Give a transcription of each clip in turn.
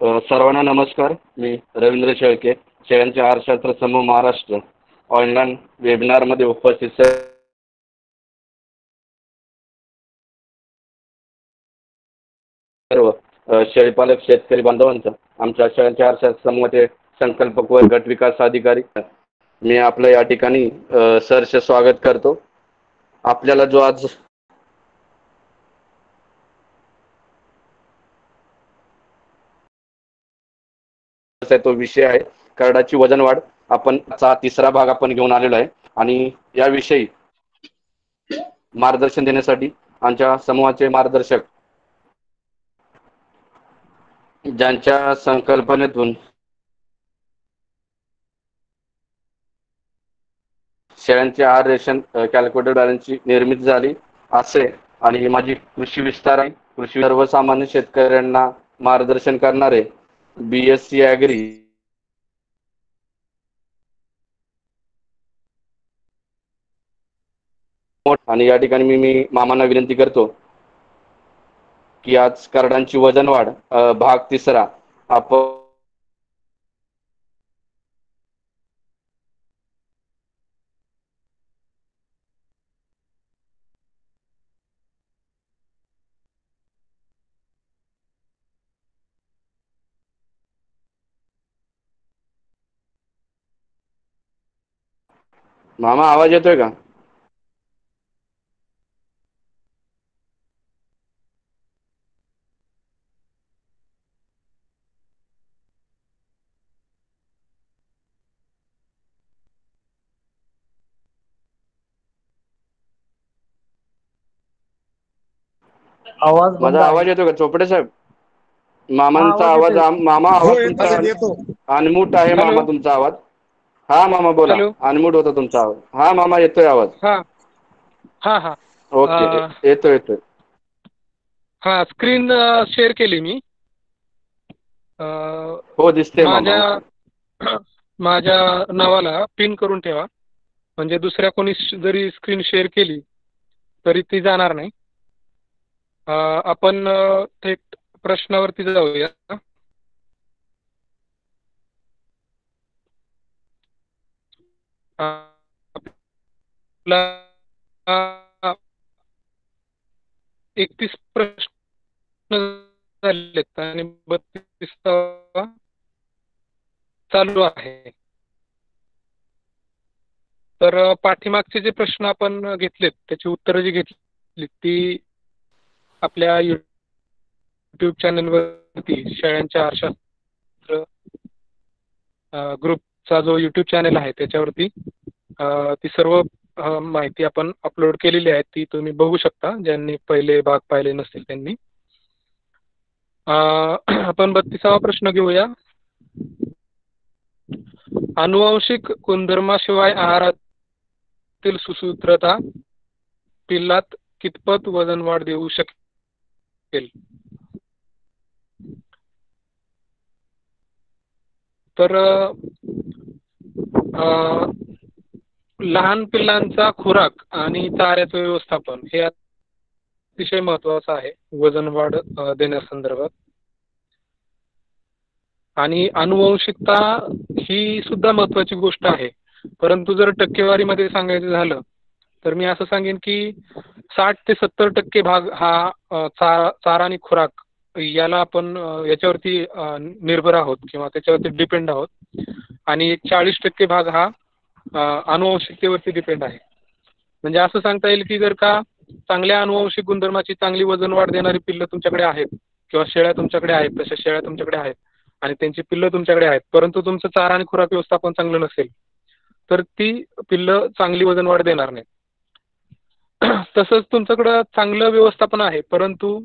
सर्वांना नमस्कार. मी रवींद्र शेळके, शेळ्यांचे आहारशास्त्र समूह महाराष्ट्र ऑनलाईन वेबिनारमध्ये उपस्थित सर्व शेळीपालक शेतकरी बांधवांचं आमच्या शेळ्यांच्या आहारशास्त्र समूहाचे संकल्पक व गट विकास अधिकारी मी आपलं या ठिकाणी सहर्ष स्वागत करतो. आपल्याला जो आज तो विषय आहे करडाची वजन वाढ. आपण तिसरा भाग आपण घेऊन आलेलो आहे आणि याविषयी मार्गदर्शन देण्यासाठी आमच्या समूहाचे मार्गदर्शक ज्यांच्या संकल्पनेतून शेळ्यांचे आहार रेशन कॅल्क्युलेटेड बॅलन्सची निर्मिती झाली असे आणि माझी कृषी विस्तार आहे. कृषी सर्वसामान्य शेतकऱ्यांना मार्गदर्शन करणारे BSc ॲग्री आणि या ठिकाणी मी मामांना विनंती करतो की आज करडांची वजन वाढ भाग तिसरा आपण मामा आवाज येतोय का? आवाज बंद माझा आहे. आवाज येतो का चोपडे साहेब? हा, मामांचा आवाज आवाज येतोय. मामा हो, आवाज येतो तुमचा साहेब, येतो. अनम्यूट आहे. हॅलो. मामा तुमचा आवाज. हा मामा बोला. हॅलो. अनम्यूट होता तुमचा आवाज. हा मामा येतोय आवाज. हा हा हा ओके येतोय. हा स्क्रीन शेअर केली मी. हो दिसते मामा. माझ्या ओके. माझ्या नावाला पिन करून ठेवा, म्हणजे दुसऱ्या कोणी जरी स्क्रीन शेअर केली तरी ती जाणार नाही. आपण थेट प्रश्नावरती जाऊया. आपला 31 प्रश्न झालेत आणि 32 चालू आहे. तर पाठीमागचे जे प्रश्न आपण घेतलेत त्याची उत्तरं जी घेतली ती आपल्या यूट्यूब चॅनलवरती शेळ्यांच्या आहारशास्त्र ग्रुपचा जो यूट्यूब चॅनल आहे त्याच्यावरती ती सर्व माहिती आपण अपलोड केलेली आहे. ती तुम्ही बघू शकता, ज्यांनी पहिले भाग पाहिले नसतील त्यांनी. आपण 32वा प्रश्न घेऊया. अनुवांशिक गुणधर्माशिवाय आहारातील सुसूत्रता पिल्लात कितपत वजन वाढ देऊ शकेल? तर लहान पिल्लांचा खुराक आणि चाऱ्याचं व्यवस्थापन हे अतिशय महत्वाचं आहे वजन वाढ देण्यासंदर्भात. आणि अनुवंशिकता ही सुद्धा महत्वाची गोष्ट आहे, परंतु जर टक्केवारीमध्ये सांगायचं झालं तर मी असं सांगेन की 60 ते 70% भाग हा चारा आणि खुराक याला आपण याच्यावरती निर्भर आहोत किंवा त्याच्यावरती डिपेंड आहोत, आणि 40% भाग हा अनुवंशिकतेवरती डिपेंड आहे. म्हणजे असं सांगता येईल की जर का चांगल्या अनुवंशिक गुणधर्माची चांगली वजन वाढ देणारी पिल्लं तुमच्याकडे आहेत किंवा शेळ्या तुमच्याकडे आहेत, तशा शेळ्या तुमच्याकडे आहेत आणि त्यांची पिल्लं तुमच्याकडे आहेत, परंतु तुमचं चारा आणि खुराक व्यवस्थापन चांगलं नसेल तर ती पिल्लं चांगली वजन वाढ देणार नाही. तसंच तुमच्याकडं चांगलं व्यवस्थापन आहे परंतु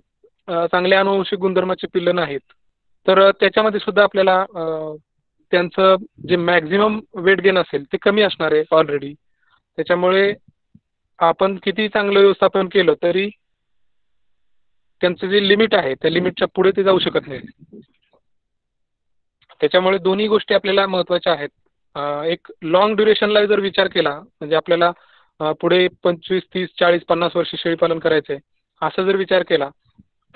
चांगल्या अनुवंशिक गुणधर्माची पिल्लं नाहीत, तर त्याच्यामध्ये सुद्धा आपल्याला त्यांचं जे मॅक्झिमम वेट गेन असेल ते कमी असणार आहे ऑलरेडी. त्याच्यामुळे आपण किती चांगलं व्यवस्थापन केलं तरी त्यांचं जे लिमिट आहे त्या लिमिटच्या पुढे ते जाऊ शकत नाही. त्याच्यामुळे दोन्ही गोष्टी आपल्याला महत्त्वाच्या आहेत. एक लॉंग ड्युरेशनला जर विचार केला, म्हणजे आपल्याला पुढे 25, 30, 40, 50 वर्ष शेळीपालन करायचं आहे असं जर विचार केला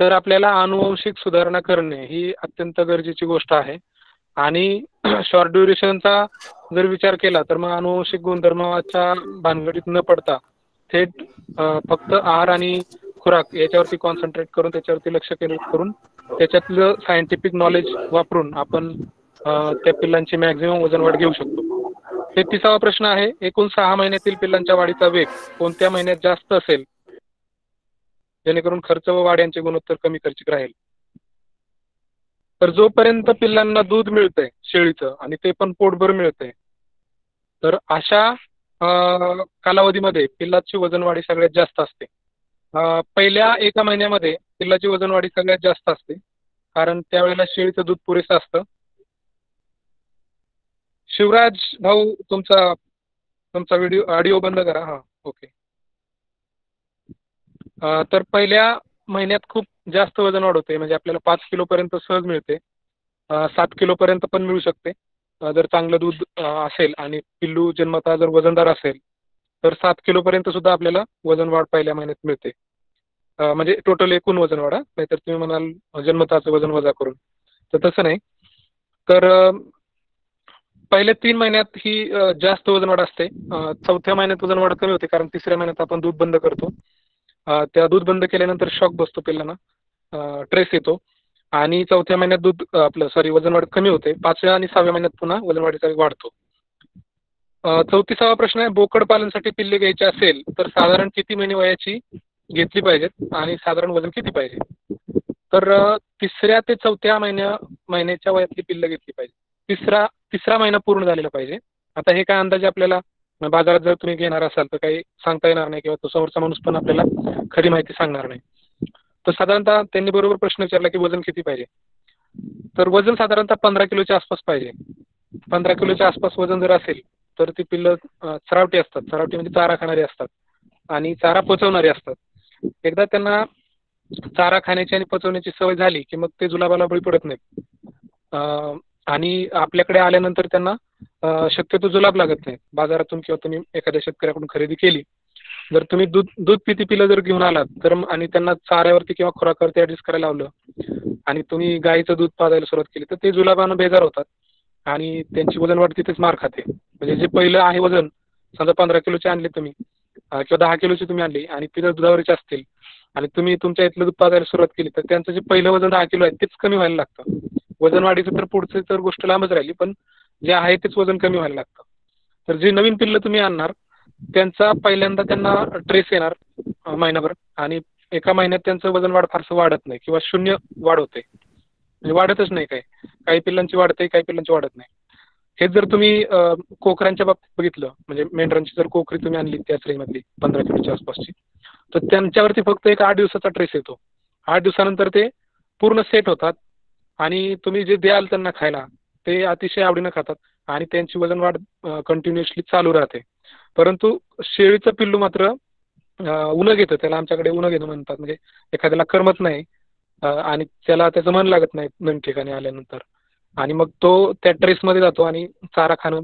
तर आपल्याला अनुवांशिक सुधारणा करणे ही अत्यंत गरजेची गोष्ट आहे. आणि शॉर्ट ड्युरेशनचा जर विचार केला तर मग अनुवांशिक गुणधर्माच्या भानगडीत न पडता थेट फक्त आहार आणि खुराक याच्यावरती कॉन्सन्ट्रेट करून त्याच्यावरती लक्ष केंद्रित करून त्याच्यातलं सायंटिफिक नॉलेज वापरून आपण त्या पिल्लांची मॅक्झिमम वजन वाढ घेऊ शकतो. 33वा प्रश्न आहे, एकूण 6 महिन्यातील पिल्लांच्या वाढीचा वेग कोणत्या महिन्यात जास्त असेल जेणेकरून खर्च व वाढ यांचे गुणोत्तर कमी खर्चिक राहील? तर जोपर्यंत पिल्लांना दूध मिळतंय शेळीचं आणि ते पण पोटभर मिळतंय, तर अशा कालावधीमध्ये पिल्लाची वजन वाढी सगळ्यात जास्त असते. पहिल्या 1 महिन्यामध्ये पिल्लाची वजन वाढी सगळ्यात जास्त असते, कारण त्यावेळेला शेळीचं दूध पुरेसं असतं. शिवराज भाऊ तुमचा ऑडिओ बंद करा. हां, ओके. तर पहिल्या महिन्यात खूप जास्त वजन वाढ होते, म्हणजे आपल्याला 5 किलोपर्यंत सहज मिळते. 7 किलोपर्यंत पण मिळू शकते जर चांगलं दूध असेल आणि पिल्लू जन्मतः जर वजनदार असेल तर 7 किलोपर्यंत सुद्धा आपल्याला वजन वाढ पहिल्या महिन्यात मिळते. म्हणजे टोटल एकूण वजन वाढ, नाहीतर तुम्ही म्हणाल जन्मताचं वजन वजा करून, तर तसं नाही. तर पहिल्या 3 महिन्यात ही जास्त वजन वाढ असते. 4थ्या महिन्यात वजन वाढ कमी होते, कारण 3ऱ्या महिन्यात आपण दूध बंद करतो. त्या दूध बंद केल्यानंतर शॉक बसतो पिल्लांना, ट्रेस येतो आणि 4थ्या महिन्यात दूध वजन वाढ कमी होते. 5व्या आणि 6व्या महिन्यात पुन्हा वजन वाढीचा वेग वाढतो. 34वा प्रश्न आहे, बोकड पालनासाठी पिल्ले घ्यायचे असेल तर साधारण किती महिने वयाची घेतली पाहिजेत आणि साधारण वजन किती पाहिजे? तर 3ऱ्या ते 4थ्या महिन्याच्या वयातली पिल्लं घेतली पाहिजे. तिसरा महिना पूर्ण झालेला पाहिजे. आता हे काय अंदाजे आपल्याला बाजारात जर तुम्ही घेणार असाल तर काही सांगता येणार नाही, किंवा तो समोरचा माणूस पण आपल्याला खरी माहिती सांगणार नाही. तर साधारणतः त्यांनी बरोबर प्रश्न विचारला की वजन किती पाहिजे, तर वजन साधारणतः 15 किलोच्या आसपास पाहिजे. 15 किलोच्या आसपास वजन जर असेल तर ती पिल्लं चरावटी असतात. चरावटी म्हणजे चारा खाणारी असतात आणि चारा पचवणारी असतात. एकदा त्यांना चारा खाण्याची आणि पचवण्याची सवय झाली की मग ते जुलाबाला बळी पडत नाहीत. आणि आपल्याकडे आल्यानंतर त्यांना शक्यतो जुलाब लागत नाही. बाजारातून किंवा तुम्ही एखाद्या शेतकऱ्याकडून खरेदी केली, जर तुम्ही दूध पिती पिलं जर घेऊन आलात तर आणि त्यांना चाऱ्यावरती किंवा खुराकावरती ॲडजस्ट करायला लावलं आणि तुम्ही गाईचं दूध पाजायला सुरुवात केली तर ते जुलाबानं बेजार होतात आणि त्यांची वजन वाढ तिथेच मार खाते. म्हणजे जे पहिलं आहे वजन, समजा 15 किलोचे आणले तुम्ही किंवा 10 किलोचे तुम्ही आणले आणि पिलं दुधावरचे असतील आणि तुम्ही तुमच्या इथलं दूध पाजायला सुरुवात केली तर त्यांचं जे पहिलं वजन 10 किलो आहे तेच कमी व्हायला लागतं. वजन वाढीचं तर पुढचं तर गोष्ट लांबच राहिली, पण जे आहे तेच वजन कमी व्हायला लागतं. तर जे नवीन पिल्लं तुम्ही आणणार त्यांचा पहिल्यांदा त्यांना ट्रेस येणार महिनाभर, आणि 1 महिन्यात त्यांचं वजन वाढ फारसं वाढत नाही किंवा शून्य वाढ होते, म्हणजे वाढतच नाही. काही पिल्लांची वाढते, काही पिल्लांची वाढत नाही. हेच जर तुम्ही कोकरांच्या बाबतीत बघितलं, म्हणजे मेंढरांची जर कोकरी तुम्ही आणली त्याच रेंजमधली 15 किलोच्या आसपासची, तर त्यांच्यावरती फक्त एक 8 दिवसाचा ट्रेस येतो. 8 दिवसानंतर ते पूर्ण सेट होतात आणि तुम्ही जे द्याल त्यांना खायला ते अतिशय आवडीनं खातात आणि त्यांची वजन वाढ कंटिन्युअसली चालू राहते. परंतु शेळीचं पिल्लू मात्र उन्हं घेतं, त्याला आमच्याकडे उन्हं घेणं म्हणतात. म्हणजे एखाद्याला करमत नाही आणि त्याला त्याचं मन लागत नाही नवीन ठिकाणी आल्यानंतर, आणि मग तो त्या ट्रेसमध्ये जातो आणि चारा खाणं,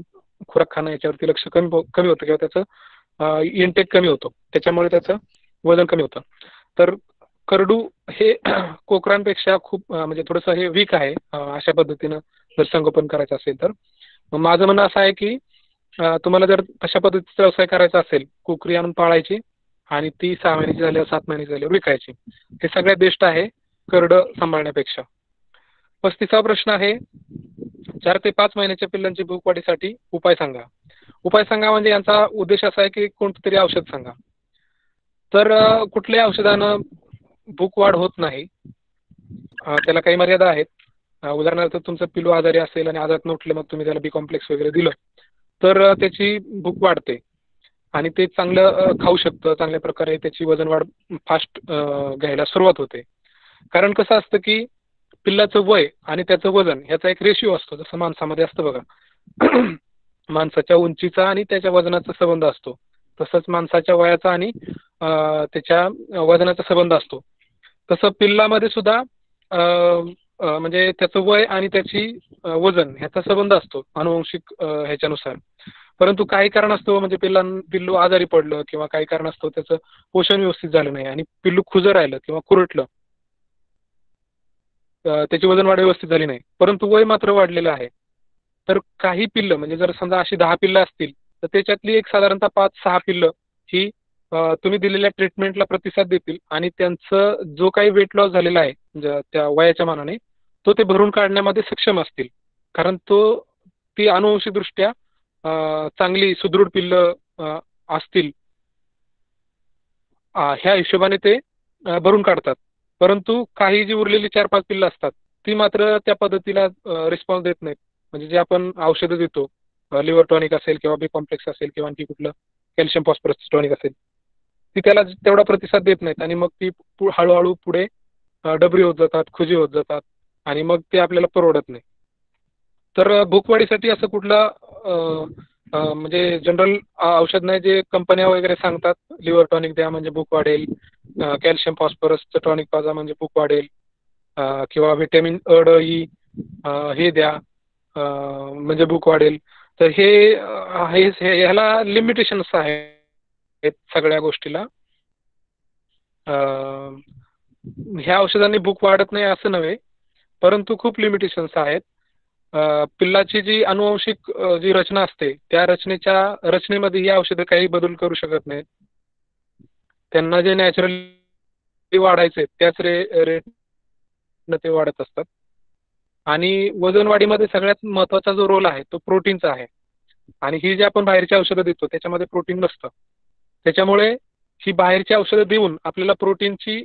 खुराक खाणं याच्यावरती लक्ष कमी होतं किंवा त्याचं इनटेक कमी होतो, त्याच्यामुळे त्याचं वजन कमी होतं. तर करडू हे कोकरांपेक्षा खूप म्हणजे थोडंसं हे वीक आहे अशा पद्धतीनं जर संगोपन करायचं असेल तर. माझं म्हणणं असं आहे की तुम्हाला जर तशा पद्धतीचा व्यवसाय करायचा असेल, कोकरी आणून पाळायची आणि ती 6 महिन्याची झाल्यावर 7 महिन्याची झाल्यावर विकायची, हे सगळ्यात बेस्ट आहे करडं सांभाळण्यापेक्षा. 35वा प्रश्न आहे, 4 ते 5 महिन्याच्या पिल्लांची भूक वाढीसाठी उपाय सांगा. उपाय सांगा म्हणजे यांचा उद्देश असा आहे की कोणतं तरी औषध सांगा. तर कुठल्याही औषधानं भूक वाढ होत नाही, त्याला काही मर्यादा आहेत. उदाहरणार्थ तुमचं पिलू आजारी असेल आणि आजारात उठले, मग तुम्ही त्याला बी कॉम्प्लेक्स वगैरे दिलं तर त्याची भूक वाढते आणि ते चांगलं खाऊ शकतं. चांगल्या प्रकारे त्याची वजन वाढ फास्ट घ्यायला सुरुवात होते. कारण कसं असतं की पिल्लाचं वय आणि त्याचं वजन ह्याचा एक रेशिओ असतो, जसं माणसामध्ये असतं बघा. माणसाच्या उंचीचा आणि त्याच्या वजनाचा संबंध असतो, तसंच माणसाच्या वयाचा आणि त्याच्या वजनाचा संबंध असतो. तसं पिल्लामध्ये सुद्धा म्हणजे त्याचं वय आणि त्याची वजन ह्याचा संबंध असतो अनुवंशिक ह्याच्यानुसार. परंतु काही कारण असतो, म्हणजे पिल्लू आजारी पडलं किंवा काही कारण असतो त्याचं पोषण व्यवस्थित झालं नाही आणि पिल्लू खुजं राहिलं किंवा कुरटलं, त्याची वजन वाढ व्यवस्थित झाली नाही, परंतु वय मात्र वाढलेलं आहे. तर काही पिल्लं म्हणजे जर समजा अशी 10 पिल्लं असतील तर त्याच्यातली एक साधारणतः 5-6 पिल्लं ही तुम्ही दिलेल्या ट्रीटमेंटला प्रतिसाद देतील आणि त्यांचं जो काही वेट लॉस झालेला आहे त्या वयाच्या मानाने तो ते भरून काढण्यामध्ये सक्षम असतील. कारण ती अनुवंशिकदृष्ट्या चांगली सुदृढ पिल्लं असतील ह्या हिशोबाने ते भरून काढतात. परंतु काही जी उरलेली 4-5 पिल्लं असतात ती मात्र त्या पद्धतीला रिस्पॉन्स देत नाहीत. म्हणजे जे आपण औषधं देतो, लिव्हर टॉनिक असेल किंवा बी कॉम्प्लेक्स असेल किंवा आणखी कुठलं कॅल्शियम फॉस्फरस टॉनिक असेल, ती त्याला तेवढा प्रतिसाद देत नाहीत आणि मग ती हळूहळू पुढे डबरी होत जातात, खुजी होत जातात आणि मग ते आपल्याला परवडत नाही. तर भूकवाढीसाठी असं कुठलं म्हणजे जनरल औषध नाही जे कंपन्या वगैरे सांगतात, लिव्हर टॉनिक द्या म्हणजे भूक वाढेल, कॅल्शियम फॉस्फरसचं टॉनिक पाजा म्हणजे भूक वाढेल, किंवा व्हिटॅमिन अ ड ई हे द्या म्हणजे भूक वाढेल. तर ह्याला लिमिटेशन्स आहेत सगळ्या गोष्टीला. ह्या औषधांनी भूक वाढत नाही असं नव्हे, परंतु खूप लिमिटेशन्स आहेत. पिल्लाची जी अनुवंशिक जी रचना असते त्या रचनेमध्ये ही औषधं काही बदल करू शकत नाहीत. त्यांना जे नॅचरली वाढायचे त्याच रेटनं ते वाढत असतात. आणि वजन वाढीमध्ये सगळ्यात महत्त्वाचा जो रोल आहे तो प्रोटीनचा आहे. आणि ही जी आपण बाहेरची औषधं देतो त्याच्यामध्ये प्रोटीन नसतं. त्याच्यामुळे ही बाहेरची औषधं देऊन आपल्याला प्रोटीनची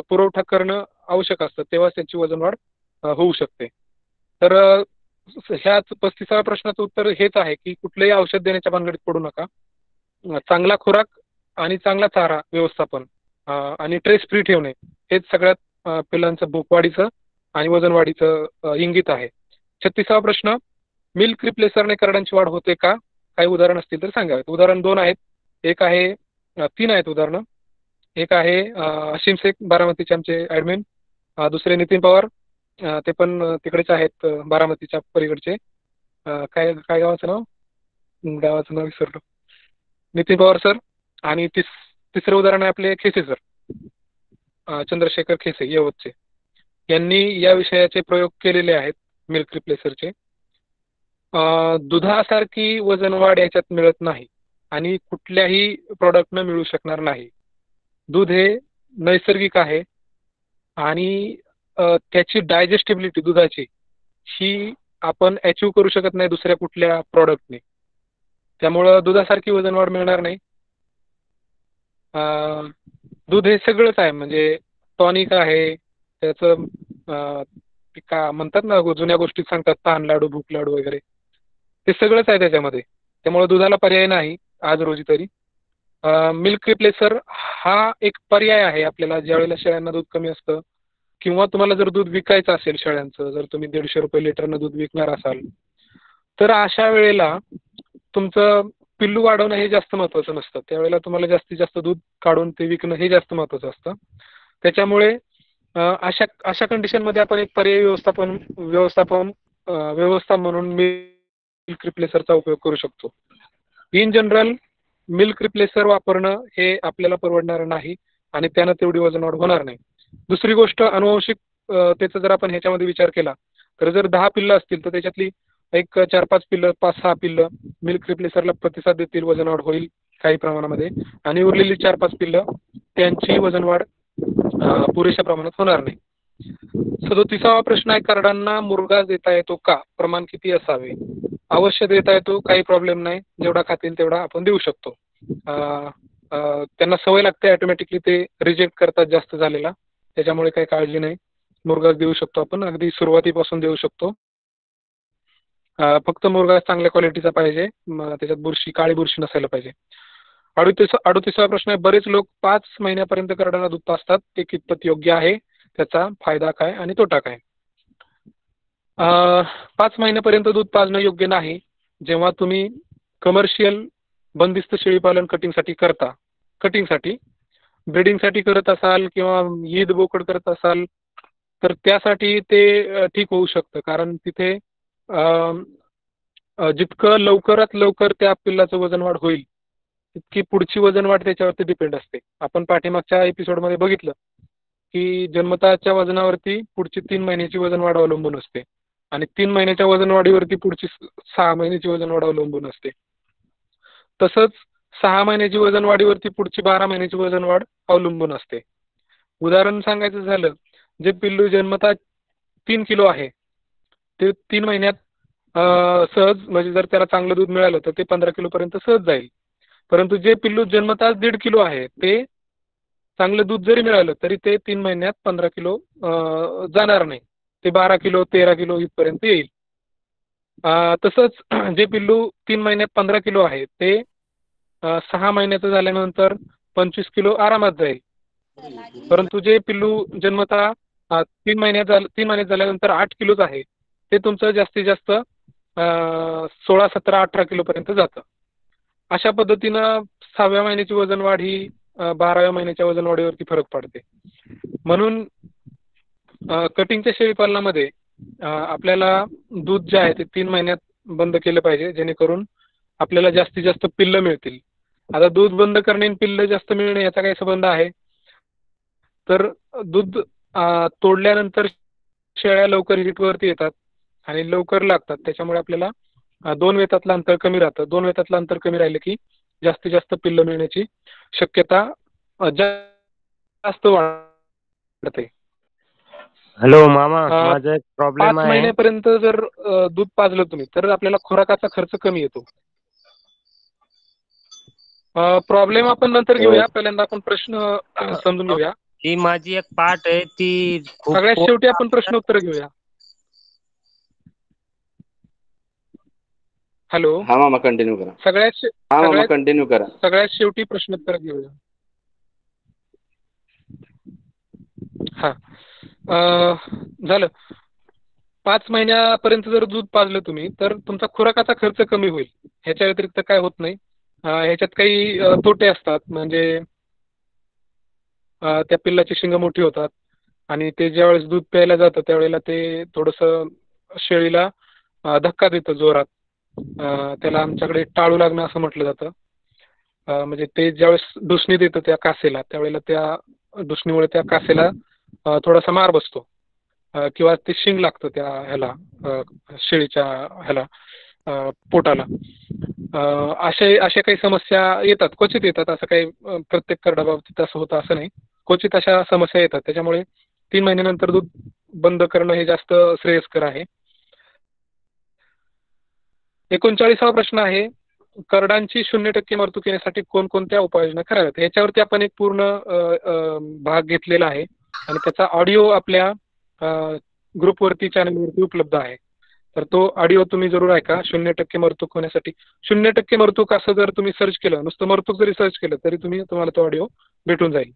पुरवठा करणं आवश्यक असतं, तेव्हाच त्याची वजन वाढ होऊ शकते. तर ह्या 35व्या प्रश्नाचं उत्तर हेच आहे की कुठलंही औषध देण्याच्या भानगडीत पडू नका. चांगला खुराक आणि चांगला चारा व्यवस्थापन आणि ट्रेस फ्री ठेवणे हेच सगळ्यात पिल्लांचं भूकवाढीचं आणि वजन वाढीचं इंगित आहे. 36वा प्रश्न, मिल्क रिप्लेसरने करडांची वाढ होते का? काही उदाहरण असतील तर सांगावेत. उदाहरण 2 आहेत. एक आहे 3 आहेत उदाहरणं. एक आहे असीम शेख बारामतीचे आमचे ॲडमिन, दुसरे नितीन पवार ते पण तिकडेच आहेत बारामतीच्या पलीकडचे. काय काय गावाचं नाव? गावाचं नाव विसरलो. नितीन पवार सर. आणि तिसरं उदाहरण आहे आपले खेसे सर, चंद्रशेखर खेसे यवतचे. यांनी या विषयाचे प्रयोग केलेले आहेत मिल्क रिप्लेसरचे. दुधासारखी वजन वाढ याच्यात मिळत नाही आणि कुठल्याही प्रॉडक्टनं मिळू शकणार नाही. दूध हे नैसर्गिक आहे आणि त्याची डायजेस्टिबिलिटी दुधाची ही आपण अचीव करू शकत नाही दुसऱ्या कुठल्या प्रॉडक्टने. त्यामुळं दुधासारखी वजन वाढ मिळणार नाही. दूध हे सगळंच आहे, म्हणजे टॉनिक आहे त्याचं, का म्हणतात ना जुन्या गोष्टीत सांगतात तहान लाडू, भूक लाडू वगैरे, ते सगळंच आहे त्याच्यामध्ये. त्यामुळे दुधाला पर्याय नाही आज रोजी तरी. मिल्क रिप्लेसर हा एक पर्याय आहे आपल्याला ज्यावेळेला शेळ्यांना दूध कमी असतं किंवा तुम्हाला जर दूध विकायचं असेल शेळ्यांचं, जर तुम्ही 150 रुपये लिटरनं दूध विकणार असाल तर अशा वेळेला तुमचं पिल्लू वाढवणं हे जास्त महत्त्वाचं नसतं. त्यावेळेला तुम्हाला जास्तीत जास्त दूध काढून ते विकणं हे जास्त महत्त्वाचं असतं. त्याच्यामुळे अशा कंडिशनमध्ये आपण एक पर्यायी व्यवस्था म्हणून मिल्क रिप्लेसरचा उपयोग करू शकतो. इन जनरल मिल्क रिप्लेसर वापरणं हे आपल्याला परवडणार नाही आणि त्यानं तेवढी वजन वाढ होणार नाही. दुसरी गोष्ट, अनुवंशिक त्याचा जर आपण ह्याच्यामध्ये विचार केला तर जर 10 पिल्लं असतील तर त्याच्यातली एक 4-5 पिल्लं, 5-6 पिल्लं मिल्क रिप्लेसरला प्रतिसाद देतील, वजन वाढ होईल काही प्रमाणामध्ये, आणि उरलेली 4-5 पिल्लं त्यांची वजन वाढ पुरेशा प्रमाणात होणार नाही. 37वा प्रश्न आहे, करडांना मुरघास देता येतो का? प्रमाण किती असावे? अवश्य देता येतो, काही प्रॉब्लेम नाही. जेवढा खातील तेवढा आपण देऊ शकतो. त्यांना सवय लागते, ऑटोमॅटिकली ते रिजेक्ट करतात जास्त झालेला, त्याच्यामुळे काही काळजी नाही. मुरघास देऊ शकतो आपण, अगदी सुरुवातीपासून देऊ शकतो. फक्त मुरघास चांगल्या क्वालिटीचा पाहिजे, त्याच्यात काळी बुरशी नसायला पाहिजे. 38वा प्रश्न आहे, बरेच लोक 5 महिन्यापर्यंत करडांना दूध पाजतात, ते कितपत योग्य आहे? त्याचा फायदा काय आणि तोटा काय? 5 महिन्यापर्यंत दूध पाजणं योग्य नाही. जेव्हा तुम्ही कमर्शियल बंदिस्त शेळीपालन कटिंगसाठी ब्रीडिंगसाठी करत असाल किंवा ईद बोकड करत असाल तर त्यासाठी ते ठीक होऊ शकतं. कारण तिथे जितकं लवकरात लवकर त्या पिल्लाचं वजन वाढ होईल तितकी पुढची वजन वाढ त्याच्यावरती डिपेंड असते. आपण पाठीमागच्या एपिसोडमध्ये बघितलं की जन्मताच्या वजनावरती पुढची 3 महिन्याची वजन वाढ अवलंबून असते आणि 3 महिन्याच्या वजन वाढीवरती पुढची 6 महिन्याची वजन वाढ अवलंबून असते. तसंच 6 महिन्याची वजन वाढीवरती पुढची 12 महिन्याची वजन वाढ अवलंबून असते. उदाहरण सांगायचं झालं, जे पिल्लू जन्मतः 3 किलो आहे ते 3 महिन्यात सहज, म्हणजे जर त्याला चांगलं दूध मिळालं तर ते 15 किलोपर्यंत सहज जाईल. परंतु जे पिल्लू जन्मतः 1.5 किलो आहे ते चांगलं दूध जरी मिळालं तरी ते 3 महिन्यात 15 किलो जाणार नाही. ते 12 किलो 13 किलो इथपर्यंत येईल. तसंच जे पिल्लू 3 महिन्यात 15 किलो आहे ते 6 महिन्याचं झाल्यानंतर 25 किलो आरामात जाईल. परंतु जे पिल्लू जन्मतः 3 महिन्यात झाल्यानंतर 8 किलोच आहे ते तुमचं जास्तीत जास्त 16, 17, 18 किलोपर्यंत जातं. अशा पद्धतीनं 6व्या महिन्याची वजन वाढ ही 12व्या महिन्याच्या वजन वाढीवरती फरक पडते. म्हणून कटिंगच्या शेळीपालनामध्ये आपल्याला दूध जे आहे ते 3 महिन्यात बंद केलं पाहिजे, जेणेकरून आपल्याला जास्तीत जास्त पिल्लं मिळतील. आता दूध बंद करणे आणि पिल्लं जास्त मिळणे याचा काही संबंध आहे? तर दूध तोडल्यानंतर शेळ्या लवकर हिटवरती येतात आणि लवकर लागतात. त्याच्यामुळे आपल्याला 2 वेतातलं अंतर कमी राहतं. 2 वेतातलं अंतर कमी राहिलं की जास्तीत जास्त पिल्लं मिळण्याची शक्यता जास्त वाढते. हॅलो मामा, माझा एक प्रॉब्लेम 5 आहे. महिन्यापर्यंत जर दूध पाजलं तुम्ही तर आपल्याला खुराकाचा खर्च कमी येतो. प्रॉब्लेम आपण नंतर घेऊया, पहिल्यांदा आपण प्रश्न समजून घेऊया. ती माझी एक पाठ आहे, ती खूप सगळ्यात शेवटी आपण प्रश्न उत्तर घेऊया. हॅलो, हा मामा कंटिन्यू करा. कंटिन्यू करा. सगळ्यात शेवटी प्रश्नोत्तर घेऊया. हा, झालं. 5 महिन्यापर्यंत जर दूध पाजलं तुम्ही तर तुमचा खुराकाचा खर्च कमी होईल. ह्याच्या व्यतिरिक्त काय होत नाही. ह्याच्यात काही तोटे असतात, म्हणजे त्या पिल्लाची शिंग मोठी होतात आणि ते ज्यावेळेस दूध प्यायला जातं त्यावेळेला ते थोडंसं शेळीला धक्का देतं जोरात. त्याला आमच्याकडे टाळू लागणं असं म्हटलं जातं. म्हणजे ते ज्यावेळेस डुसणी देतं त्या कासेला त्यावेळेला त्या डुसणीमुळे त्या कासेला थोडासा मार बसतो किंवा ते शिंग लागतं त्या ह्याला शेळीच्या ह्याला पोटाला. अशा काही समस्या येतात, क्वचित येतात. असं काही प्रत्येक करडाबाबतीत असं होतं असं नाही, क्वचित अशा समस्या येतात. त्याच्यामुळे 3 महिन्यानंतर दूध बंद करणं हे जास्त श्रेयस्कर आहे. 39वा प्रश्न आहे, करडांची 0% मरतूक येण्यासाठी कोणकोणत्या उपाययोजना कराव्यात? याच्यावरती आपण एक पूर्ण भाग घेतलेला आहे आणि त्याचा ऑडिओ आपल्या ग्रुपवरती चॅनलवरती उपलब्ध आहे. तर तो ऑडिओ तुम्ही जरूर ऐका. 0% मरतूक होण्यासाठी 0% मरतूक असं जर तुम्ही सर्च केलं, नुसतं मरतूक जरी सर्च केलं तरी तुम्हाला तो ऑडिओ भेटून जाईल.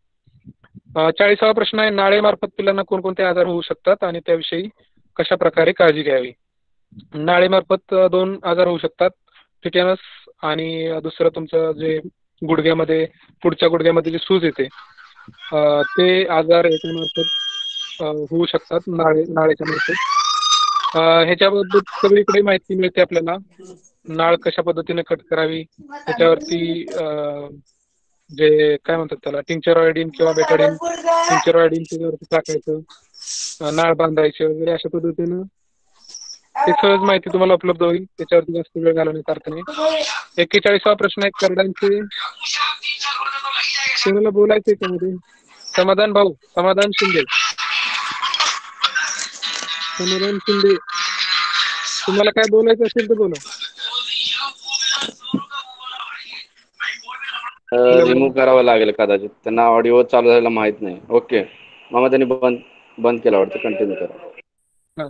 40वा प्रश्न आहे, नाळेमार्फत पिल्लांना कोणकोणते आजार होऊ शकतात आणि त्याविषयी कशा प्रकारे काळजी घ्यावी? नाळेमार्फत 2 आजार होऊ शकतात, टिटॅनस आणि दुसरं तुमचं जे गुडघ्यामध्ये पुढच्या गुडघ्यामध्ये जे सूज येते ते आजार याच्यामार्फत होऊ शकतात, नाळेच्या मार्फत. ह्याच्याबद्दल सगळीकडे माहिती मिळते आपल्याला. नाळ कशा पद्धतीने कट करावी त्याच्यावरती जे काय म्हणतात त्याला टिंक्चर आयोडीन किंवा बेटाडीन, टिंक्चर आयोडीन त्याच्यावरती टाकायचं, नाळ बांधायचे वगैरे अशा पद्धतीनं ते सहज माहिती तुम्हाला उपलब्ध होईल. त्याच्यावरती जास्त वेळ घालवण्याचा अर्थ नाही. 41वा प्रश्न आहे, करडांचे कोणाला बोलायचंय त्यामध्ये? समाधान भाऊ, समाधान शिंदे, तुम्हाला काय बोलायचं असेल तर बोला. रिमूव्ह करावं लागेल कदाचित, त्यांना ऑडिओ चालू झालेला माहित नाही. ओके मामा, त्यांनी बंद केला वाटतं. कंटिन्यू करा.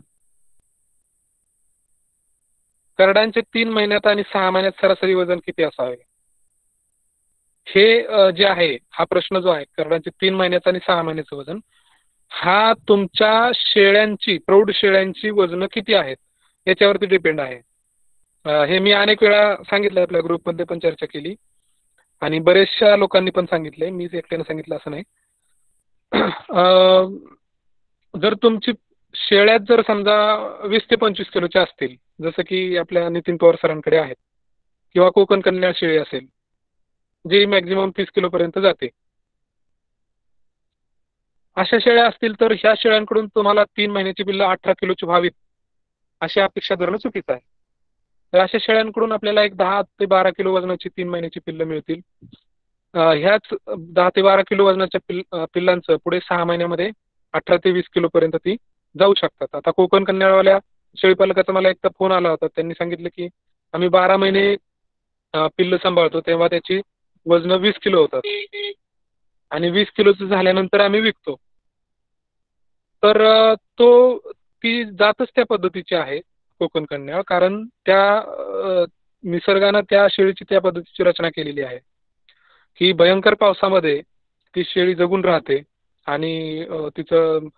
करडांचे 3 महिन्यात आणि 6 महिन्यात सरासरी वजन किती असावे? हे जे आहे हा प्रश्न जो आहे, करडांचे 3 महिन्याचं आणि 6 महिन्याचं वजन, हा तुमच्या शेळ्यांची, प्रौढ शेळ्यांची वजन किती आहेत याच्यावरती डिपेंड आहे. हे मी अनेक वेळा सांगितलं, आपल्या ग्रुपमध्ये पण चर्चा केली आणि बरेचशा लोकांनी पण सांगितलंय, मीच एकट्यानं सांगितलं असं नाही. जर तुमची शेळ्यात जर समजा 20 ते 25 किलोच्या असतील, जसं की आपल्या नितीन पवार सरांकडे आहेत, किंवा कोकण कन्या शेळी असेल जी मॅक्झिमम 30 किलोपर्यंत जाते, अशा शेळ्या असतील तर ह्या शेळ्यांकडून तुम्हाला 3 महिन्याची पिल्लं 18 किलोची व्हावीत अशी अपेक्षा धरणं चुकीचं आहे. तर अशा शेळ्यांकडून आपल्याला एक 10 ते 12 किलो वजनाची 3 महिन्याची पिल्लं मिळतील. ह्याच 10 ते 12 किलो वजनाच्या पिल्लांचं पुढे 6 महिन्यामध्ये 18 ते 20 किलोपर्यंत ती जाऊ शकतात. आता कोकण कन्याळवाल्या शेळीपालकाचा मला एकदा फोन आला होता. त्यांनी सांगितलं की आम्ही 12 महिने पिल्लं सांभाळतो तेव्हा त्याची वजनं 20 किलो होतात आणि 20 किलोचं झाल्यानंतर आम्ही विकतो. तर ती जातच त्या पद्धतीची आहे कोकण कन्या, कारण त्या निसर्गानं त्या शेळीची त्या पद्धतीची रचना केलेली आहे की भयंकर पावसामध्ये ती शेळी जगून राहते आणि तिचं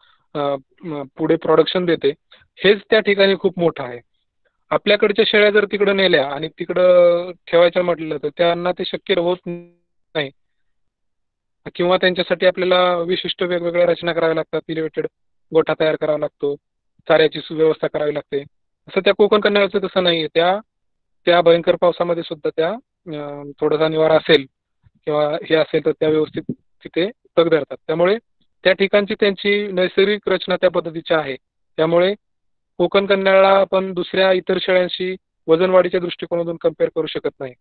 पुढे प्रोडक्शन देते. हेच त्या ठिकाणी खूप मोठं आहे. आपल्याकडच्या शेळ्या जर तिकडं नेल्या आणि तिकडं ठेवायचं म्हटलं तर त्यांना ते शक्य होत नाही किंवा त्यांच्यासाठी आपल्याला विशिष्ट वेगवेगळ्या रचना कराव्या लागतात. इलिव्हेटेड गोठा तयार करावा लागतो, चाऱ्याची सुव्यवस्था करावी लागते. असं त्या कोकण कन्याचं तसं नाही आहे. त्या भयंकर पावसामध्ये सुद्धा त्या थोडासा निवारा असेल किंवा हे असेल तर त्या व्यवस्थित तिथे तग धरतात. त्यामुळे त्या ठिकाणची त्यांची नैसर्गिक रचना त्या पद्धतीची आहे. त्यामुळे कोकण कन्याला आपण दुसऱ्या इतर शेळ्यांशी वजनवाढीच्या दृष्टिकोनातून कम्पेअर करू शकत नाही.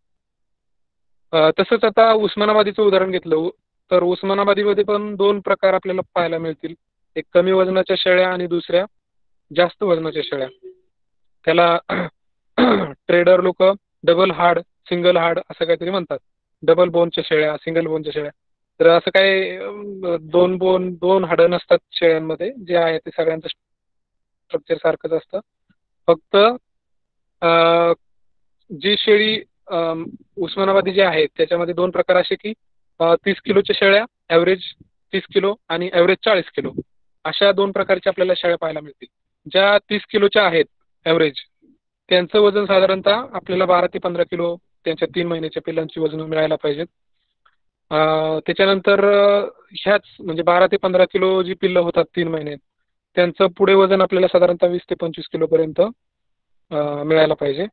तसंच आता उस्मानाबादीचं उदाहरण घेतलं तर उस्मानाबादीमध्ये पण 2 प्रकार आपल्याला पाहायला मिळतील. एक कमी वजनाच्या शेळ्या आणि दुसऱ्या जास्त वजनाच्या शेळ्या. त्याला ट्रेडर लोक डबल हार्ड, सिंगल हार्ड असं काहीतरी म्हणतात. डबल बोनच्या शेळ्या, सिंगल बोनच्या शेळ्या. तर असं काही 2 हाडं नसतात शेळ्यांमध्ये. जे आहे ते सगळ्यांचं स्ट्रक्चर सारखंच असतं. फक्त जी शेळी उस्मानाबादी जी आहेत त्याच्यामध्ये 2 प्रकार असे की 30 किलोच्या शेळ्या, ॲव्हरेज 30 किलो आणि ॲव्हरेज 40 किलो अशा 2 प्रकारच्या आपल्याला शेळ्या पाहायला मिळतील. ज्या 30 किलोच्या आहेत ॲव्हरेज त्यांचं वजन साधारणतः आपल्याला 12 ते 15 किलो त्यांच्या 3 महिन्याच्या पिल्लांची वजन मिळायला पाहिजेत. त्याच्यानंतर ह्याच म्हणजे 12 ते 15 किलो जी पिल्लं होतात 3 महिन्यात त्यांचं पुढे वजन आपल्याला साधारणतः 20 ते 25 किलोपर्यंत मिळायला पाहिजे.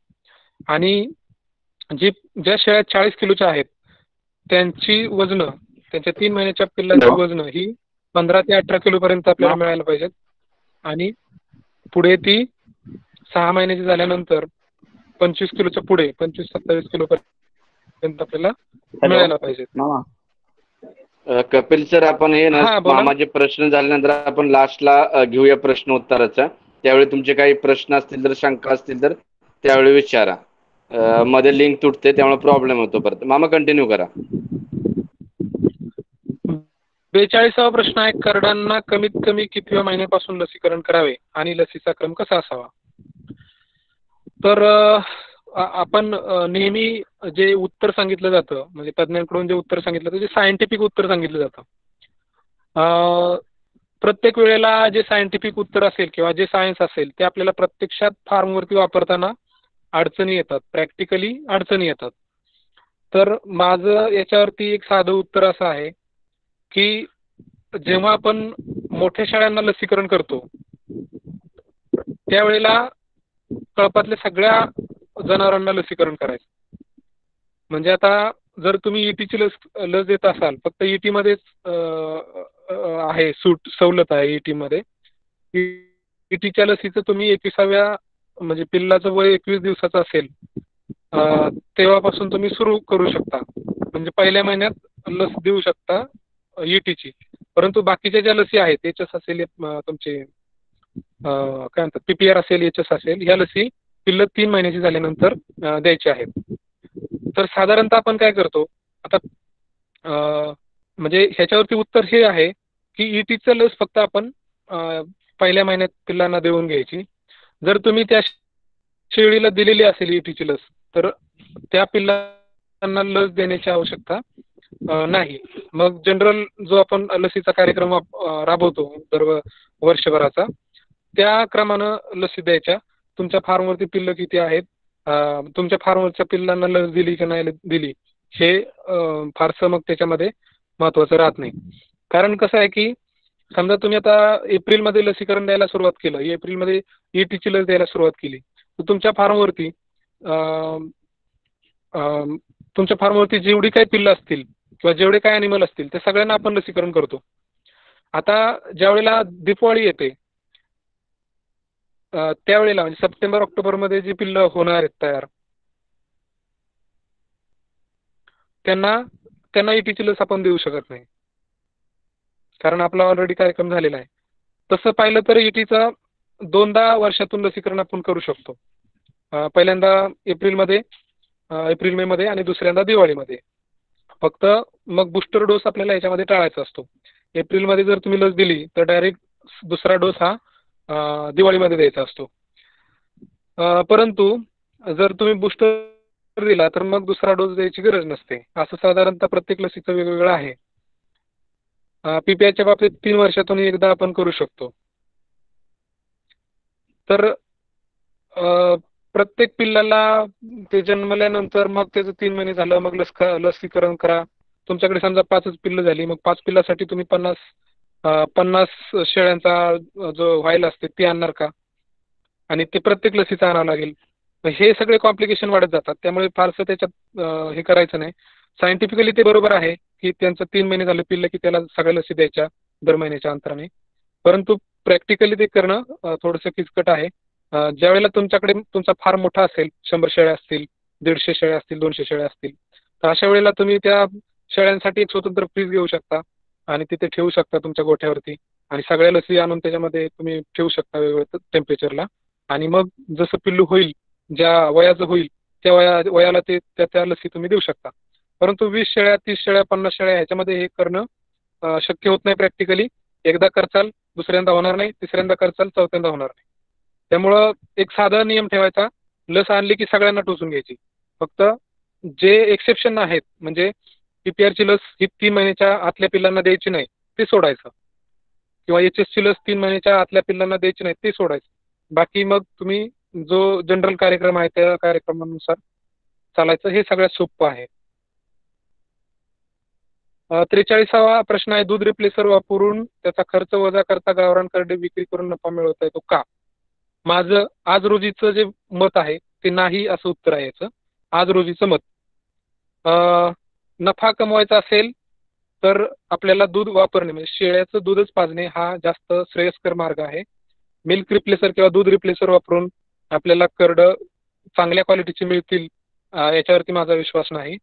आणि ज्या शेळ्या 40 किलोच्या आहेत त्यांची वजनं त्यांच्या 3 महिन्याच्या पिल्लांची वजनं ही 15 ते 18 किलोपर्यंत आपल्याला मिळायला पाहिजेत. आणि पुढे ती 6 महिन्याची झाल्यानंतर 25 किलोच्या पुढे 25-27 किलोपर्यंत आपल्याला मिळायला पाहिजेत. कपिल सर, आपण हे ना माझे प्रश्न झाल्यानंतर आपण लास्टला घेऊया प्रश्न उत्तराचा. त्यावेळी तुमचे काही प्रश्न असतील तर शंका असतील तर त्यावेळी विचारा. मध्ये लिंक तुटते त्यामुळे प्रॉब्लेम होतो परत. मामा कंटिन्यू करा. 42वा प्रश्न आहे, करडांना कमीत कमी कितव्या महिन्यापासून लसीकरण करावे आणि लसीचा क्रम कसा असावा? तर आपण नेहमी जे उत्तर सांगितलं जातं म्हणजे तज्ज्ञांकडून जे उत्तर सांगितलं जातं ते सायंटिफिक उत्तर सांगितलं जातं. प्रत्येक वेळेला जे सायंटिफिक उत्तर असेल किंवा जे सायन्स असेल ते आपल्याला प्रत्यक्षात फार्मवरती वापरताना अडचणी येतात, प्रॅक्टिकली अडचणी येतात. तर माझं याच्यावरती एक साधं उत्तर असं आहे की जेव्हा आपण मोठ्या शेळ्यांना लसीकरण करतो त्यावेळेला कळपातल्या सगळ्या जनावरांना लसीकरण करायचं. म्हणजे आता जर तुम्ही ईटीची लस देत असाल, फक्त ईटीमध्येच आहे सवलत आहे ईटीमध्ये. ईटीच्या लसीचं तुम्ही 21व्या म्हणजे पिल्लाचं वय 21 दिवसाचं असेल तेव्हापासून तुम्ही सुरू करू शकता. म्हणजे पहिल्या महिन्यात लस देऊ शकता ईटीची. परंतु बाकीच्या ज्या लसी आहेत एचएस असेल तुमचे काय म्हणतात पीपीआर असेल, एचएस असेल, ह्या लसी पिल्लं 3 महिन्याची झाल्यानंतर द्यायची आहेत. तर साधारणतः आपण काय करतो आता म्हणजे ह्याच्यावरती उत्तर हे आहे की ईटीचं लस फक्त आपण पहिल्या महिन्यात पिल्लांना देऊन घ्यायची. जर तुम्ही त्या शेळीला दिलेली असेल ईटीची लस तर त्या पिल्लांना लस देण्याची आवश्यकता नाही. मग जनरल जो आपण लसीचा कार्यक्रम राबवतो दर वर्षभराचा त्या क्रमानं लसी द्यायच्या. तुमच्या फार्मवरती पिल्लं किती आहेत, तुमच्या फार्मवरच्या पिल्लांना लस दिली की नाही दिली हे फारसं मग त्याच्यामध्ये महत्त्वाचं राहत नाही. कारण कसं आहे की समजा तुम्ही आता एप्रिलमध्ये लसीकरण द्यायला सुरुवात केलं, एप्रिलमध्ये ईटीची लस द्यायला सुरुवात केली तर तुमच्या फार्मवरती जेवढी काही पिल्लं असतील किंवा जेवढे काही ॲनिमल असतील ते सगळ्यांना आपण लसीकरण करतो. आता ज्यावेळेला दीपावली येते त्यावेळेला म्हणजे सप्टेंबर ऑक्टोबरमध्ये जी पिल्लं होणार आहेत तयार, त्यांना त्यांना ETची लस आपण देऊ शकत नाही, कारण आपला ऑलरेडी कार्यक्रम झालेला आहे. तसं पाहिलं तर ETचा 2दा वर्षातून लसीकरण आपण करू शकतो. पहिल्यांदा एप्रिल मे मध्ये आणि दुसऱ्यांदा दिवाळीमध्ये. फक्त मग बूस्टर डोस आपल्याला याच्यामध्ये टाळायचा असतो. एप्रिलमध्ये जर तुम्ही लस दिली तर डायरेक्ट दुसरा डोस हा दिवाळीमध्ये द्यायचा असतो. परंतु जर तुम्ही बूस्टर दिला तर मग दुसरा डोस द्यायची गरज नसते. असं साधारणतः प्रत्येक लसीचं वेगवेगळं आहे. PPIच्या बाबतीत 3 वर्षातून एकदा आपण करू शकतो. तर प्रत्येक पिल्लाला ते जन्मल्यानंतर मग त्याचं 3 महिने झालं मग लसीकरण करा. तुमच्याकडे समजा 5च पिल्लं झाली, मग 5 पिल्लासाठी तुम्ही 50 शेळ्यांचा जो व्हाईल असते ती आणणार का? आणि ते प्रत्येक लसीचा आणावं लागेल. हे सगळे कॉम्प्लिकेशन वाढत जातात. त्यामुळे फारसं त्याच्यात हे करायचं नाही. सायंटिफिकली ते बरोबर आहे की त्यांचं 3 महिने झालं पिल्लं की त्याला सगळ्या लसी द्यायच्या दर महिन्याच्या अंतराने. परंतु प्रॅक्टिकली ते करणं थोडंसं किचकट आहे. ज्यावेळेला तुमच्याकडे तुमचा फार मोठा असेल, 100 शेळ्या असतील, 150 शेळ्या असतील, 200 शेळ्या असतील, तर अशा वेळेला तुम्ही त्या शेळ्यांसाठी एक स्वतंत्र फ्रीज घेऊ शकता आणि तिथे ठेवू शकता तुमच्या गोठ्यावरती आणि सगळ्या लसी आणून त्याच्यामध्ये तुम्ही ठेवू शकता वेगवेगळ्या टेम्परेचरला. आणि मग जसं पिल्लू होईल, ज्या वयाचं होईल त्या वयाला ते त्या लसी तुम्ही देऊ शकता. परंतु 20 शेळ्या, 30 शेळ्या, 50 शेळ्या ह्याच्यामध्ये हे करणं शक्य होत नाही प्रॅक्टिकली. एकदा करचाल, दुसऱ्यांदा होणार नाही, तिसऱ्यांदा करचाल, चौथ्यांदा होणार नाही. त्यामुळं एक साधा नियम ठेवायचा, लस आणली की सगळ्यांना टोचून घ्यायची. फक्त जे एक्सेप्शन आहेत म्हणजे PPRची लस ही 3 महिन्याच्या आतल्या पिल्लांना द्यायची नाही ते सोडायचं, किंवा HS ची लस 3 महिन्याच्या आतल्या पिल्लांना द्यायची नाही ते सोडायचं. बाकी मग तुम्ही जो जनरल कार्यक्रम आहे त्या कार्यक्रमानुसार चालायचं. हे सगळ्यात सोपं आहे. 43वा प्रश्न आहे, दूध रिप्लेसर वापरून त्याचा खर्च वजा करता गावरान करडे विक्री करून नफा मिळवता येतो का? माझं आज रोजीचं जे मत आहे ते नाही असं उत्तर आहे याचं. आज रोजीचं मत, नफा कमवायचा असेल तर आपल्याला दूध वापरणे म्हणजे शेळ्याचं दूधच पाजणे हा जास्त श्रेयस्कर मार्ग आहे. मिल्क रिप्लेसर किंवा दूध रिप्लेसर वापरून आपल्याला करडं चांगल्या क्वालिटीची मिळतील याच्यावरती माझा विश्वास नाही.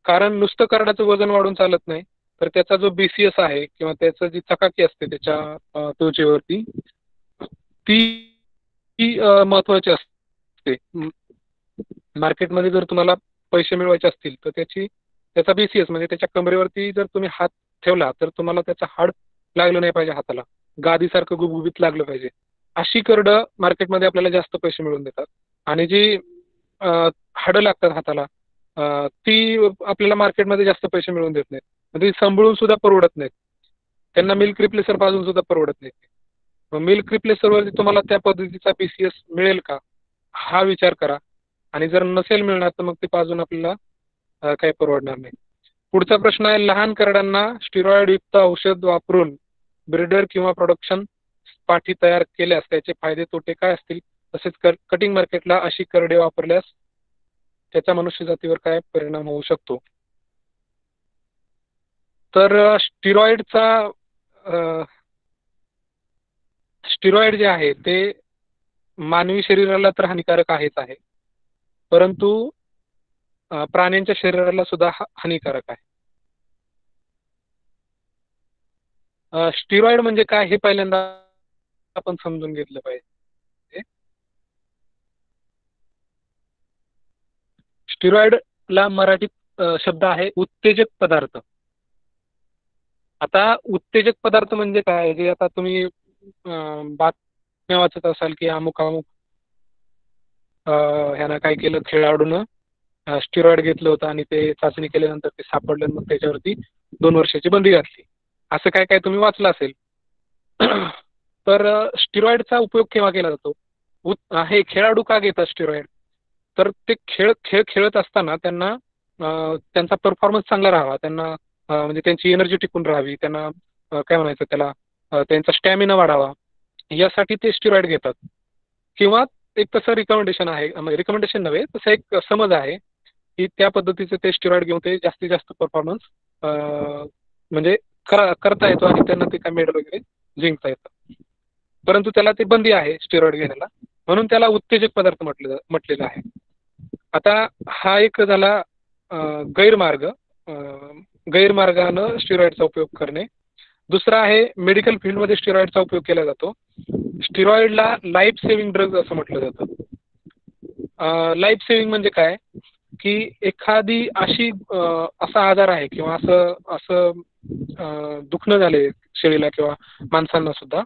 कारण नुसतं करडाचं वजन वाढून चालत नाही, तर त्याचा जो BCS आहे किंवा त्याचं जी चकाकी असते त्याच्या त्वचेवरती ती महत्वाची असते. मार्केटमध्ये जर तुम्हाला पैसे मिळवायचे असतील तर त्याचा BCS म्हणजे त्याच्या कमरेवरती जर तुम्ही हात ठेवला तर तुम्हाला त्याचं हाड लागलं नाही पाहिजे, हाताला गादीसारखं गुबगुबीत लागलं पाहिजे. अशी करडं मार्केटमध्ये आपल्याला जास्त पैसे मिळवून देतात. आणि जी हाडं लागतात हाताला ती आपल्याला मार्केटमध्ये जास्त पैसे मिळवून देत नाहीत. म्हणजे सांभाळून सुद्धा परवडत नाहीत. त्यांना मिल्क रिप्लेसर पाजून सुद्धा परवडत नाही. मग मिल्क रिप्लेसरवरती तुम्हाला त्या पद्धतीचा BCS मिळेल का हा विचार करा. आणि जर नसेल मिळणार तर मग ते पाजून आपल्याला काही परवडणार नाही. पुढचा प्रश्न आहे, लहान करड्यांना स्टिरॉइड युक्त औषध वापरून ब्रीडर किंवा प्रोडक्शन पाठी तयार केल्यास त्याचे फायदे तोटे काय असतील? तसेच कटिंग मार्केटला अशी करडे वापरल्यास त्याचा मनुष्य जातीवर काय परिणाम होऊ शकतो? तर स्टिरॉइड जे आहे ते मानवी शरीराला तर हानिकारक आहेच आहे, परंतु प्राण्यांच्या शरीराला सुद्धा हानिकारक आहे. स्टिरॉइड म्हणजे काय हे पहिल्यांदा आपण समजून घेतलं पाहिजे. स्टिरॉइडला मराठीत शब्द आहे उत्तेजक पदार्थ. आता उत्तेजक पदार्थ म्हणजे काय, जे आता तुम्ही बातम्या वाचत असाल की अमुक ह्यानं काय केलं, खेळाडूनं स्टिरॉइड घेतलं होतं आणि ते चाचणी केल्यानंतर ते सापडलं, मग त्याच्यावरती 2 वर्षाची बंदी घातली. असं काय काय तुम्ही वाचलं असेल. तर स्टिरॉइडचा उपयोग केव्हा केला जातो? हे खेळाडू का घेतात स्टिरॉइड? तर ते खेळ खेळत असताना त्यांना त्यांचा परफॉर्मन्स चांगला राहावा, त्यांना म्हणजे त्यांची एनर्जी टिकून राहावी, त्यांना काय म्हणायचं त्याला, त्यांचा स्टॅमिना वाढावा, यासाठी ते स्टिरॉइड घेतात. किंवा एक तसं रिकमेंडेशन आहे, रिकमेंडेशन नव्हे, तसं एक समज आहे की त्या पद्धतीचे ते स्टिरॉइड घेऊन ते जास्तीत जास्त परफॉर्मन्स म्हणजे करता येतो आणि त्यांना ते काय मेडल वगैरे जिंकता येतं. परंतु त्याला ते बंदी आहे स्टेरॉइड घेण्याला, म्हणून त्याला उत्तेजक पदार्थ म्हटलेलं आहे. आता हा एक झाला गैरमार्ग, गैरमार्गानं स्टेरॉइडचा उपयोग करणे. दुसरा आहे मेडिकल फील्डमध्ये स्टेरॉइडचा उपयोग केला जातो. स्टेरॉइडला लाईफ सेव्हिंग ड्रग असं म्हटलं जातं. लाईफ सेव्हिंग म्हणजे काय, की एखादी असा आजार आहे किंवा असं दुखणं झाले शेळीला किंवा माणसांना सुद्धा,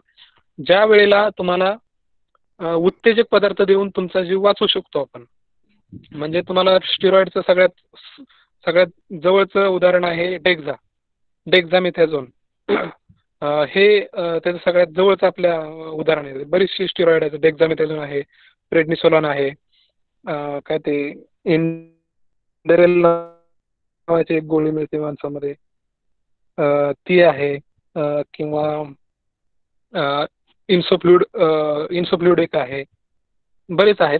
ज्या वेळेला तुम्हाला उत्तेजक पदार्थ देऊन तुमचा जीव वाचवू शकतो आपण. म्हणजे तुम्हाला स्टेरॉइडचं सगळ्यात जवळचं उदाहरण आहे डेक्झामेथॅझोन. हे त्याचं सगळ्यात जवळचं आपल्या उदाहरण आहे. बरीचशी स्टेरॉइड आहेत, डेक्झामेथॅझोन आहे, प्रेडनिसोलॉन आहे, काय ते इंडरेल नावाची एक गोळी मिळते माणसामध्ये, ती आहे, किंवा इन्सोफ्ल्यूड एक आहे. बरेच आहेत.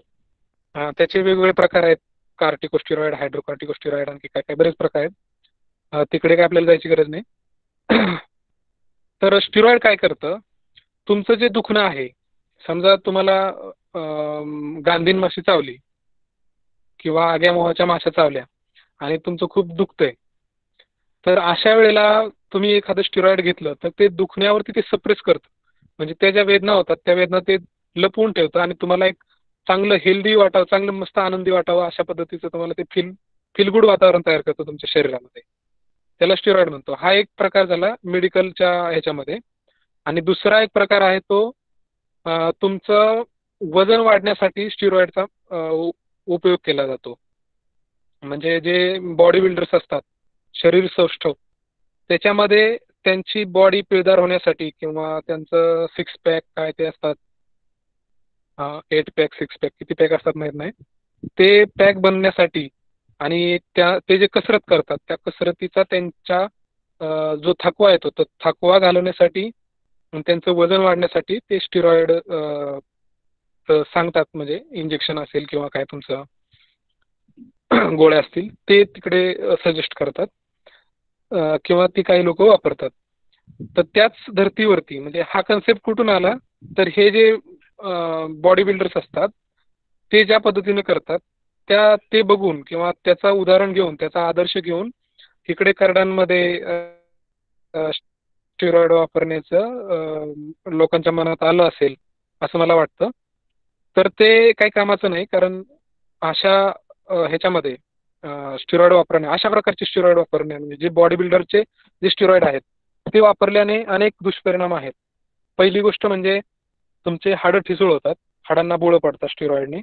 त्याचे वेगवेगळे प्रकार आहेत. कार्टिकोस्टेरॉइड, हायड्रोकार्टिकोस्टेरॉइड, आणखी काय काय बरेच प्रकार आहेत. तिकडे काय आपल्याला जायची गरज नाही. तर स्टेरॉइड काय करतं, तुमचं जे दुखणं आहे, समजा तुम्हाला गांधीन माशी चावली किंवा आग्यामोहाच्या माशा चावल्या आणि तुमचं खूप दुखतंय, तर अशा वेळेला तुम्ही एखादं स्टेरॉइड घेतलं तर ते दुखण्यावरती ते सप्रेस करतं. म्हणजे त्या ज्या वेदना होतात त्या वेदना ते लपवून ठेवतं आणि तुम्हाला एक चांगलं हेल्दी वाटावं, चांगलं मस्त आनंदी वाटावं अशा पद्धतीचं तुम्हाला ते फील गुड वातावरण तयार करतं तुमच्या शरीरामध्ये. त्याला स्टेरॉइड म्हणतो. हा एक प्रकार झाला मेडिकलच्या ह्याच्यामध्ये. आणि दुसरा एक प्रकार आहे तो तुमचं वजन वाढण्यासाठी स्टेरॉइडचा उपयोग केला जातो. म्हणजे जे बॉडी बिल्डर्स असतात, शरीर सौष्ठव, त्याच्यामध्ये त्यांची बॉडी पिळदार होण्यासाठी किंवा त्यांचं सिक्स पॅक काय ते असतात, 8 पॅक 6 पॅक किती पॅक असतात माहीत नाही, ते पॅक बनण्यासाठी आणि ते जे कसरत करतात त्या कसरतीचा त्यांच्या जो थकवा येतो तो थकवा घालवण्यासाठी, त्यांचं वजन वाढण्यासाठी ते स्टेरॉइड सांगतात. म्हणजे इंजेक्शन असेल किंवा काय तुमचं गोळ्या असतील ते तिकडे सजेस्ट करतात, किंवा ती काही लोक वापरतात. तर त्याच धर्तीवरती म्हणजे हा कन्सेप्ट कुठून आला, तर हे जे बॉडी बिल्डर्स असतात ते ज्या पद्धतीने करतात ते बघून किंवा त्याचा उदाहरण घेऊन, त्याचा आदर्श घेऊन इकडे करडांमध्ये स्टेरॉइड वापरण्याचं लोकांच्या मनात आलं असेल असं मला वाटतं. तर ते काही कामाचं नाही, कारण अशा ह्याच्यामध्ये स्टेरॉइड वापरणे, अशा प्रकारचे स्टेरॉइड वापरणे, म्हणजे जे बॉडी बिल्डरचे जे स्टेरॉइड आहेत ते वापरल्याने अनेक दुष्परिणाम आहेत. पहिली गोष्ट म्हणजे तुमचे हाडं ठिसूळ होतात, हाडांना बोळं पडतात स्टेरॉइडने.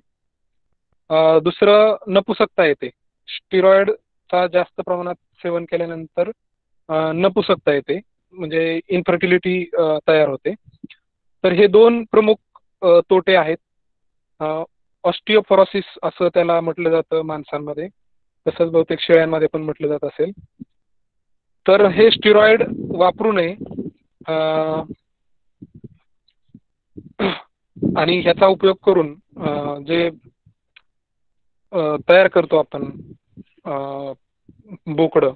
दुसरं नपुसकता येते. स्टेरॉइडचा जास्त प्रमाणात सेवन केल्यानंतर नपुसकता येते, म्हणजे इन्फर्टिलिटी तयार होते. तर हे 2 प्रमुख तोटे आहेत. ऑस्टिओपोरोसिस असं त्याला म्हटलं जातं माणसांमध्ये, तसंच बहुतेक शेळ्यांमध्ये पण म्हटलं जात असेल. तर हे स्टेरॉइड वापरू नये. आणि ह्याचा उपयोग करून जे तयार करतो आपण बोकडं,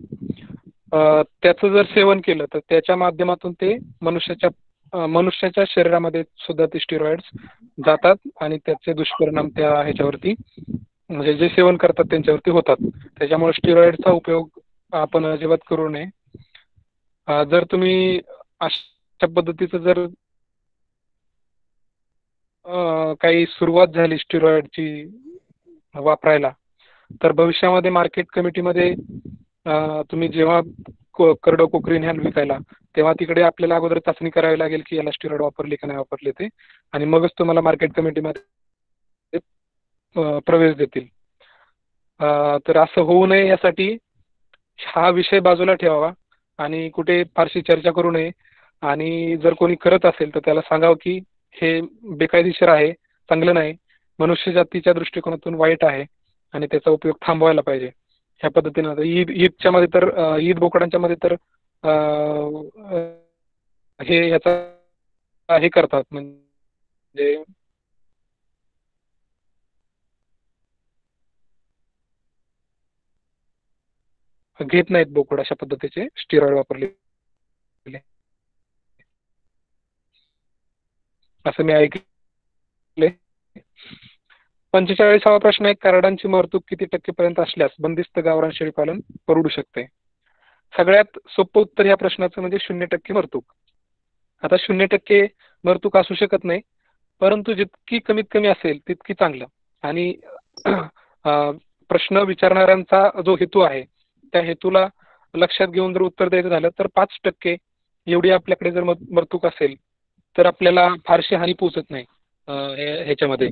त्याचं जर सेवन केलं तर त्याच्या माध्यमातून ते मनुष्याच्या शरीरामध्ये सुद्धा ते स्टेरॉइड्स जातात आणि त्याचे दुष्परिणाम त्या ह्याच्यावरती, म्हणजे जे सेवन करतात त्यांच्यावरती होतात. त्याच्यामुळे स्टेरॉइडचा उपयोग आपण अजिबात करू नये. जर तुम्ही अशा पद्धतीचं जर काही सुरुवात झाली स्टेरॉइडची वापरायला, तर भविष्यामध्ये मार्केट कमिटीमध्ये तुम्ही जेव्हा करडं कोकरी न्याल विकायला, तेव्हा तिकडे आपल्याला अगोदर चाचणी करावी लागेल की याला स्टेरॉइड वापरले का नाही वापरले ते, आणि मगच तुम्हाला मार्केट कमिटीमध्ये प्रवेश देतील. तर असं होऊ नये यासाठी हा विषय बाजूला ठेवावा आणि कुठे फारशी चर्चा करू नये. आणि जर कोणी करत असेल तर त्याला सांगावं की हे बेकायदेशीर आहे, चांगलं नाही, मनुष्य जातीच्या दृष्टिकोनातून वाईट आहे आणि त्याचा उपयोग थांबवायला पाहिजे. ह्या पद्धतीनं ईदच्या मध्ये तर ईद बोकडांच्या मध्ये तर हे ह्याचा हे करतात, म्हणजे घेत नाहीत बोकड अशा पद्धतीचे स्टेरॉइड वापरले असं मी ऐकले. 45वा प्रश्न आहे, करडांची मरतूक किती टक्केपर्यंत असल्यास बंदिस्त गावरान शेळीपालन परवडू शकते? सगळ्यात सोपं उत्तर या प्रश्नाचं म्हणजे 0% मरतूक. आता 0% मरतूक असू शकत नाही, परंतु जितकी कमीत कमी असेल तितकी चांगलं. आणि प्रश्न विचारणाऱ्यांचा जो हेतू आहे त्या हेतूला लक्षात घेऊन जर उत्तर द्यायचं झालं तर 5% एवढी आपल्याकडे जर मरतूक असेल तर आपल्याला फारशी हानी पोचत नाही ह्याच्यामध्ये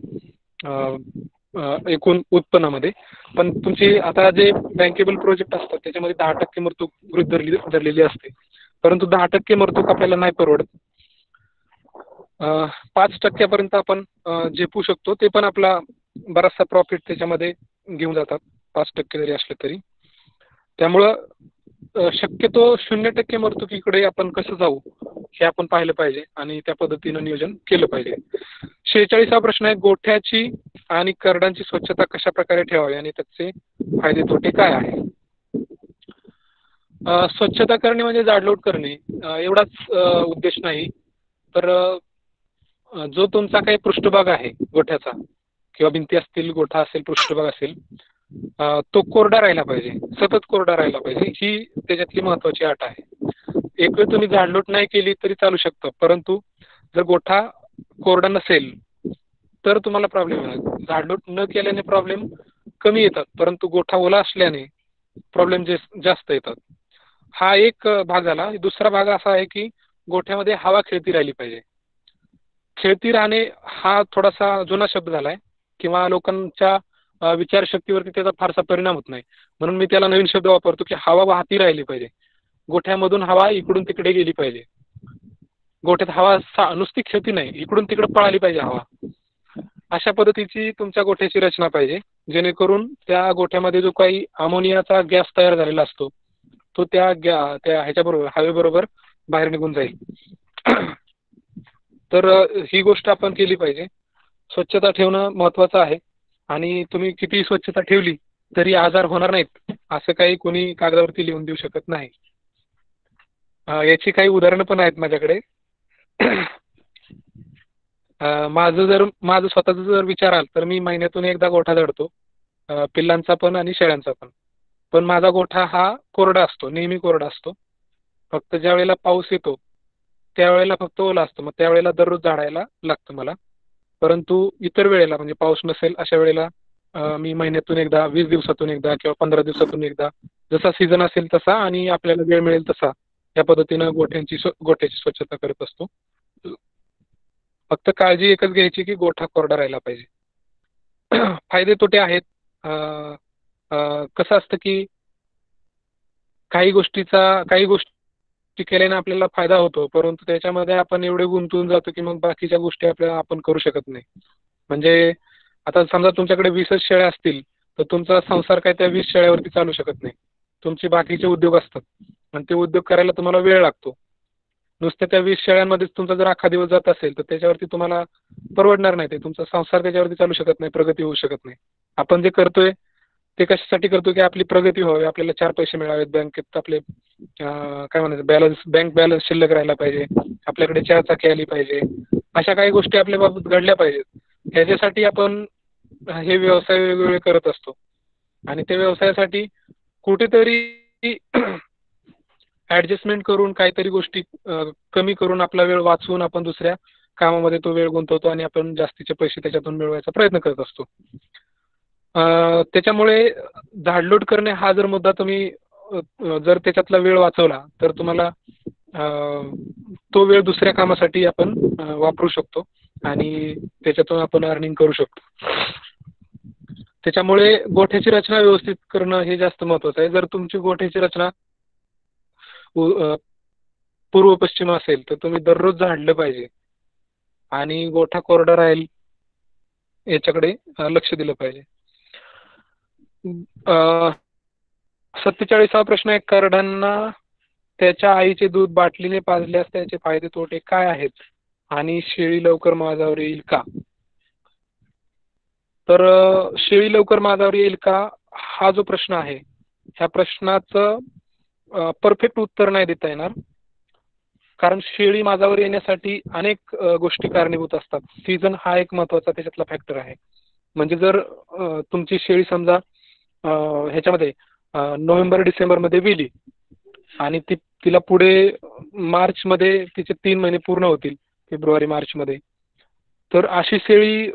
एकूण उत्पन्नामध्ये. पण तुमची आता जे बँकेबल प्रोजेक्ट असतात त्याच्यामध्ये 10% मरतूक गृहीत धरलेली असते, परंतु 10% मरतूक आपल्याला नाही परवडत. 5% आपण झेपू शकतो, ते पण आपला बराचसा प्रॉफिट त्याच्यामध्ये घेऊन जातात 5% जरी असले तरी. त्यामुळं शक्यतो 0% मरतुकीकडे आपण कसं जाऊ हे आपण पाहिलं पाहिजे आणि त्या पद्धतीनं नियोजन केलं पाहिजे. 46वा प्रश्न आहे, गोठ्याची आणि करडांची स्वच्छता कशा प्रकारे ठेवावी आणि त्याचे फायदे तोटे काय आहे? स्वच्छता करणे म्हणजे जाडलोट करणे एवढाच उद्देश नाही, तर जो तुमचा काही पृष्ठभाग आहे गोठ्याचा किंवा भिंती असतील, गोठा असेल, पृष्ठभाग असेल, तो कोरडा राहिला पाहिजे, सतत कोरडा राहिला पाहिजे, ही त्याच्यातली महत्वाची अट आहे. एक वेळ तुम्ही झाडलोट नाही केली तरी चालू शकतं, परंतु जर गोठा कोरडा नसेल तर तुम्हाला प्रॉब्लेम येणार. झाडलोट न केल्याने प्रॉब्लेम कमी येतात, परंतु गोठा ओला असल्याने प्रॉब्लेम जास्त येतात. हा एक भाग झाला. दुसरा भाग असा आहे की गोठ्यामध्ये हवा खेळती राहिली पाहिजे. खेळती राहणे हा थोडासा जुना शब्द झालाय किंवा लोकांच्या विचारशक्तीवरती त्याचा फारसा परिणाम होत नाही, म्हणून मी त्याला नवीन शब्द वापरतो की हवा वाहती राहिली पाहिजे. गोठ्यामधून हवा इकडून तिकडे गेली पाहिजे. गोठ्यात हवा नुसती खेळती नाही, इकडून तिकडे पळाली पाहिजे हवा. अशा पद्धतीची तुमच्या गोठ्याची रचना पाहिजे, जेणेकरून त्या गोठ्यामध्ये जो काही अमोनियाचा गॅस तयार झालेला असतो तो त्या ह्याच्याबरोबर हवेबरोबर बाहेर निघून जाईल. तर ही गोष्ट आपण केली पाहिजे. स्वच्छता ठेवणं महत्वाचं आहे आणि तुम्ही किती स्वच्छता ठेवली तरी आजार होणार नाहीत असं काही कोणी कागदावरती लिहून देऊ शकत नाही. याची काही उदाहरणं पण आहेत माझ्याकडे. माझं स्वतःचा जर विचाराल तर मी महिन्यातून एकदा गोठा झाडतो, पिल्लांचा पण आणि शेळ्यांचा पण. पण माझा गोठा हा कोरडा असतो, नेहमी कोरडा असतो. फक्त ज्या वेळेला पाऊस येतो त्यावेळेला फक्त ओला असतो, मग त्यावेळेला दररोज झाडायला लागतं मला. परंतु इतर वेळेला म्हणजे पाऊस नसेल अशा वेळेला मी महिन्यातून एकदा, 20 दिवसातून एकदा किंवा 15 दिवसातून एकदा, जसा सीझन असेल तसा आणि आपल्याला वेळ मिळेल तसा या पद्धतीनं गोठ्याची स्वच्छता करत असतो. फक्त काळजी एकच घ्यायची की गोठा कोरडा राहिला पाहिजे. फायदे तोटे आहेत. कसं असतं की काही गोष्टी केल्याने आपल्याला फायदा होतो, परंतु त्याच्यामध्ये आपण एवढे गुंतून जातो की मग बाकीच्या गोष्टी आपण करू शकत नाही. म्हणजे आता समजा तुमच्याकडे 20 शेळ्या असतील तर तुमचा संसार काय त्या 20 शेळ्यावरती चालू शकत नाही. तुमचे बाकीचे उद्योग असतात आणि ते उद्योग करायला तुम्हाला वेळ लागतो. नुसत्या त्या 20 शेळ्यांमध्येच तुमचा जर अख्खा दिवस जात असेल तर त्याच्यावरती तुम्हाला परवडणार नाही. ते तुमचा संसार त्याच्यावरती चालू शकत नाही, प्रगती होऊ शकत नाही. आपण जे करतोय ते कशासाठी करतो की आपली प्रगती व्हावी, आपल्याला 4 पैसे मिळावेत, बँकेत आपले काय म्हणायचं बँक बॅलन्स शिल्लक राहिला पाहिजे, आपल्याकडे 4 चाकी आली पाहिजे, अशा काही गोष्टी आपल्या बाबत घडल्या पाहिजेत. ह्याच्यासाठी आपण हे व्यवसाय वेगवेगळे करत असतो आणि त्या व्यवसायासाठी कुठेतरी ऍडजस्टमेंट करून काहीतरी गोष्टी कमी करून आपला वेळ वाचवून आपण दुसऱ्या कामामध्ये तो वेळ गुंतवतो आणि आपण जास्तीचे पैसे त्याच्यातून मिळवायचा प्रयत्न करत असतो. त्याच्यामुळे झाडलोट करणे हा जर मुद्दा तुम्ही जर त्याच्यातला वेळ वाचवला तर तुम्हाला तो वेळ दुसऱ्या कामासाठी आपण वापरू शकतो आणि त्याच्यातून आपण अर्निंग करू शकतो. त्याच्यामुळे गोठ्याची रचना व्यवस्थित करणं हे जास्त महत्वाचं आहे. जर तुमची गोठ्याची रचना पूर्व पश्चिम असेल तर तुम्ही दररोज झाडलं पाहिजे आणि गोठा कोरडा राहील याच्याकडे लक्ष दिलं पाहिजे. 47वा प्रश्न आहे, करडांना त्याच्या आईचे दूध बाटलीने पाजल्यास त्याचे फायदे तोटे काय आहेत आणि शेळी लवकर माझ्यावर येईल का? तर शेळी लवकर माझ्यावर येईल का हा जो प्रश्न आहे ह्या प्रश्नाचं परफेक्ट उत्तर नाही देता येणार. कारण शेळी माझावर येण्यासाठी अनेक गोष्टी कारणीभूत असतात. सीझन हा एक महत्त्वाचा त्याच्यातला फॅक्टर आहे. म्हणजे जर तुमची शेळी समजा ह्याच्यामध्ये नोव्हेंबर डिसेंबरमध्ये विली आणि तिला पुढे मार्चमध्ये तिचे 3 महिने पूर्ण होतील, फेब्रुवारी मार्चमध्ये. तर अशी शेळी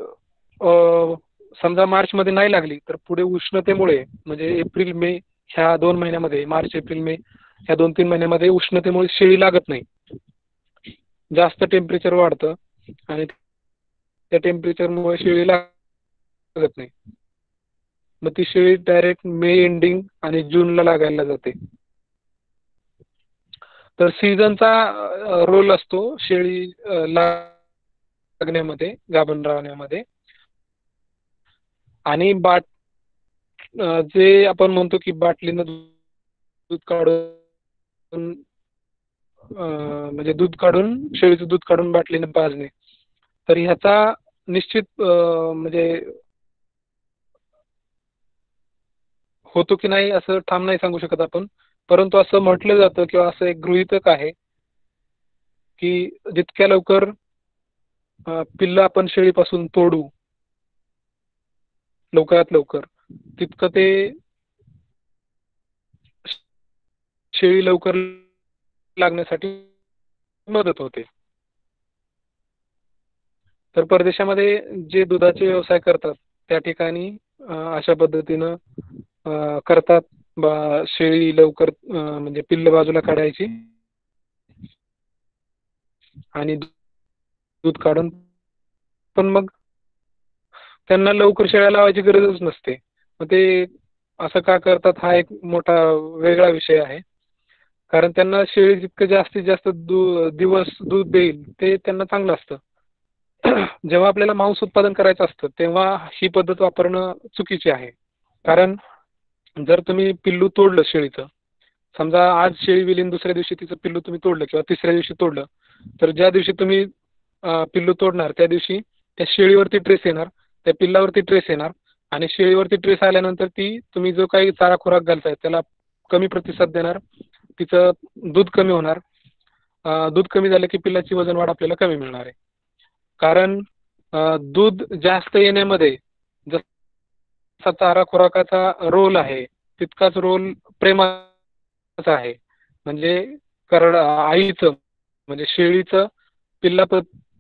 समजा मार्चमध्ये नाही लागली तर पुढे उष्णतेमुळे म्हणजे एप्रिल मे ह्या 2 महिन्यामध्ये, मार्च एप्रिल मे ह्या 2-3 महिन्यामध्ये उष्णतेमुळे शेळी लागत नाही. जास्त टेम्परेचर वाढतं आणि त्या टेम्परेचरमुळे शेळी लागत नाही. मग ती शेळी डायरेक्ट मे एंडिंग आणि जूनला लागायला जाते. तर सीझनचा रोल असतो शेळी लागण्यामध्ये, गाभण राहण्यामध्ये. आणि जे आपण म्हणतो की बाटलीनं दूध काढून म्हणजे दूध काढून शेळीचं दूध काढून बाटलीनं पाजणे, तर ह्याचा निश्चित म्हणजे होतो की नाही असं ठाम नाही सांगू शकत आपण. परंतु असं म्हटलं जातं किंवा असं एक गृहीतक आहे की जितक्या लवकर पिल्लं आपण शेळीपासून तोडू लवकरात लवकर, तितकं ते शेळी लवकर लागण्यासाठी मदत होते. तर परदेशामध्ये जे दुधाचे व्यवसाय करतात त्या ठिकाणी अशा पद्धतीनं करतात. शेळी लवकर म्हणजे पिल्लं बाजूला काढायची आणि दूध काढून, पण मग त्यांना लवकर शेळ्या लावायची गरजच नसते. मग ते असं का करतात हा एक मोठा वेगळा विषय आहे. कारण त्यांना शेळी जितकं जास्तीत जास्त दिवस दूध देईल ते त्यांना चांगलं असतं. जेव्हा आपल्याला मांस उत्पादन करायचं असतं तेव्हा ही पद्धत वापरणं चुकीची आहे. कारण जर तुम्ही पिल्लू तोडलं शेळीचं, समजा आज शेळी विलीन दुसऱ्या दिवशी तिचं पिल्लू तुम्ही तोडलं किंवा तिसऱ्या दिवशी तोडलं, तर ज्या दिवशी तुम्ही पिल्लू तोडणार त्या दिवशी त्या शेळीवरती ट्रेस येणार, त्या पिल्लावरती ट्रेस येणार आणि शेळीवरती ट्रेस आल्यानंतर ती तुम्ही जो काही चारा खुराक घालताय त्याला कमी प्रतिसाद देणार, तिचं दूध कमी होणार. दूध कमी झालं की पिल्लाची वजन वाढ आपल्याला कमी मिळणार आहे. कारण दूध जास्त येण्यामध्ये जसा चारा खुराकाचा रोल आहे तितकाच रोल प्रेमाचा आहे. म्हणजे आईचं म्हणजे शेळीचं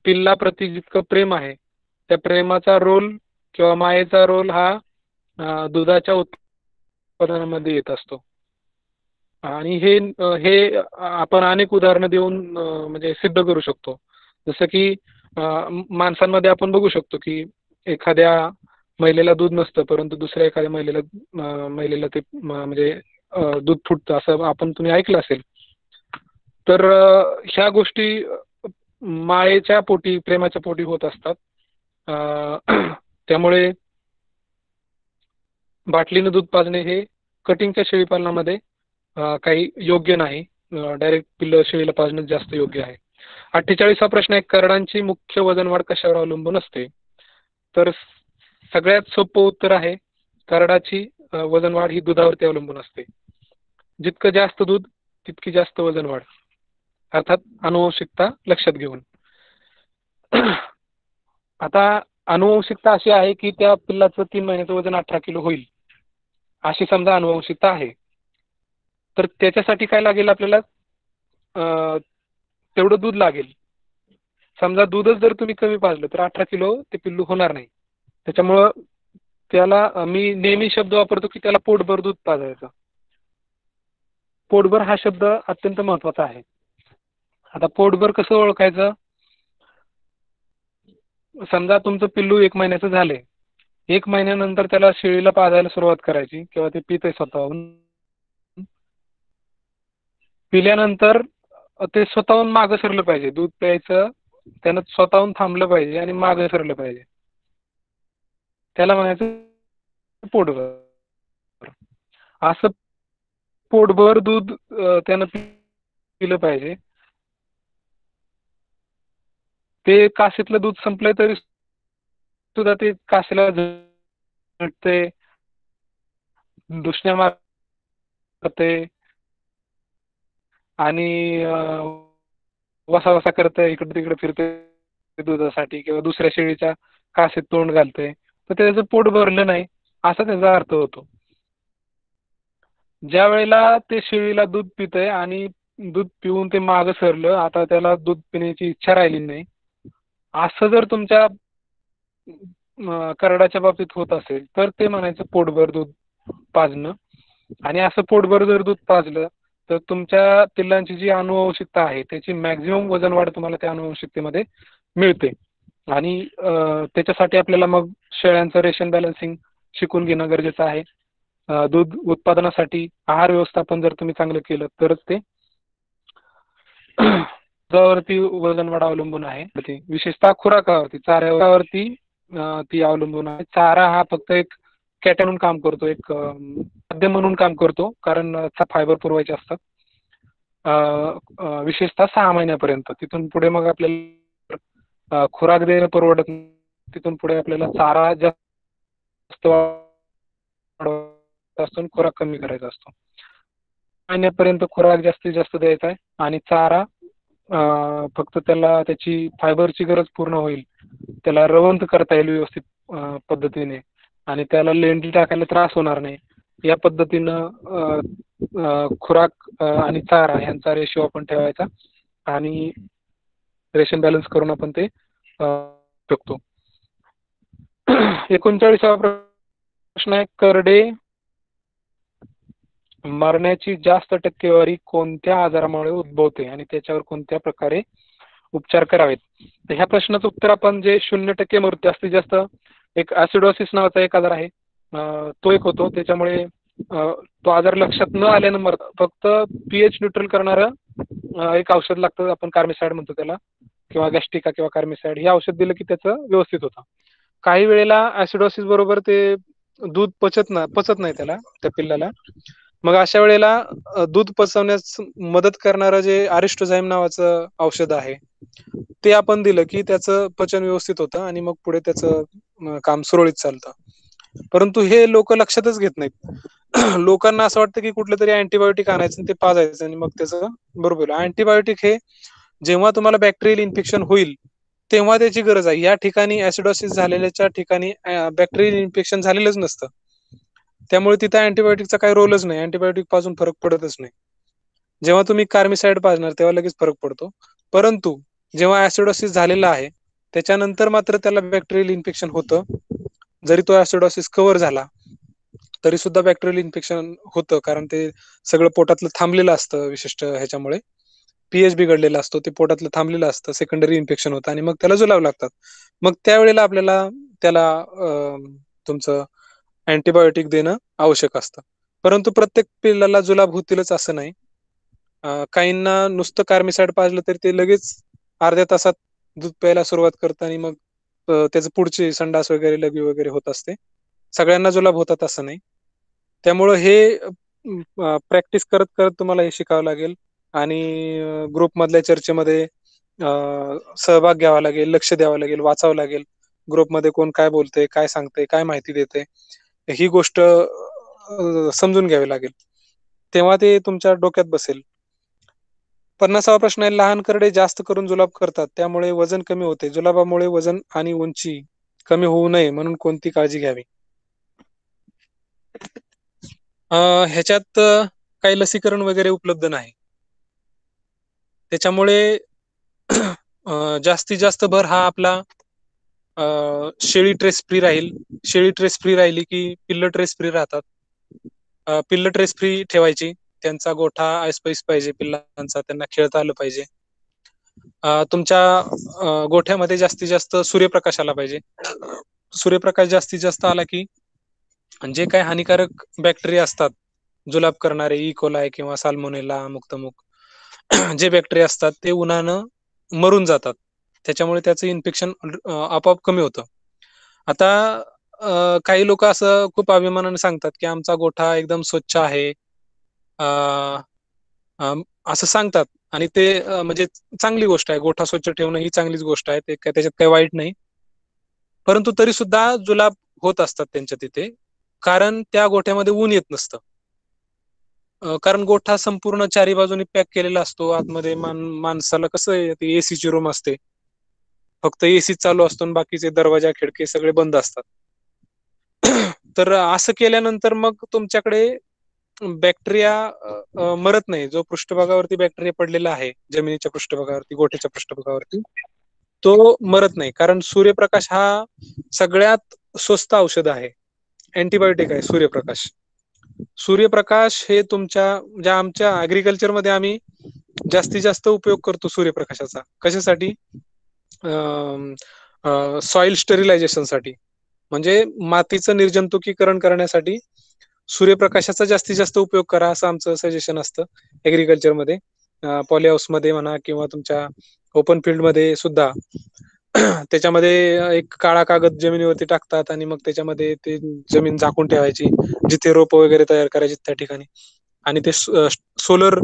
पिल्लाप्रती जितकं प्रेम आहे त्या प्रेमाचा रोल किंवा मायेचा रोल हा दुधाच्या उत्पादनामध्ये येत असतो. आणि हे आपण अनेक उदाहरणं देऊन म्हणजे सिद्ध करू शकतो. जसं की माणसांमध्ये आपण बघू शकतो की एखाद्या महिलेला दूध नसतं परंतु दुसऱ्या एखाद्या महिलेला ते म्हणजे दूध फुटतं असं तुम्ही ऐकलं असेल. तर ह्या गोष्टी मायेच्या पोटी, प्रेमाच्या पोटी होत असतात. त्यामुळे बाटलीनं दूध पाजणे हे कटिंगच्या शेळीपालनामध्ये काही योग्य नाही. डायरेक्ट पिल्लं शेळीला पाजणं जास्त योग्य आहे. 48 प्रश्न आहे, करडांची मुख्य वजन वाढ कशावर अवलंबून असते? तर सगळ्यात सोपं उत्तर आहे, करडाची वजन वाढ ही दुधावरती अवलंबून असते. जितकं जास्त दूध तितकी जास्त वजन वाढ, अर्थात आनुवंशिकता लक्षात घेऊन. आता आनुवंशिकता अशी आहे की त्या पिल्लाचं 3 महिन्याचं वजन 18 किलो होईल, अशी समजा आनुवंशिकता आहे. तर त्याच्यासाठी काय लागेल आपल्याला? तेवढं दूध लागेल. समजा दूधच जर तुम्ही कमी पाजलं तर 18 किलो ते पिल्लू होणार नाही. त्याच्यामुळं त्याला मी नेहमी शब्द वापरतो की त्याला पोटभर दूध पाजायचं. पोटभर हा शब्द अत्यंत महत्त्वाचा आहे. आता पोटभर कसं ओळखायचं? समजा तुमचं पिल्लू 1 महिन्याचं झालंय, 1 महिन्यानंतर त्याला शेळीला पाजायला सुरुवात करायची किंवा ते पितंय स्वतःहून. पिल्यानंतर ते स्वतःहून मागं सरलं पाहिजे. दूध प्यायचं त्यानं स्वतःहून थांबलं पाहिजे आणि मागं सरलं पाहिजे. त्याला म्हणायचं पोटभर. असं पोटभर दूध त्यानं पिलं पाहिजे. ते काशीतलं दूध संपलंय तरी सुद्धा ते काशीला झटते, दुसण्या मारते आणि वसा वसा करतंय, इकडे तिकडे फिरतंय दुधासाठी किंवा दुसऱ्या शेळीच्या कासेत तोंड घालतंय, तर त्याचं पोट भरलं नाही असा त्याचा अर्थ होतो. ज्या वेळेला ते शेळीला दूध पितंय आणि दूध पिऊन ते मागं सरलं, आता त्याला दूध पिण्याची इच्छा राहिली नाही, असं जर तुमच्या करडाच्या बाबतीत होत असेल, तर ते म्हणायचं पोटभर दूध पाजणं. आणि असं पोटभर जर दूध पाजलं तर तुमच्या पिल्लांची जी अनुवंशिकता आहे त्याची मॅक्झिमम वजन वाढ तुम्हाला त्या अनुवंशिकतेमध्ये मिळते. आणि त्याच्यासाठी आपल्याला मग शेळ्यांचं रेशन बॅलन्सिंग शिकून घेणं गरजेचं आहे. दूध उत्पादनासाठी आहार व्यवस्थापन जर तुम्ही चांगलं केलं तरच ते दुधावरती वजन वाढ अवलंबून आहे. विशेषतः खुराकावरती, चाऱ्यावरती ती अवलंबून आहे. चारा हा फक्त एक कॅट म्हणून काम करतो, एक माध्यम म्हणून काम करतो, कारण फायबर पुरवायचे असतात विशेषतः 6 महिन्यापर्यंत. तिथून पुढे मग आपल्याला खुराक देणं परवडत नाही. तिथून पुढे आपल्याला चारा जास्त वाढवायचा असतो आणि खुराक कमी करायचा असतो. महिन्यापर्यंत खुराक जास्तीत जास्त द्यायचा आहे आणि चारा फक्त त्याला त्याची फायबरची गरज पूर्ण होईल, त्याला रवंथ करता येईल व्यवस्थित पद्धतीने आणि त्याला लेंडी टाकायला त्रास होणार नाही या पद्धतीनं खुराक आणि चारा यांचा रेशो आपण ठेवायचा आणि रेशन बॅलन्स करून आपण ते शकतो. 39वा प्रश्न आहे, करडे मरण्याची जास्त टक्केवारी कोणत्या आजारामुळे उद्भवते आणि त्याच्यावर कोणत्या प्रकारे उपचार करावेत. तर ह्या प्रश्नाचं उत्तर आपण जे 0% मृत्यू जास्तीत जास्त एक ऍसिडोसिस नावाचा एक आजार आहे, तो एक होतो. त्याच्यामुळे तो आजार लक्षात न आल्यानं मरतं. फक्त पीएच न्यूट्रल करणारं एक औषध लागतं, आपण कार्मिसाइड म्हणतो त्याला, किंवा गॅस्टिका किंवा कार्मिसाइड. हे औषध दिलं की त्याचं व्यवस्थित होतं. काही वेळेला ऍसिडोसिस बरोबर ते दूध पचत नाही त्याला, त्या पिल्लाला. मग अशा वेळेला दूध पचवण्यास मदत करणारं जे अरिस्टोझाईम नावाचं औषध आहे ते आपण दिलं की त्याचं पचन व्यवस्थित होतं आणि मग पुढे त्याचं काम सुरळीत चालतं. परंतु हे लोक लक्षातच घेत नाहीत. लोकांना असं वाटतं की कुठलं तरी अँटीबायोटिक आणायचं आणि ते पाजायचं आणि मग त्याचं बरोबर. अँटीबायोटिक हे जेव्हा तुम्हाला बॅक्टेरियल इन्फेक्शन होईल तेव्हा त्याची गरज आहे. या ठिकाणी ऍसिडोसिस झालेल्याच्या ठिकाणी बॅक्टेरियल इन्फेक्शन झालेलंच नसतं, त्यामुळे तिथं अँटीबायोटिकचा काही रोलच नाही. अँटीबायोटिक पाजून फरक पडतच नाही. जेव्हा तुम्ही कार्मिसाइड पाजणार तेव्हा लगेच फरक पडतो. परंतु जेव्हा ऍसिडोसिस झालेला आहे त्याच्यानंतर मात्र त्याला बॅक्टेरियल इन्फेक्शन होतं. जरी तो ऍसिडोसिस कव्हर झाला तरी सुद्धा बॅक्टेरियल इन्फेक्शन होतं, कारण ते सगळं पोटातलं थांबलेलं असतं. विशिष्ट ह्याच्यामुळे पीएच बिघडलेला असतो, ते पोटातलं थांबलेलं असतं, सेकंडरी इन्फेक्शन होतं आणि मग त्याला जुलाब लागतात. मग त्यावेळेला आपल्याला त्याला तुमचं अँटीबायोटिक देणं आवश्यक असतं. परंतु प्रत्येक पिल्लाला जुलाब होतीलच असं नाही. काहींना नुसतं कार्मिसाइड पाजलं तरी ते लगेच अर्ध्या तासात दूध प्यायला सुरुवात करतं आणि मग त्याचं पुढची संडास वगैरे लघवी वगैरे होत असते. सगळ्यांना जुलाब होतात असं नाही. त्यामुळं हे प्रॅक्टिस करत करत तुम्हाला हे शिकावं लागेल आणि ग्रुपमधल्या चर्चेमध्ये सहभाग घ्यावा लागेल, लक्ष द्यावं लागेल, वाचावं लागेल. ग्रुपमध्ये कोण काय बोलतंय, काय सांगतंय, काय माहिती देते, ही गोष्ट समजून घ्यावी लागेल. तेव्हा ते तुमच्या डोक्यात बसेल. 50वा प्रश्न आहे, लहान करडे जास्त करून जुलाब करतात, त्यामुळे वजन कमी होते. जुलाबामुळे वजन आणि उंची कमी होऊ नये म्हणून कोणती काळजी घ्यावी. ह्याच्यात काही लसीकरण वगैरे उपलब्ध नाही. त्याच्यामुळे जास्तीत जास्त भर हा आपला शेळी ट्रेस फ्री राहील. शेळी ट्रेस फ्री राहिली की पिल्ल ट्रेस फ्री राहतात. पिल्ल ट्रेस फ्री ठेवायची. त्यांचा गोठा ऐसपैस पाहिजे पिल्लांचा, त्यांना खेळता आलं पाहिजे. तुमच्या गोठ्यामध्ये जास्तीत जास्त सूर्यप्रकाश आला पाहिजे. सूर्यप्रकाश जास्तीत जास्त आला की जे काही हानिकारक बॅक्टेरिया असतात, जुलाब करणारे इकोलाय किंवा साल्मोनेला, मुक्तमुख जे बॅक्टेरिया असतात ते उन्हानं मरून जातात. त्याच्यामुळे त्याचं इन्फेक्शन आपोआप कमी होतं. आता काही लोक असं खूप अभिमानाने सांगतात की आमचा गोठा एकदम स्वच्छ आहे असं सांगतात आणि ते म्हणजे चांगली गोष्ट आहे. गोठा स्वच्छ ठेवणं ही चांगलीच गोष्ट आहे, ते काय त्याच्यात काही वाईट नाही. परंतु तरी सुद्धा जुलाब होत असतात त्यांच्या तिथे, कारण त्या गोठ्यामध्ये ऊन येत नसतं. कारण गोठा संपूर्ण चारी बाजूनी पॅक केलेला असतो. आतमध्ये माणसाला कसं आहे, एसीची रूम असते, फक्त एसी चालू असतो आणि बाकीचे दरवाजा खिडकी सगळे बंद असतात. तर असं केल्यानंतर मग तुमच्याकडे बॅक्टेरिया मरत नाही. जो पृष्ठभागावरती बॅक्टेरिया पडलेला आहे जमिनीच्या पृष्ठभागावरती, गोठ्याच्या पृष्ठभागावरती, तो मरत नाही. कारण सूर्यप्रकाश हा सगळ्यात स्वस्त औषध आहे, अँटीबायोटिक आहे सूर्यप्रकाश. सूर्यप्रकाश हे ज्या आमच्या ऍग्रिकल्चर मध्ये आम्ही जास्तीत जास्त उपयोग करतो सूर्यप्रकाशाचा. कशासाठी? सॉइल स्टरिलायझेशनसाठी, म्हणजे मातीचं निर्जंतुकीकरण करण्यासाठी सूर्यप्रकाशाचा जास्तीत जास्त उपयोग करा, असं आमचं सजेशन असतं ऍग्रिकल्चरमध्ये. पॉली हाऊसमध्ये म्हणा किंवा तुमच्या ओपन फील्डमध्ये सुद्धा. त्याच्यामध्ये एक काळा कागद जमिनीवरती टाकतात आणि मग त्याच्यामध्ये ते जमीन झाकून ठेवायची, जिथे रोप वगैरे तयार करायची त्या ठिकाणी, आणि ते सोलर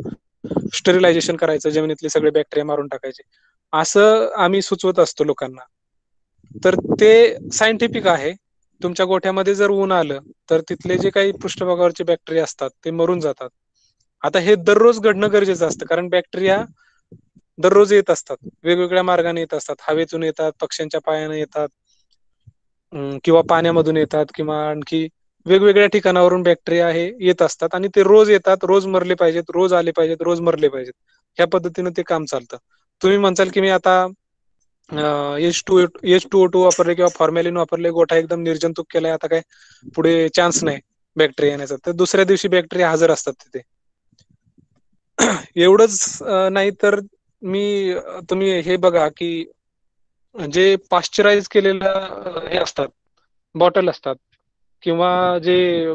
स्टरिलायझेशन करायचं, जमिनीतले सगळे बॅक्टेरिया मारून टाकायचे, असं आम्ही सुचवत असतो लोकांना. तर ते सायंटिफिक आहे. तुमच्या गोठ्यामध्ये जर ऊन आलं तर तिथले जे काही पृष्ठभागावरचे बॅक्टेरिया असतात ते मरून जातात. आता हे दररोज घडणं गरजेचं असतं, कारण बॅक्टेरिया दररोज येत असतात, वेगवेगळ्या मार्गाने येत असतात. हवेतून येतात, पक्ष्यांच्या पायाने येतात, किंवा पाण्यामधून येतात, किंवा आणखी वेगवेगळ्या ठिकाणावरून बॅक्टेरिया हे येत असतात आणि ते रोज येतात, रोज मरले पाहिजेत, रोज आले पाहिजेत, रोज मरले पाहिजेत. ह्या पद्धतीनं ते काम चालतं. तुम्ही म्हणसाल की मी आता H2O2 वापरले किंवा फॉर्मॅलिन वापरले, गोठा एकदम निर्जंतुक केलाय, आता काय पुढे चान्स नाही बॅक्टेरिया येण्याचा. तर दुसऱ्या दिवशी बॅक्टेरिया हजर असतात तिथे. एवढंच नाही तर तुम्ही हे बघा की जे पाश्चराईज केलेलं हे असतात, बॉटल असतात, किंवा जे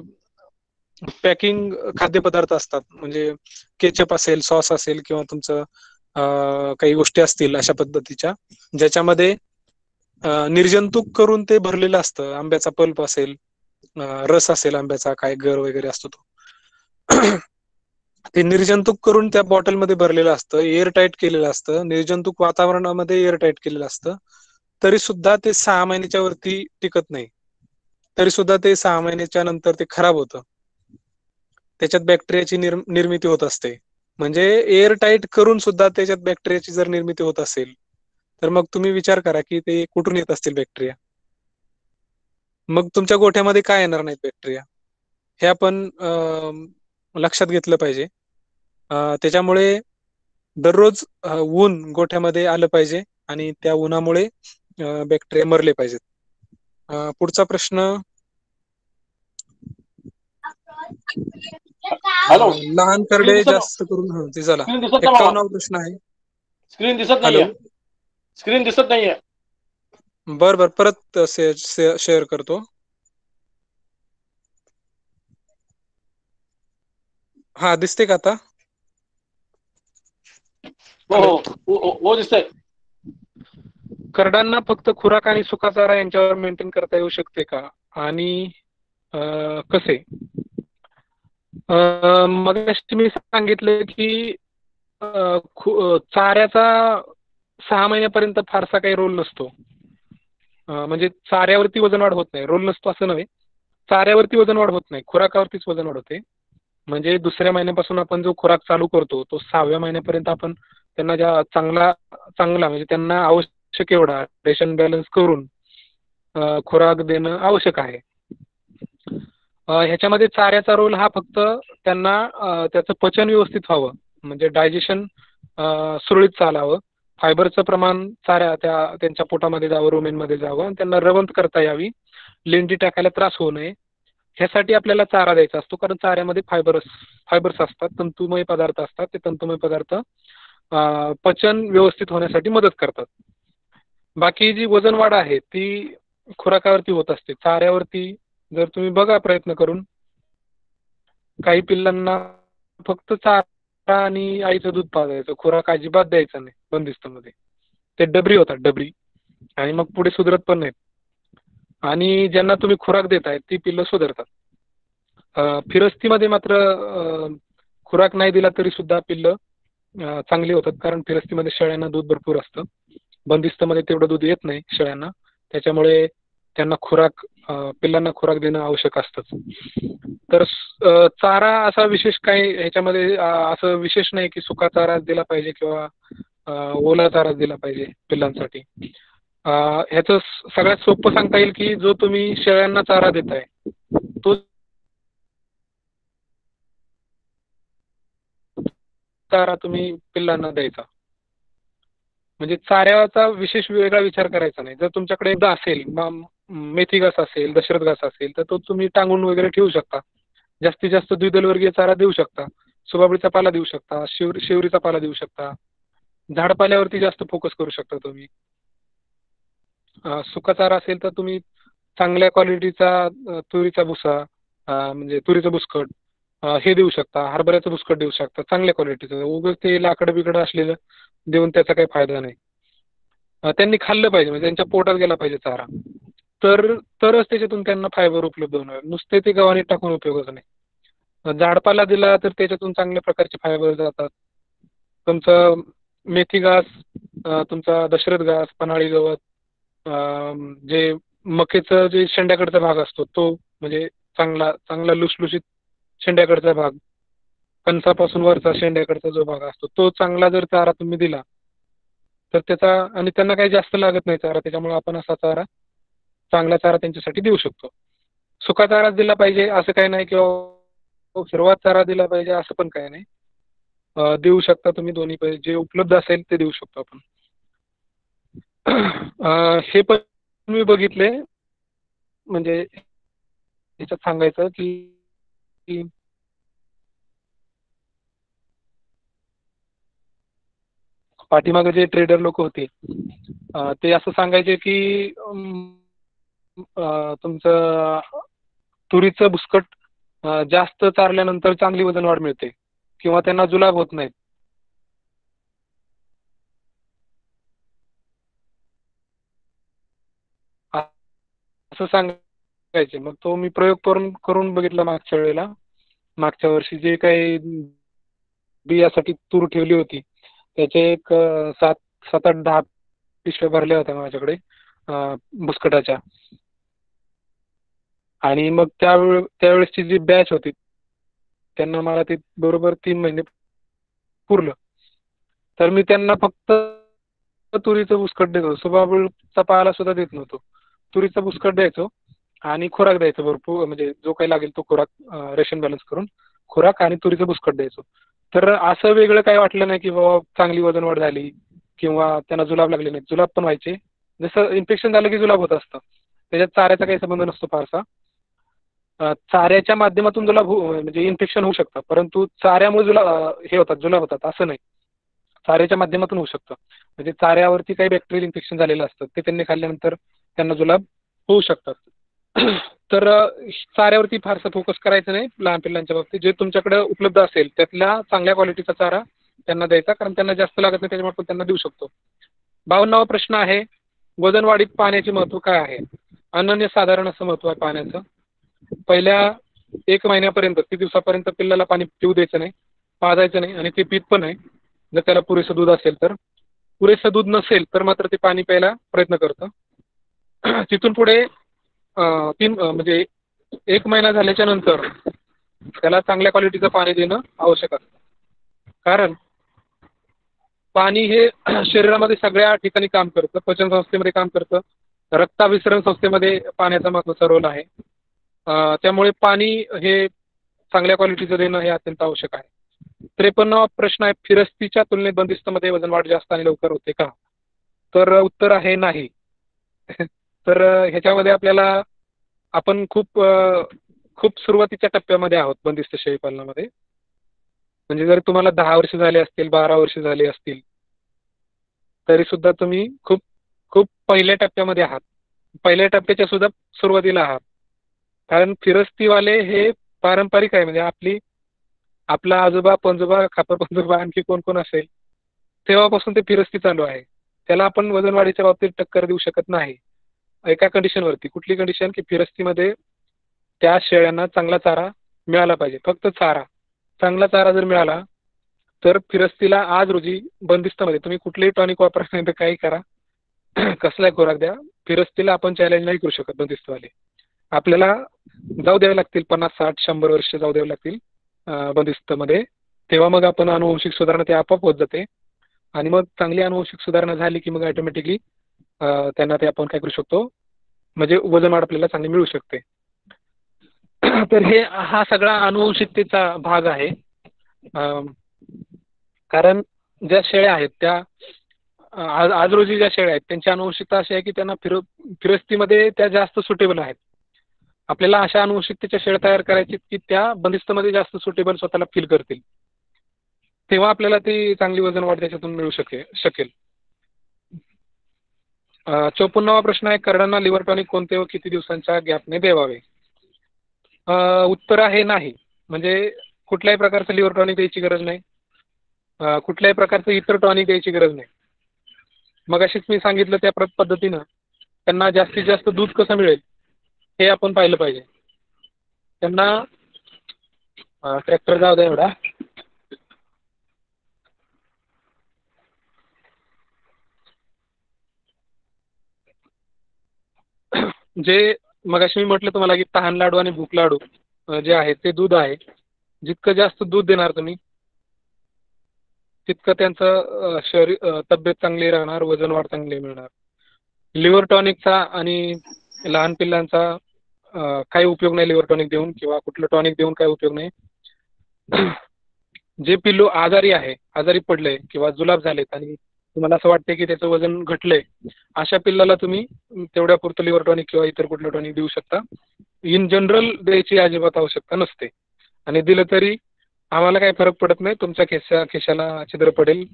पॅकिंग खाद्यपदार्थ असतात, म्हणजे केचप असेल, सॉस असेल, किंवा तुमचं काही गोष्टी असतील अशा पद्धतीच्या, ज्याच्यामध्ये निर्जंतुक करून ते भरलेलं असतं. आंब्याचा पल्प असेल, रस असेल आंब्याचा, काय गर वगैरे असतो तो, ते निर्जंतुक करून त्या बॉटलमध्ये भरलेलं असतं, एअर टाईट केलेलं असतं, निर्जंतुक वातावरणामध्ये एअर टाईट केलेलं असतं. तरी सुद्धा ते 6 महिन्याच्या वरती टिकत नाही. तरी सुद्धा ते 6 महिन्याच्या नंतर ते खराब होतं. त्याच्यात बॅक्टेरियाची निर्मिती होत असते. म्हणजे एअर टाईट करून सुद्धा त्याच्यात बॅक्टेरियाची जर निर्मिती होत असेल तर मग तुम्ही विचार करा की ते कुठून येत असतील बॅक्टेरिया. मग तुमच्या गोठ्यामध्ये काय येणार नाहीत बॅक्टेरिया, हे आपण लक्षात घेतलं पाहिजे. त्याच्यामुळे दररोज ऊन गोठ्यामध्ये आलं पाहिजे आणि त्या उन्हामुळे बॅक्टेरिया मरले पाहिजेत. पुढचा प्रश्न, हॅलो, लहान स्क्रीन करडे दिसत जास्त करून ते झाला. स्क्रीन दिसत नाही मला. 51वा प्रश्न आहे. स्क्रीन दिसत हॅलो, नाहीये. स्क्रीन दिसत नाहीये. बर परत शेअर करतो. हा, दिसते का आता? हो दिसतंय. करडांना फक्त खुराक आणि सुका चारा यांच्यावर मेंटेन करता येऊ शकते का, आणि कसे? मगाशी मी सांगितलं की चाऱ्याचा 6 महिन्यापर्यंत फारसा काही रोल नसतो. म्हणजे चाऱ्यावरती वजन वाढ होत नाही, रोल नसतो असं नव्हे. चाऱ्यावरती वजन वाढ होत नाही, खुराकावरतीच वजन वाढ होते. म्हणजे दुसऱ्या महिन्यापासून आपण जो खुराक चालू करतो तो 6व्या महिन्यापर्यंत आपण त्यांना चांगला म्हणजे त्यांना आवश्यक एवढा रेशन बॅलन्स करून खुराक देणं आवश्यक आहे. ह्याच्यामध्ये चाऱ्याचा रोल हा फक्त त्यांना त्याचं पचन व्यवस्थित व्हावं, म्हणजे डायजेशन सुरळीत चालावं, फायबरचं प्रमाण त्यांच्या पोटामध्ये जावं, रुमेनमध्ये जावं, आणि त्यांना रवंथ करता यावी, लेंडी टाकायला त्रास होऊ नये, ह्यासाठी आपल्याला चारा द्यायचा असतो. कारण चाऱ्यामध्ये फायबर्स असतात, तंतुमय पदार्थ असतात. ते तंतुमय पदार्थ पचन व्यवस्थित होण्यासाठी मदत करतात. बाकी जी वजन वाढ आहे ती खुराकावरती होत असते. चाऱ्यावरती जर तुम्ही बघा प्रयत्न करून, काही पिल्लांना फक्त चारा आणि आईचं दूध पाजायचं, खुराक अजिबात द्यायचा नाही बंदिस्तमध्ये. ते डबरी होतात, डबरी, आणि मग पुढे सुधरत पण नाहीत. आणि ज्यांना तुम्ही खुराक देताय ती पिल्लं सुधारतात. फिरस्तीमध्ये मात्र खुराक नाही दिला तरी सुद्धा पिल्लं चांगली होतात, कारण फिरस्तीमध्ये शेळ्यांना दूध भरपूर असतं. बंदिस्तमध्ये तेवढं दूध येत नाही शेळ्यांना, त्याच्यामुळे त्यांना खुराक पिल्लांना खुराक देणं आवश्यक असतंच. तर चारा असा विशेष काही ह्याच्यामध्ये असं विशेष नाही की सुका चाराच दिला पाहिजे किंवा ओला चाराच दिला पाहिजे पिल्लांसाठी. ह्याचं सगळ्यात सोपं सांगता येईल की जो तुम्ही शेळ्यांना चारा देताय तो चारा तुम्ही पिल्लांना द्यायचा. म्हणजे चाऱ्याचा विशेष वेगळा विचार करायचा नाही. जर तुमच्याकडे एकदा असेल मेथी घास असेल, दशरथ घास असेल तर तो तुम्ही टांगून वगैरे ठेवू शकता. जास्तीत जास्त द्विदल वर्गीय चारा देऊ शकता. सुबाबळीचा पाला देऊ शकता, शेवरीचा पाला देऊ शकता. झाडपाल्यावरती जास्त फोकस करू शकता तुम्ही. सुका चारा असेल तर तुम्ही चांगल्या क्वालिटीचा तुरीचा भुसा म्हणजे तुरीचं बुसकट हे देऊ शकता. हरभऱ्याचं बुसकट देऊ शकता चांगल्या क्वालिटीचं. उगाच ते लाकडं बिकडं असलेलं देऊन त्याचा काही फायदा नाही. त्यांनी खाल्लं पाहिजे म्हणजे त्यांच्या पोटात गेला पाहिजे चारा. तरच त्याच्यातून त्यांना फायबर उपलब्ध होणार. नुसते ते गव्हाणीत टाकून उपयोगच नाही. झाडपाला दिला तर त्याच्यातून चांगल्या प्रकारचे फायबर जातात. तुमचं मेथी घास, तुमचा दशरथ घास, पन्हाळी गवत, जे मकेचं जे शेंड्याकडचा भाग असतो तो म्हणजे चांगला लुसलुशीत शेंड्याकडचा भाग, कणसापासून वरचा शेंड्याकडचा जो भाग असतो तो चांगला जर चारा तुम्ही दिला तर त्याचा आणि त्यांना काही जास्त लागत नाही चारा, त्याच्यामुळे आपण असा चांगला चारा त्यांच्यासाठी देऊ शकतो. सुका चाराच दिला पाहिजे असं काही नाही किंवा हिरवा चारा दिला पाहिजे असं पण काही नाही. देऊ शकता तुम्ही दोन्ही पाहिजे, जे उपलब्ध असेल ते देऊ शकतो आपण. हे पण मी बघितले म्हणजे याच्यात सांगायचं की पाठीमागे जे ट्रेडर लोक होते ते असं सांगायचे की तुमचं तुरीचं बुसकट जास्त चारल्यानंतर चांगली वजन वाढ मिळते किंवा त्यांना जुलाब होत नाहीत. असं सांगायचे. मग तो मी प्रयोग करून बघितला मागच्या वेळेला. मागच्या वर्षी जे काही बियासाठी तूर ठेवली होती त्याचे एक 7-8-10 पिशव्या भरल्या होत्या माझ्याकडे बुसकटाच्या. आणि मग त्यावेळेसची जी बॅच होती त्यांना मला ते बरोबर 3 महिने पुरलं. तर मी त्यांना फक्त तुरीचं बुसकट देतो. सुबाबूळचा पाला सुद्धा देत नव्हतो. तुरीचं बुसकट द्यायचो आणि खुराक द्यायचो भरपूर, म्हणजे जो काही लागेल तो खुराक रेशन बॅलन्स करून खुराक आणि तुरीचं बुसकट द्यायचो. तर असं वेगळं काही वाटलं नाही की बाबा चांगली वजन वाढ झाली किंवा त्यांना जुलाब लागले नाही. जुलाब पण व्हायचे. जसं इन्फेक्शन झालं की जुलाब होत असतं, त्याच्यात चाऱ्याचा काही संबंध नसतो फारसा. चाऱ्याच्या माध्यमातून म्हणजे इन्फेक्शन होऊ शकतं, परंतु चाऱ्यामुळे जुलाब होतात असं नाही. चाऱ्याच्या माध्यमातून होऊ शकतं. म्हणजे चाऱ्यावरती काही बॅक्टेरियल इन्फेक्शन झालेलं असतं ते त्यांनी खाल्ल्यानंतर त्यांना जुलाब होऊ शकतात. तर चाऱ्यावरती फारसं फोकस करायचं नाही लहान पिल्लांच्या बाबतीत. जे तुमच्याकडे उपलब्ध असेल त्यातल्या चांगल्या क्वालिटीचा चारा त्यांना द्यायचा, कारण त्यांना जास्त लागत नाही त्याच्यामुळे आपण त्यांना देऊ शकतो. 52वा प्रश्न आहे, वजन वाढीत पाण्याचे महत्त्व काय आहे? अनन्यसाधारण असं महत्त्व आहे पाण्याचं. पहिल्या 1 महिन्यापर्यंत 30 दिवसापर्यंत पिल्लाला पाणी पिऊ द्यायचं नाही, पाजायचं नाही आणि ते पीत पण नाही. जर त्याला पुरेसं दूध असेल तर. पुरेसं दूध नसेल तर मात्र ते पाणी प्यायला प्रयत्न करतं. तिथून पुढे म्हणजे 1 महिना झाल्याच्या नंतर त्याला चांगल्या क्वालिटीचं पाणी देणं आवश्यक असतं. कारण पाणी हे शरीरामध्ये सगळ्या ठिकाणी काम करतं. पचन संस्थेमध्ये काम करतं, रक्ताभिसरण संस्थेमध्ये पाण्याचा महत्त्वाचा रोल आहे. त्यामुळे पाणी हे चांगल्या क्वालिटीचं देणं हे अत्यंत आवश्यक आहे. 53वा प्रश्न आहे, फिरस्तीच्या तुलनेत बंदिस्तमध्ये वजन वाढ जास्त आणि लवकर होते का? तर उत्तर आहे नाही. तर ह्याच्यामध्ये आपण खूप सुरुवातीच्या टप्प्यामध्ये आहोत बंदिस्त शेळीपालनामध्ये. म्हणजे जर तुम्हाला 10 वर्ष झाले असतील, 12 वर्ष झाले असतील तरी सुद्धा तुम्ही खूप पहिल्या टप्प्यामध्ये आहात. पहिल्या टप्प्याच्या सुद्धा सुरुवातीला आहात. कारण फिरस्तीवाले हे पारंपरिक आहे. म्हणजे आपला आजोबा पणजोबा खापर पणजोबा आणखी कोण असेल तेव्हापासून ते फिरस्ती चालू आहे. त्याला आपण वजन वाढीच्या बाबतीत टक्कर देऊ शकत नाही. एका कंडिशनवरती. कुठली कंडिशन? की फिरस्तीमध्ये त्या शेळ्यांना चांगला चारा मिळाला पाहिजे. फक्त चांगला चारा जर मिळाला तर फिरस्तीला आज रोजी बंदिस्तमध्ये तुम्ही कुठलेही टॉनिक वापरा नाही तर काही करा, कसलाही खुराक द्या, फिरस्तीला आपण चॅलेंज नाही करू शकत बंदिस्तवाले. आपल्याला जाऊ द्यावे लागतील 50-60-100 वर्ष जाऊ द्यावे लागतील बंदिस्तमध्ये. तेव्हा मग आपण अनुवंशिक सुधारणा ते आपोआप होत जाते आणि मग चांगली अनुवंशिक सुधारणा झाली की मग ऑटोमॅटिकली त्यांना ते आपण काय करू शकतो, म्हणजे वजन वाढ आपल्याला चांगली मिळू शकते. तर हा सगळा अनुवंशिकतेचा भाग आहे. कारण ज्या शेळ्या आहेत त्या आज रोजी ज्या शेळ्या आहेत त्यांची अनुवंशिकता अशी आहे की त्यांना फिरस्तीमध्ये त्या जास्त सुटेबल आहेत. आपल्याला अशा अनुवंशिकतेच्या शेळ्या तयार करायची की त्या बंदिस्तमध्ये जास्त सुटेबल स्वतःला फील करतील, तेव्हा आपल्याला ती चांगली वजन वाढ त्याच्यातून मिळू शकेल. 54वा प्रश्न आहे, करडांना लिव्हर टॉनिक कोणते व किती दिवसांच्या गॅपने द्यावे? उत्तर आहे नाही. म्हणजे कुठल्याही प्रकारचं लिव्हर टॉनिक द्यायची गरज नाही, कुठल्याही प्रकारचं इतर टॉनिक द्यायची गरज नाही. मग अशीच मी सांगितलं त्या पद्धतीनं त्यांना जास्तीत जास्त दूध कसं मिळेल हे आपण पाहिलं पाहिजे. त्यांना ट्रॅक्टर जाऊ द्या एवढा. जे मगाशी मी म्हटलं तुम्हाला की तहान लाडू आणि भूक लाडू जे आहे ते दूध आहे. जितकं जास्त दूध देणार तुम्ही तितकं त्यांचं शरीर तब्येत चांगली राहणार, वजन वाढ चांगली मिळणार. लिव्हर टॉनिकचा आणि लहान पिल्लांचा काही उपयोग नाही लिव्हर टॉनिक देऊन किंवा कुठलं टॉनिक देऊन काही उपयोग नाही. जे पिल्लू आजारी पडलंय किंवा जुलाब झालेत आणि तुम्हाला असं वाटतंय की त्याचं वजन घटलंय, अशा पिल्लाला तुम्ही तेवढ्या पुरतं लिव्हर टॉनिक किंवा इतर कुठलं टॉनिक देऊ शकता. इन जनरल द्यायची अजिबात आवश्यकता नसते आणि दिलं तरी आम्हाला काही फरक पडत नाही. तुमच्या खिशाला छिद्र पडेल,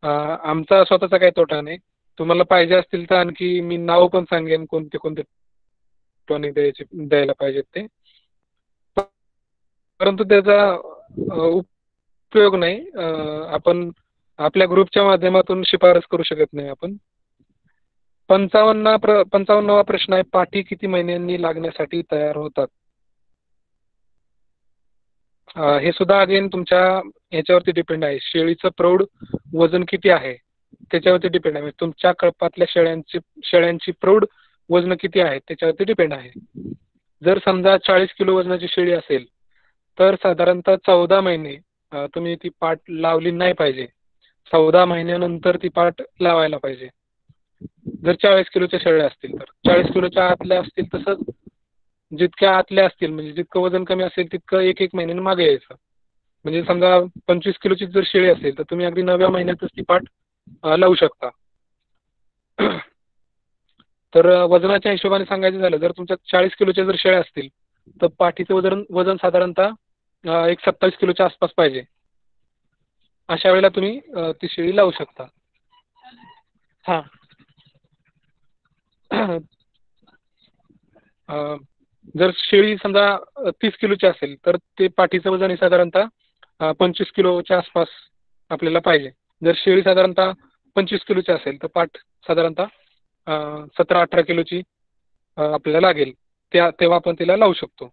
आमचा स्वतःचा काही तोटा नाही. तुम्हाला पाहिजे असतील तर आणखी मी नाव पण सांगेन कोणते कोणते टॉनिक द्यायला पाहिजेत ते, परंतु त्याचा उपयोग नाही. आपण आपल्या ग्रुपच्या माध्यमातून शिफारस करू शकत नाही आपण. 55वा प्रश्न आहे, पाठी किती महिन्यांनी लागण्यासाठी तयार होतात? हे सुद्धा अगेन तुमच्या ह्याच्यावरती डिपेंड आहे. शेळीचं प्रौढ वजन किती आहे त्याच्यावरती डिपेंड आहे. तुमच्या कळपातल्या शेळ्यांची प्रौढ वजन किती आहे त्याच्यावरती डिपेंड आहे. जर समजा 40 किलो वजनाची शेळी असेल तर साधारणतः 14 महिने तुम्ही ती पाठ लावली नाही पाहिजे. 14 महिन्यानंतर ती पाठ लावायला पाहिजे. जर 40 किलोच्या शेळ्या असतील तर 40 किलोच्या आतल्या असतील तसंच जितक्या आतल्या असतील म्हणजे जितकं वजन कमी असेल तितकं एक महिन्याने मागे यायचं. म्हणजे समजा 25 किलोची जर शेळी असेल तर तुम्ही अगदी 9व्या महिन्यातच ती पाठ लावू शकता. तर वजनाच्या हिशोबाने सांगायचं झालं जर तुमच्या 40 किलोच्या जर शेळ्या असतील तर पाठीचं वजन साधारणतः एक 27 किलोच्या आसपास पाहिजे. अशा वेळेला तुम्ही ती शेळी लावू शकता. हां जर शेळी समजा 30 किलोची असेल तर ते पाठीचं वजन हे साधारणतः 25 किलोच्या आसपास आपल्याला पाहिजे. जर शेळी साधारणतः 25 किलोची असेल तर पाठ साधारणतः 17-18 किलोची आपल्याला लागेल. तेव्हा आपण तिला लावू शकतो.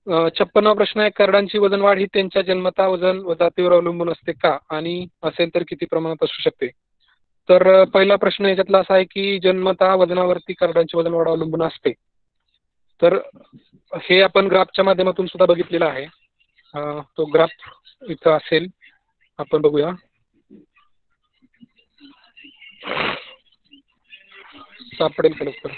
56वा प्रश्न आहे, करडांची वजन वाढ ही त्यांच्या जन्मता वजन व जातीवर अवलंबून असते का आणि असेल तर किती प्रमाणात असू शकते? तर पहिला प्रश्न याच्यातला असा आहे की जन्मता वजनावरती करडांची वजन वाढ अवलंबून असते. तर हे आपण ग्राफच्या माध्यमातून सुद्धा बघितलेला आहे. तो ग्राफ इथं असेल, आपण बघूया. सापडेल का लवकर?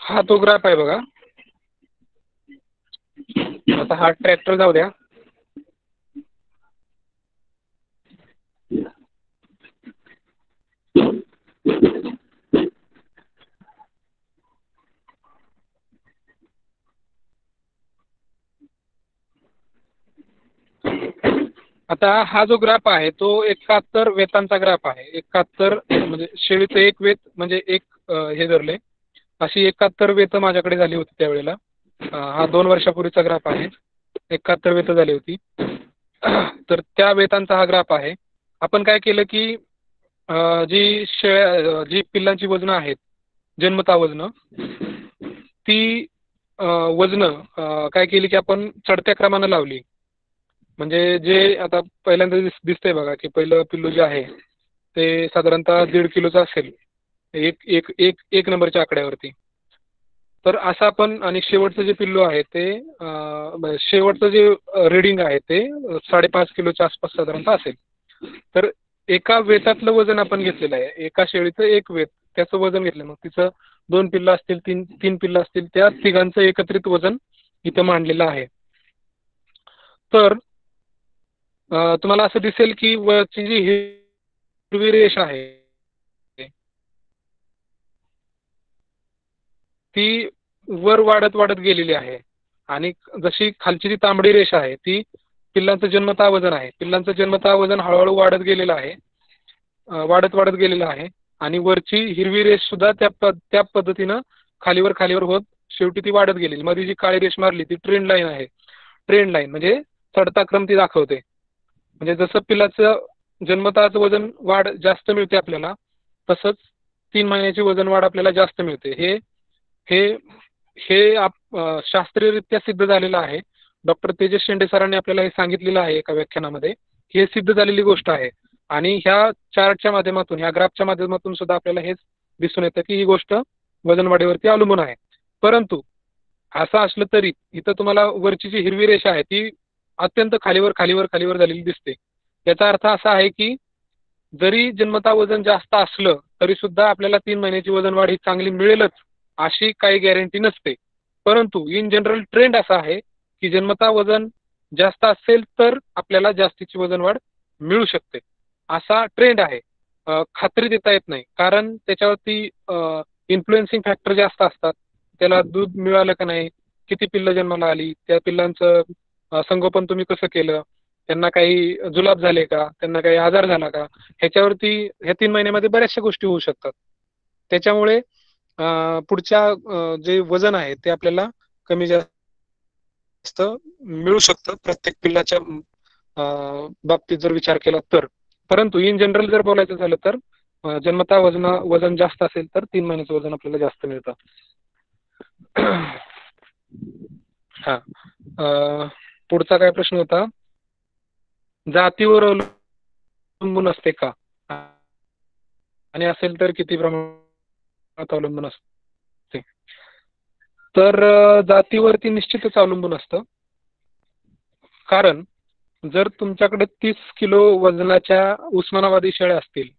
हा तो ग्राफ आहे बघा. आता हा ट्रॅक्टर जाऊ द्या. आता हा जो ग्राफ आहे तो 71 वेतांचा ग्राफ आहे. 71 म्हणजे शेळीचं एक वेत म्हणजे एक हे धरले अशी 71 वेत माझ्याकडे झाली होती त्यावेळेला. हा 2 वर्षापूर्वीचा ग्राफ आहे. 71 वेत झाली होती. तर त्या वेतांचा हा ग्राफ आहे. आपण काय केलं की जी पिल्लांची वजनं आहेत जन्मता वजनं ती वजनं काय केली की आपण चढत्या क्रमानं लावली. म्हणजे जे आता पहिल्यांदा दिसतंय बघा की पहिलं पिल्लू जे आहे ते साधारणतः 1.5 किलोचं असेल एक एक एक एक नंबरच्या आकड्यावरती. तर असं आपण आणि शेवटचं जे पिल्लू आहे ते शेवटचं जे रिडिंग आहे ते 5.5 किलोच्या आसपास साधारणतः असेल. तर एका वेतातलं वजन आपण घेतलेलं आहे. एका शेळीचं एक वेत त्याचं वजन घेतलं. मग तिचं 2 पिल्लं असतील, 3 पिल्लं असतील, त्या तिघांचं एकत्रित वजन इथं मांडलेलं आहे. तर तुम्हाला असं दिसेल की वरची जी हिरवी रेष आहे ती वर वाढत वाढत गेलेली आहे आणि जशी खालची जी तांबडी रेष आहे ती पिल्लांचं जन्मतः वजन आहे. पिल्लांचं जन्मतः वजन हळूहळू वाढत गेलेलं आहे, वाढत वाढत गेलेलं आहे आणि वरची हिरवी रेष सुद्धा त्या पद्धतीनं खालीवर खालीवर होत शेवटी ती वाढत गेलेली. मध्ये जी काळी रेष मारली ती ट्रेंड लाईन आहे. ट्रेंड लाईन म्हणजे चढता क्रम ती दाखवते. म्हणजे जसं पिल्लाचं जन्मतःचं वजन वाढ जास्त मिळते आपल्याला, तसंच 3 महिन्याची वजन वाढ आपल्याला जास्त मिळते. हे हे हे शास्त्रीयरित्या सिद्ध झालेलं आहे. डॉक्टर तेजस शेंडे सरांनी आपल्याला हे सांगितलेलं आहे एका व्याख्यानामध्ये. हे सिद्ध झालेली गोष्ट आहे आणि ह्या चार्टच्या माध्यमातून, ह्या ग्राफच्या माध्यमातून सुद्धा आपल्याला हेच दिसून येतं की ही गोष्ट वजन वाढीवरती अवलंबून आहे. परंतु असं असलं तरी इथं तुम्हाला वरची जी हिरवी रेषा आहे ती अत्यंत खालीवर खालीवर खालीवर झालेली दिसते. याचा अर्थ असा आहे की जरी जन्मतः वजन जास्त असलं तरी सुद्धा आपल्याला 3 महिन्याची वजन वाढ ही चांगली मिळेलच अशी काही गॅरंटी नसते. परंतु इन जनरल ट्रेंड असा आहे की जन्मतः वजन जास्त असेल तर आपल्याला जास्तीची वजन वाढ मिळू शकते, असा ट्रेंड आहे. खात्री देता येत नाही कारण त्याच्यावरती इन्फ्लुएन्सिंग फॅक्टर जास्त असतात. त्याला दूध मिळालं का नाही, किती पिल्लं जन्माला आली, त्या पिल्लांचं संगोपन तुम्ही कसं केलं, त्यांना काही जुलाब झाले का, त्यांना काही आजार झाला का, ह्याच्यावरती ह्या 3 महिन्यामध्ये बऱ्याचशा गोष्टी होऊ शकतात. त्याच्यामुळे पुढच्या जे वजन आहे ते आपल्याला कमी जास्त मिळू शकतं प्रत्येक पिल्लाच्या बाबतीत जर विचार केला तर. परंतु इन जनरल जर बोलायचं झालं तर जन्मतः वजन जास्त असेल तर 3 महिन्याचं वजन आपल्याला जास्त मिळतं. हा, पुढचा काय प्रश्न होता, जातीवर अवलंबून असते का आणि असेल तर किती प्रमाणात अवलंबून असते? तर जातीवरती निश्चितच अवलंबून असतं. कारण जर तुमच्याकडे 30 किलो वजनाच्या उस्मानाबादी शेळ्या असतील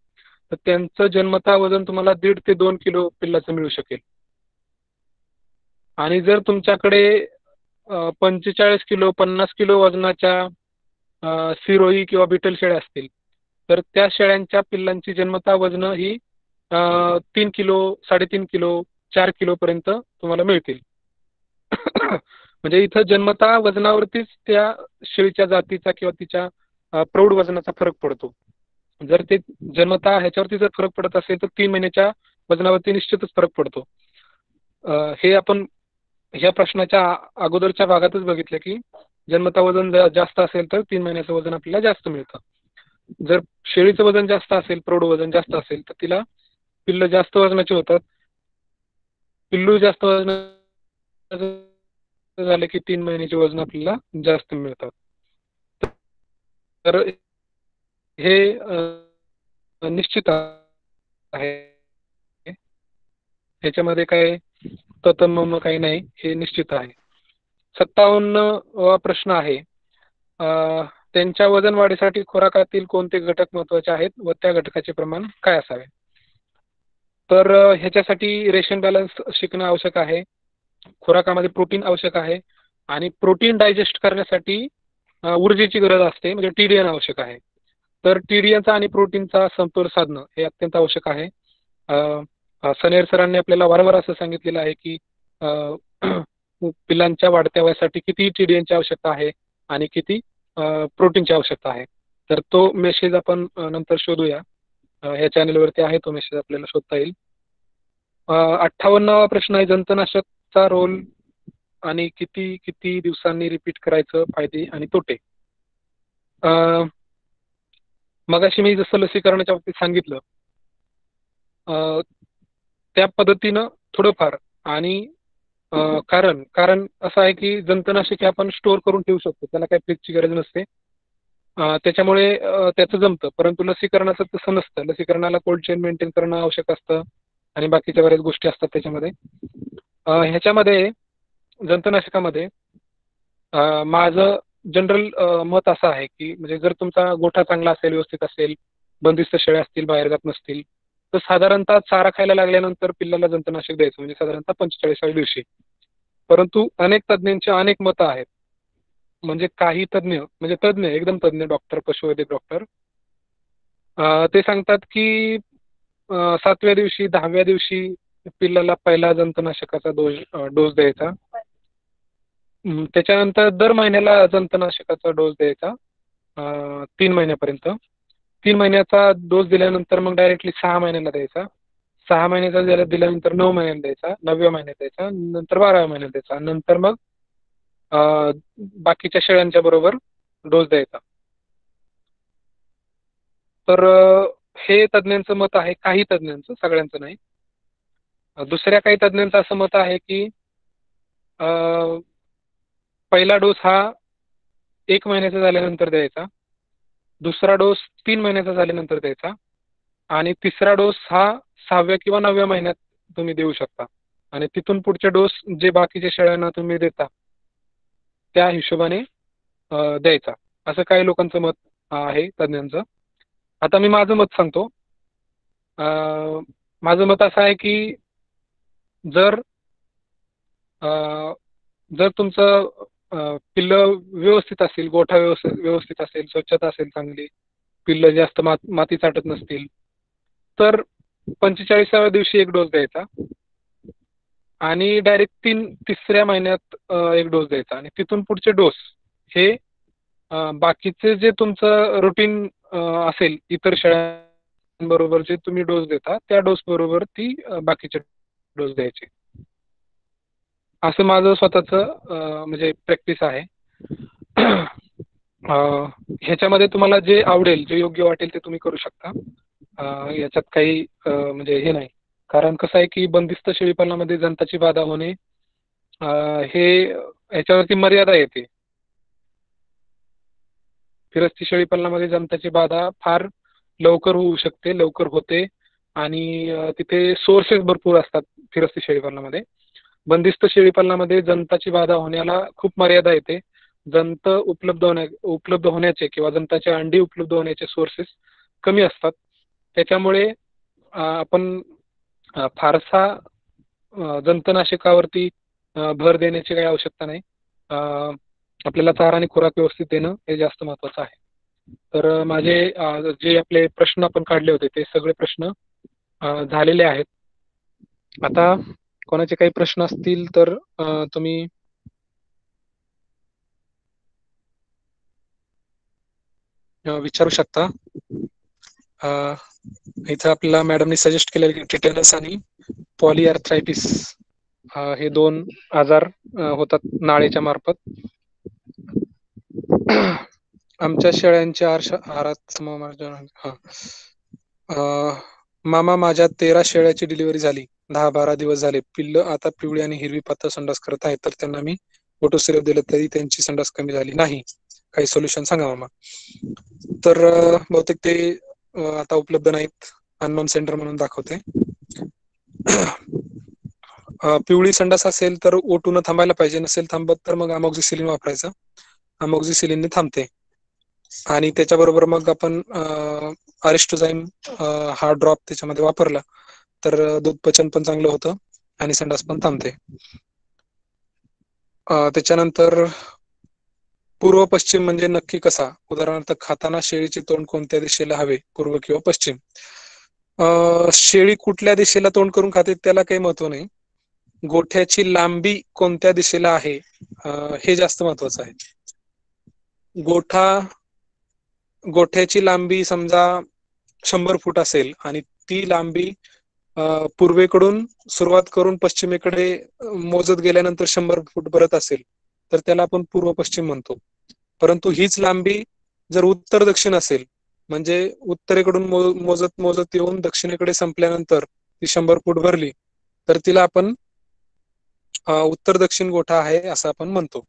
तर त्यांचं जन्मतः वजन तुम्हाला 1.5 ते 2 किलो पिल्लाचं मिळू शकेल. आणि जर तुमच्याकडे 45 किलो 50 किलो वजनाच्या सिरोही किंवा बिटल शेळ्या असतील तर त्या शेळ्यांच्या पिल्लांची जन्मतः वजन ही 3 किलो 3.5 किलो 4 किलोपर्यंत तुम्हाला मिळतील. म्हणजे इथं जन्मतः वजनावरतीच त्या शेळीच्या जातीचा किंवा तिच्या प्रौढ वजनाचा फरक पडतो. जर ते जन्मतः ह्याच्यावरती जर फरक पडत असेल तर 3 महिन्याच्या वजनावरती निश्चितच फरक पडतो. हे आपण ह्या प्रश्नाच्या अगोदरच्या भागातच बघितलं की जन्मतः वजन जास्त असेल तर 3 महिन्याचं वजन आपल्याला जास्त मिळतं. जर शेळीचं वजन जास्त असेल, प्रौढ वजन जास्त असेल तर तिला पिल्लं जास्त वजनाची होतात. पिल्लू जास्त वजनाचं झाले की 3 महिन्याचे वजन आपल्याला जास्त मिळतात. तर हे निश्चित आहे, ह्याच्यामध्ये काय ततमम काही नाही, हे निश्चित आहे. 57वा प्रश्न आहे, त्यांच्या वजन वाढीसाठी खुराकातील कोणते घटक महत्त्वाचे आहेत व त्या घटकाचे प्रमाण काय असावे? तर ह्याच्यासाठी रेशन बॅलन्स शिकणं आवश्यक आहे, खुराकामध्ये प्रोटीन आवश्यक आहे आणि प्रोटीन डायजेस्ट करण्यासाठी ऊर्जेची गरज असते, म्हणजे TDN आवश्यक आहे. तर TDNचा आणि प्रोटीनचा समतोल साधणं हे अत्यंत आवश्यक आहे. सनेर सरांनी आपल्याला वारंवार असं सांगितलेलं आहे की पिल्लांच्या वाढत्या वयासाठी किती TDNची आवश्यकता आहे आणि किती प्रोटीनची आवश्यकता आहे. तर तो मेसेज आपण नंतर शोधूया, ह्या चॅनलवरती आहे तो मेसेज, आपल्याला शोधता येईल. 58वा प्रश्न आहे, जंतुनाशकचा रोल आणि किती किती दिवसांनी रिपीट करायचं, फायदे आणि तोटे. मगाशी मी जसं लसीकरणाच्या बाबतीत सांगितलं त्या पद्धतीनं थोडंफार आणि कारण कारण असं आहे की जंतुनाशके आपण स्टोअर करून ठेवू शकतो, त्याला काही फ्रीजची गरज नसते. त्याच्यामुळे त्याचं जमतं, परंतु लसीकरणाचं तसं नसतं. लसीकरणाला कोल्ड चेन मेंटेन करणं आवश्यक असतं आणि बाकीच्या बऱ्याच गोष्टी असतात त्याच्यामध्ये. ह्याच्यामध्ये जंतुनाशकामध्ये माझं जनरल मत असं आहे की म्हणजे जर तुमचा गोठा चांगला असेल, व्यवस्थित असेल, बंदिस्त शेळ्या असतील, बाहेर जात नसतील, तर साधारणतः चारा खायला लागल्यानंतर पिल्लाला जंतुनाशक द्यायचं, म्हणजे साधारणतः 45व्या दिवशी. परंतु अनेक तज्ज्ञांची अनेक मतं आहेत. म्हणजे काही तज्ज्ञ, म्हणजे तज्ज्ञ, एकदम तज्ज्ञ डॉक्टर, पशुवैद्यक डॉक्टर, ते सांगतात की 7व्या दिवशी, 10व्या दिवशी पिल्लाला पहिला जंतुनाशकाचा डोस द्यायचा. त्याच्यानंतर दर महिन्याला जंतुनाशकाचा डोस द्यायचा 3 महिन्यापर्यंत. 3 महिन्याचा डोस दिल्यानंतर मग डायरेक्टली 6 महिन्याला द्यायचा. 6 महिन्याचा दिल्यानंतर 9 महिन्याला द्यायचा, 9व्या महिन्यात द्यायचा, नंतर 12व्या महिन्यात द्यायचा, नंतर मग बाकीच्या शेळ्यांच्या बरोबर डोस द्यायचा. तर हे तज्ज्ञांचं मत आहे, काही तज्ज्ञांचं, सगळ्यांचं नाही. दुसऱ्या काही तज्ज्ञांचं असं मत आहे की पहिला डोस हा 1 महिन्याचा झाल्यानंतर द्यायचा, दुसरा डोस 3 महिन्याचा झाल्यानंतर द्यायचा आणि तिसरा डोस हा 6व्या किंवा 9व्या महिन्यात तुम्ही देऊ शकता. आणि तिथून पुढचे डोस जे बाकीच्या शेळ्यांना तुम्ही देता त्या हिशोबाने द्यायचा, असं काही लोकांचं मत आहे तज्ज्ञांचं. आता मी माझं मत सांगतो. माझं मत असं आहे की जर जर तुमचं पिल्लं व्यवस्थित असतील, गोठा व्यवस्थित असेल, स्वच्छता असेल चांगली, पिल्लं जास्त माती चाटत नसतील, तर 45व्या दिवशी एक डोस द्यायचा आणि डायरेक्ट तिसऱ्या महिन्यात एक डोस द्यायचा आणि तिथून पुढचे डोस हे बाकीचे जे तुमचं रुटीन असेल, इतर शेळ्यांबरोबर जे तुम्ही डोस देता त्या डोस बरोबर ती बाकीचे डोस द्यायचे. असं माझं स्वतःचं म्हणजे प्रॅक्टिस आहे. ह्याच्यामध्ये तुम्हाला जे आवडेल, जे योग्य वाटेल ते तुम्ही करू शकता. याच्यात काही म्हणजे हे नाही. कारण कसं आहे की बंदिस्त शेळीपालनामध्ये जंताची बाधा होणे हे ह्याच्यावरती मर्यादा येते. फिरस्ती शेळीपालनामध्ये जंताची बाधा फार लवकर होऊ शकते, लवकर होते आणि तिथे सोर्सेस भरपूर असतात फिरस्ती शेळीपालनामध्ये. बंदिस्त शेळीपालनामध्ये जंताची बाधा होण्याला खूप मर्यादा येते. जंत उपलब्ध होण्याचे किंवा जंताचे अंडी उपलब्ध होण्याचे सोर्सेस कमी असतात. त्याच्यामुळे आपण फारसा जंतनाशकावरती भर देण्याची काही आवश्यकता नाही. आपल्याला चारा आणि खुराक व्यवस्थित देणं हे जास्त महत्त्वाचं आहे. तर माझे जे आपले प्रश्न आपण काढले होते ते सगळे प्रश्न झालेले आहेत. आता कोणाचे काही प्रश्न असतील तर तुम्ही विचारू शकता. इथं आपल्याला मॅडमनी सजेस्ट केलेले की टिटेनस आणि पॉलीआर्थरायटिस हे 2 आजार होतात नाळेच्या मार्फत. आमच्या शेळ्यांच्या आहारात मामा, माझ्या 13 शेळ्याची डिलिव्हरी झाली. 10-12 दिवस झाले. पिल्लं आता पिवळी आणि हिरवी पातळ संडास करत आहेत, तर त्यांना मी फोटोसिरप दिलं तरी त्यांची संडास कमी झाली नाही. काही सोल्युशन सांगा मामा. तर बहुतेक ते आता उपलब्ध नाहीत. अननोन सेंटर म्हणून दाखवते. पिवळी संडास असेल तर O2 थांबायला पाहिजे, नसेल थांबत तर मग अमॉक्झिसिलिन वापरायचं. अमॉक्झिसिलिनने थांबते. आणि त्याच्याबरोबर मग आपण अरिस्टोझाईम हा ड्रॉप त्याच्यामध्ये वापरला तर दूध पचन पण चांगलं होतं आणि संडास पण थांबते. त्याच्यानंतर पूर्व पश्चिम म्हणजे नक्की कसा? उदाहरणार्थ खाताना शेळीचे तोंड कोणत्या दिशेला हवे, पूर्व किंवा पश्चिम? शेळी कुठल्या दिशेला तोंड करून खाते त्याला काही महत्व नाही. गोठ्याची लांबी कोणत्या दिशेला आहे हे जास्त महत्वाचं आहे. गोठ्याची लांबी समजा 100 फूट असेल आणि ती लांबी पूर्वेकडून सुरुवात करून पश्चिमेकडे मोजत गेल्यानंतर 100 फूट भरत असेल तर त्याला आपण पूर्व पश्चिम म्हणतो. परंतु हीच लांबी जर उत्तर दक्षिण असेल, म्हणजे उत्तरेकडून मोजत येऊन दक्षिणेकडे संपल्यानंतर ती 100 फूट भरली तर तिला आपण उत्तर दक्षिण गोठा आहे असं आपण म्हणतो.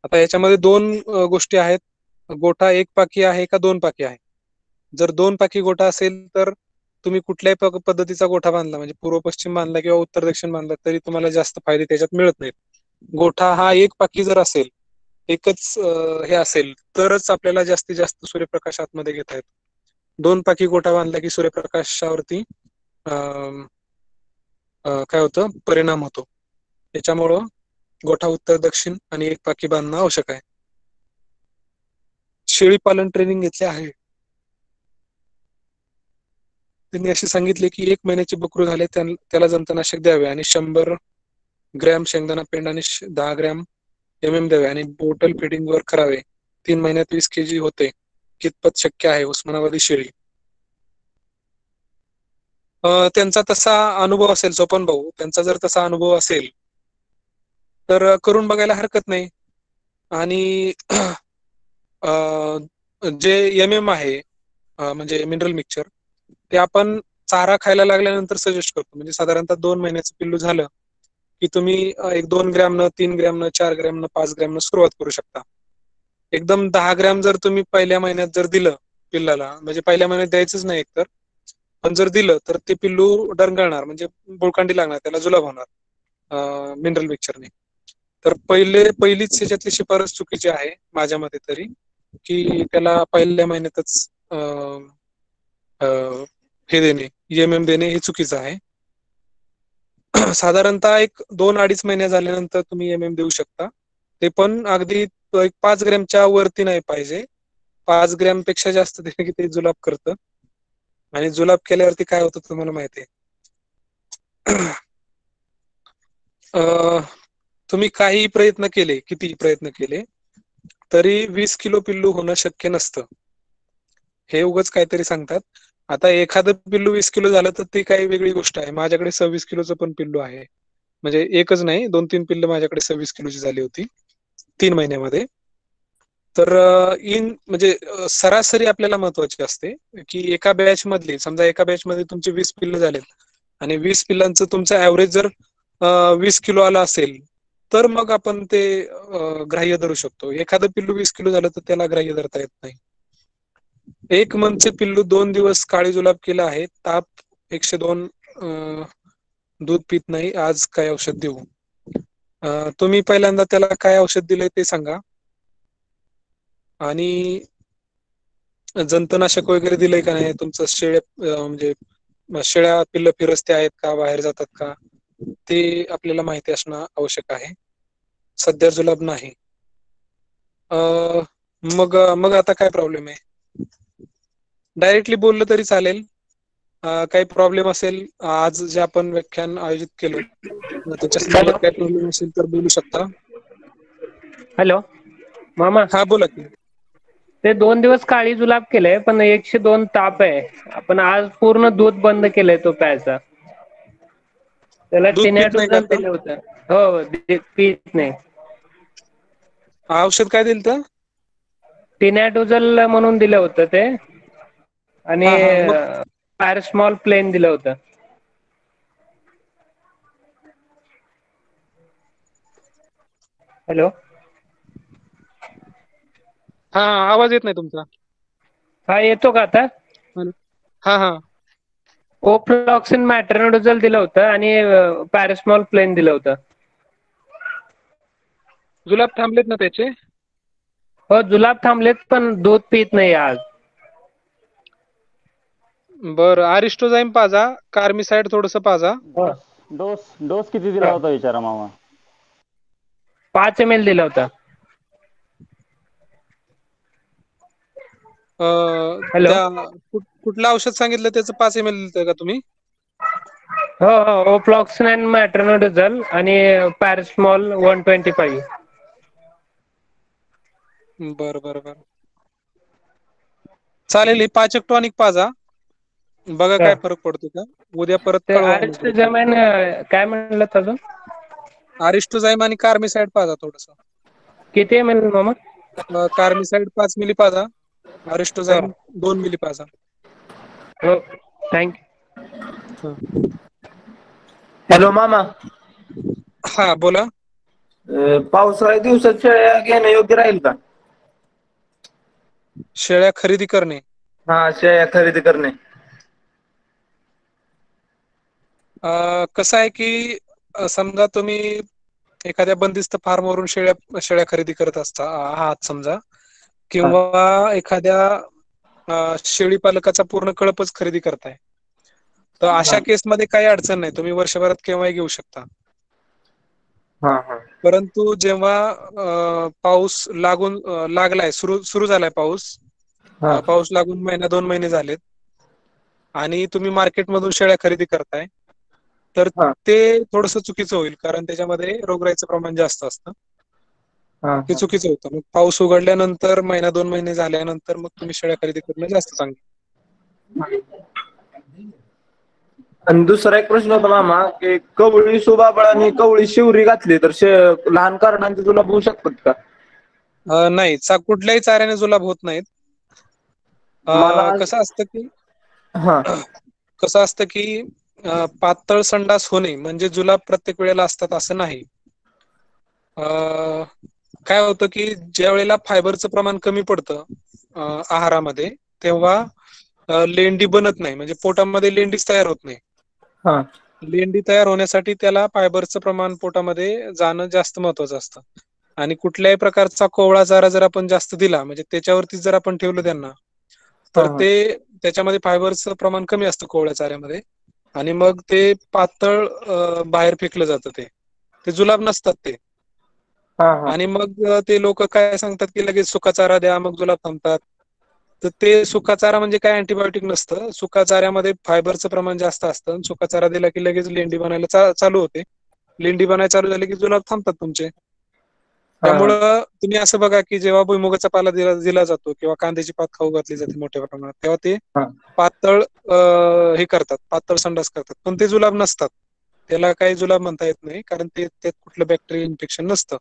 आता याच्यामध्ये दोन गोष्टी आहेत. गोठा एक पाकी आहे का दोन पाकी आहे. जर दोन पाकी गोठा असेल तर तुम्ही कुठल्याही पद्धतीचा गोठा बांधला म्हणजे पूर्व पश्चिम बांधला किंवा उत्तर दक्षिण बांधला तरी तुम्हाला जास्त फायदे त्याच्यात मिळत नाहीत. गोठा हा एक पाकी जर असेल, एकच हे असेल तरच आपल्याला जास्तीत जास्त सूर्यप्रकाश आतमध्ये घेता येतो. दोन पाकी गोठा बांधला की सूर्यप्रकाशावरती काय होतं, परिणाम होतो. त्याच्यामुळं गोठा उत्तर दक्षिण आणि एक पाकी बांधणं आवश्यक आहे. शेळी पालन ट्रेनिंग घेतले आहे. त्यांनी असे सांगितले की 1 महिन्याचे बकरू झाले त्याला जंतुनाशक द्यावे आणि 100 ग्रॅम शेंगदाणा पेंड आणि 10 ग्रॅम MM द्यावे आणि बोटल फिडिंग वर करावे. 3 महिन्यात 20 kg होते. कितपत शक्य आहे. उस्मानाबादी शेळी. त्यांचा तसा अनुभव असेल, सोपन भाऊ, त्यांचा जर तसा अनुभव असेल तर करून बघायला हरकत नाही. आणि जे MM आहे म्हणजे मिनरल मिक्सचर, ते आपण चारा खायला लागल्यानंतर सजेस्ट करतो. म्हणजे साधारणतः 2 महिन्याचं पिल्लू झालं की तुम्ही 1-2 ग्रॅमनं, 3 ग्रॅमनं, 4 ग्रॅमनं, 5 ग्रॅमनं सुरुवात करू शकता. एकदम 10 ग्रॅम जर तुम्ही पहिल्या महिन्यात जर दिलं पिल्लाला, म्हणजे पहिल्या महिन्यात द्यायचंच नाही एकतर, पण जर दिलं तर ते पिल्लू डरगळणार, म्हणजे बुळकांडी लागणार, त्याला जुलाब होणार मिनरल मिक्सचरने. तर पहिलीच याच्यातली शिफारस चुकीची आहे माझ्या मते तरी, की त्याला पहिल्या महिन्यातच हे देणे, MM देणे हे चुकीचं आहे. साधारणतः 1-2-2.5 महिने झाल्यानंतर तुम्ही MM देऊ शकता. ते पण अगदी 5 ग्रॅमच्या वरती नाही पाहिजे. 5 ग्रॅम पेक्षा जास्त दिले की ते जुलाब करतं. आणि जुलाब केल्यावरती काय होतं तुम्हाला माहिती आहे. तुम्ही काही प्रयत्न केले, किती प्रयत्न केले तरी 20 किलो पिल्लू होणं शक्य नसतं. हे उगाच काहीतरी सांगतात. आता एखादं पिल्लू 20 किलो झालं तर ती काही वेगळी गोष्ट आहे. माझ्याकडे 26 किलोचं पण पिल्लू आहे. म्हणजे एकच नाही, 2-3 पिल्ल माझ्याकडे 26 किलोची झाली होती 3 महिन्यामध्ये. तर म्हणजे सरासरी आपल्याला महत्वाची असते की एका बॅच मधली, समजा एका बॅच मध्ये तुमचे 20 पिल्ल झालेत आणि 20 पिल्लांचं तुमचं ऍव्हरेज जर 20 किलो आला असेल तर मग आपण ते ग्राह्य धरू शकतो. एखादं पिल्लू 20 किलो झालं तर त्याला ग्राह्य धरता येत नाही. 1 मंथचे पिल्लू 2 दिवस काळी जुलाब केला आहे. ताप 102, दूध पित नाही. आज काय औषध देऊ? तुम्ही पहिल्यांदा त्याला काय औषध दिलंय ते सांगा. आणि जंतुनाशक वगैरे दिलंय का नाही? तुमचं म्हणजे शेळ्या पिल्ल फिरस्ते आहेत का? बाहेर जातात का? ते आपल्याला माहिती असणं आवश्यक आहे. सध्या जुलाब नाही. मग आता काय प्रॉब्लेम आहे? डायरेक्टली बोललं तरी चालेल. काही प्रॉब्लेम असेल, आज जे आपण व्याख्यान आयोजित केलं त्याच्या संदर्भात काही प्रॉब्लेम असेल तर बोलू शकता. हॅलो मामा, हा बोला की. ते 2 दिवस काळी जुलाब केलंय पण 102 ताप आहे. आपण आज पूर्ण दूध बंद केलंय तो प्यायचा. त्याला दूध पित नाही का टिनॅटोजल आता? दिलं होतं. हो, पीत नाही. औषध काय दिलं तर? टिनॅटोजल म्हणून दिलं होतं ते, आणि हा हा मग पॅरास्मॉल प्लेन दिलं होतं. हॅलो. हा, आवाज येत नाही तुमचा. हा, येतो का आता? हा हा. ओफ्लॉक्सिन मॅट्रोनिडोजल दिलं होतं आणि पॅरास्मॉल प्लेन दिलं होतं. जुलाब थांबलेत ना त्याचे? हो, जुलाब थांबलेत पण दूध पित नाही आज. बरं, अरिस्टोझाईम पाजा, कार्मिसाइड थोडस पाजा. डोस किती दिला होता विचारा मामा? 5 ml दिला होता. हॅलो. कुठलं औषध सांगितलं त्याचं 5 ml दिलं का तुम्ही? हो हो, ओफ्लॉक्सिन आणि मॅट्रोनिडोजल आणि पॅरास्मॉल 125. बरं बरं बरं, चालेल. 5 टॉनिक पाजा, बघा काय फरक पडतो का. उद्या परत ते कळवा आम्हाला. अरिस्टोझाईम काय म्हणलं अजून? अरिस्टोझाईम आणि कार्मिसाइड पाजा थोडस. किती ml मामा? कार्मिसाइड 5 मिली पाजा, अरिस्टोझाईम 2 मिली पाजा. हो, थँक्यू. हा. हॅलो मामा. हा बोला. पावसाळ्या दिवसात शेळ्या घेणं योग्य राहील का? शेळ्या खरेदी करणे. हा शेळ्या खरेदी करणे. कसं आहे की समजा तुम्ही एखाद्या बंदिस्त फार्मवरून शेळ्या खरेदी करत आहात समजा, हा किंवा एखाद्या शेळी पालकाचा पूर्ण कळपच खरेदी करताय, तर अशा केसमध्ये काही अडचण नाही, तुम्ही वर्षभरात केव्हाही घेऊ शकता. हा हा. परंतु जेव्हा पाऊस लागलाय, सुरू झालाय पाऊस, हा पाऊस लागून महिना 2 महिने झालेत आणि तुम्ही मार्केटमधून शेळ्या खरेदी करताय, तर हा ते थोडंसं चुकीचं होईल, कारण त्याच्यामध्ये रोगराईचं प्रमाण जास्त असतं. हा ते हा. चुकीचं होतं. मग पाऊस उघडल्यानंतर महिना 2 महिने झाल्यानंतर मग तुम्ही शेळ्या खरेदी करणं जास्त चांगलं. आणि दुसरा एक प्रश्न होता मामा, की कवळी सुबाबळ आणि कवळी शिवरी घातली तर लहान करडांचे जुलाब होऊ शकतात का? नाही, कुठल्याही चाऱ्याने जुलाब होत नाहीत. मला कसं असतं की हा कसं असतं की पातळ संडास होणे म्हणजे जुलाब प्रत्येक वेळेला असतात असं नाही. काय होतं की ज्या वेळेला फायबरचं प्रमाण कमी पडतं आहारामध्ये, तेव्हा लेंडी बनत नाही, म्हणजे पोटामध्ये लेंडीच तयार होत नाही. हा लेंडी तयार होण्यासाठी त्याला फायबरचं प्रमाण पोटामध्ये जाणं जास्त महत्वाचं असतं. आणि कुठल्याही प्रकारचा कोवळा चारा जर आपण जास्त दिला, म्हणजे त्याच्यावरती जर आपण ठेवलं त्यांना, हा तर त्याच्यामध्ये फायबरचं प्रमाण कमी असतं कोवळ्या चाऱ्यामध्ये, आणि मग ते पातळ बाहेर फेकलं जातं, ते जुलाब नसतात ते. हा हा आणि मग ते लोक काय सांगतात की लगेच सुका चारा द्या मग जुलाब थांबतात. तर ते सुका चारा म्हणजे काय अँटीबायोटिक नसतं. सुका चाऱ्यामध्ये फायबरचं प्रमाण जास्त असतं. सुका चारा दिला की लगेच लेंडी बनायला चालू होते. लेंडी बनायला चालू झाली की जुलाब थांबतात तुमचे. हा त्यामुळं तुम्ही असं बघा की जेव्हा भुईमुगाचा पाला दिला जातो किंवा कांद्याची पात खाऊ घातली जाते मोठ्या प्रमाणात, तेव्हा ते हा पातळ हे करतात, पातळ संडास करतात, पण ते जुलाब नसतात. त्याला काही जुलाब म्हणता येत नाही, कारण त्यात कुठलं बॅक्टेरिया इन्फेक्शन नसतं.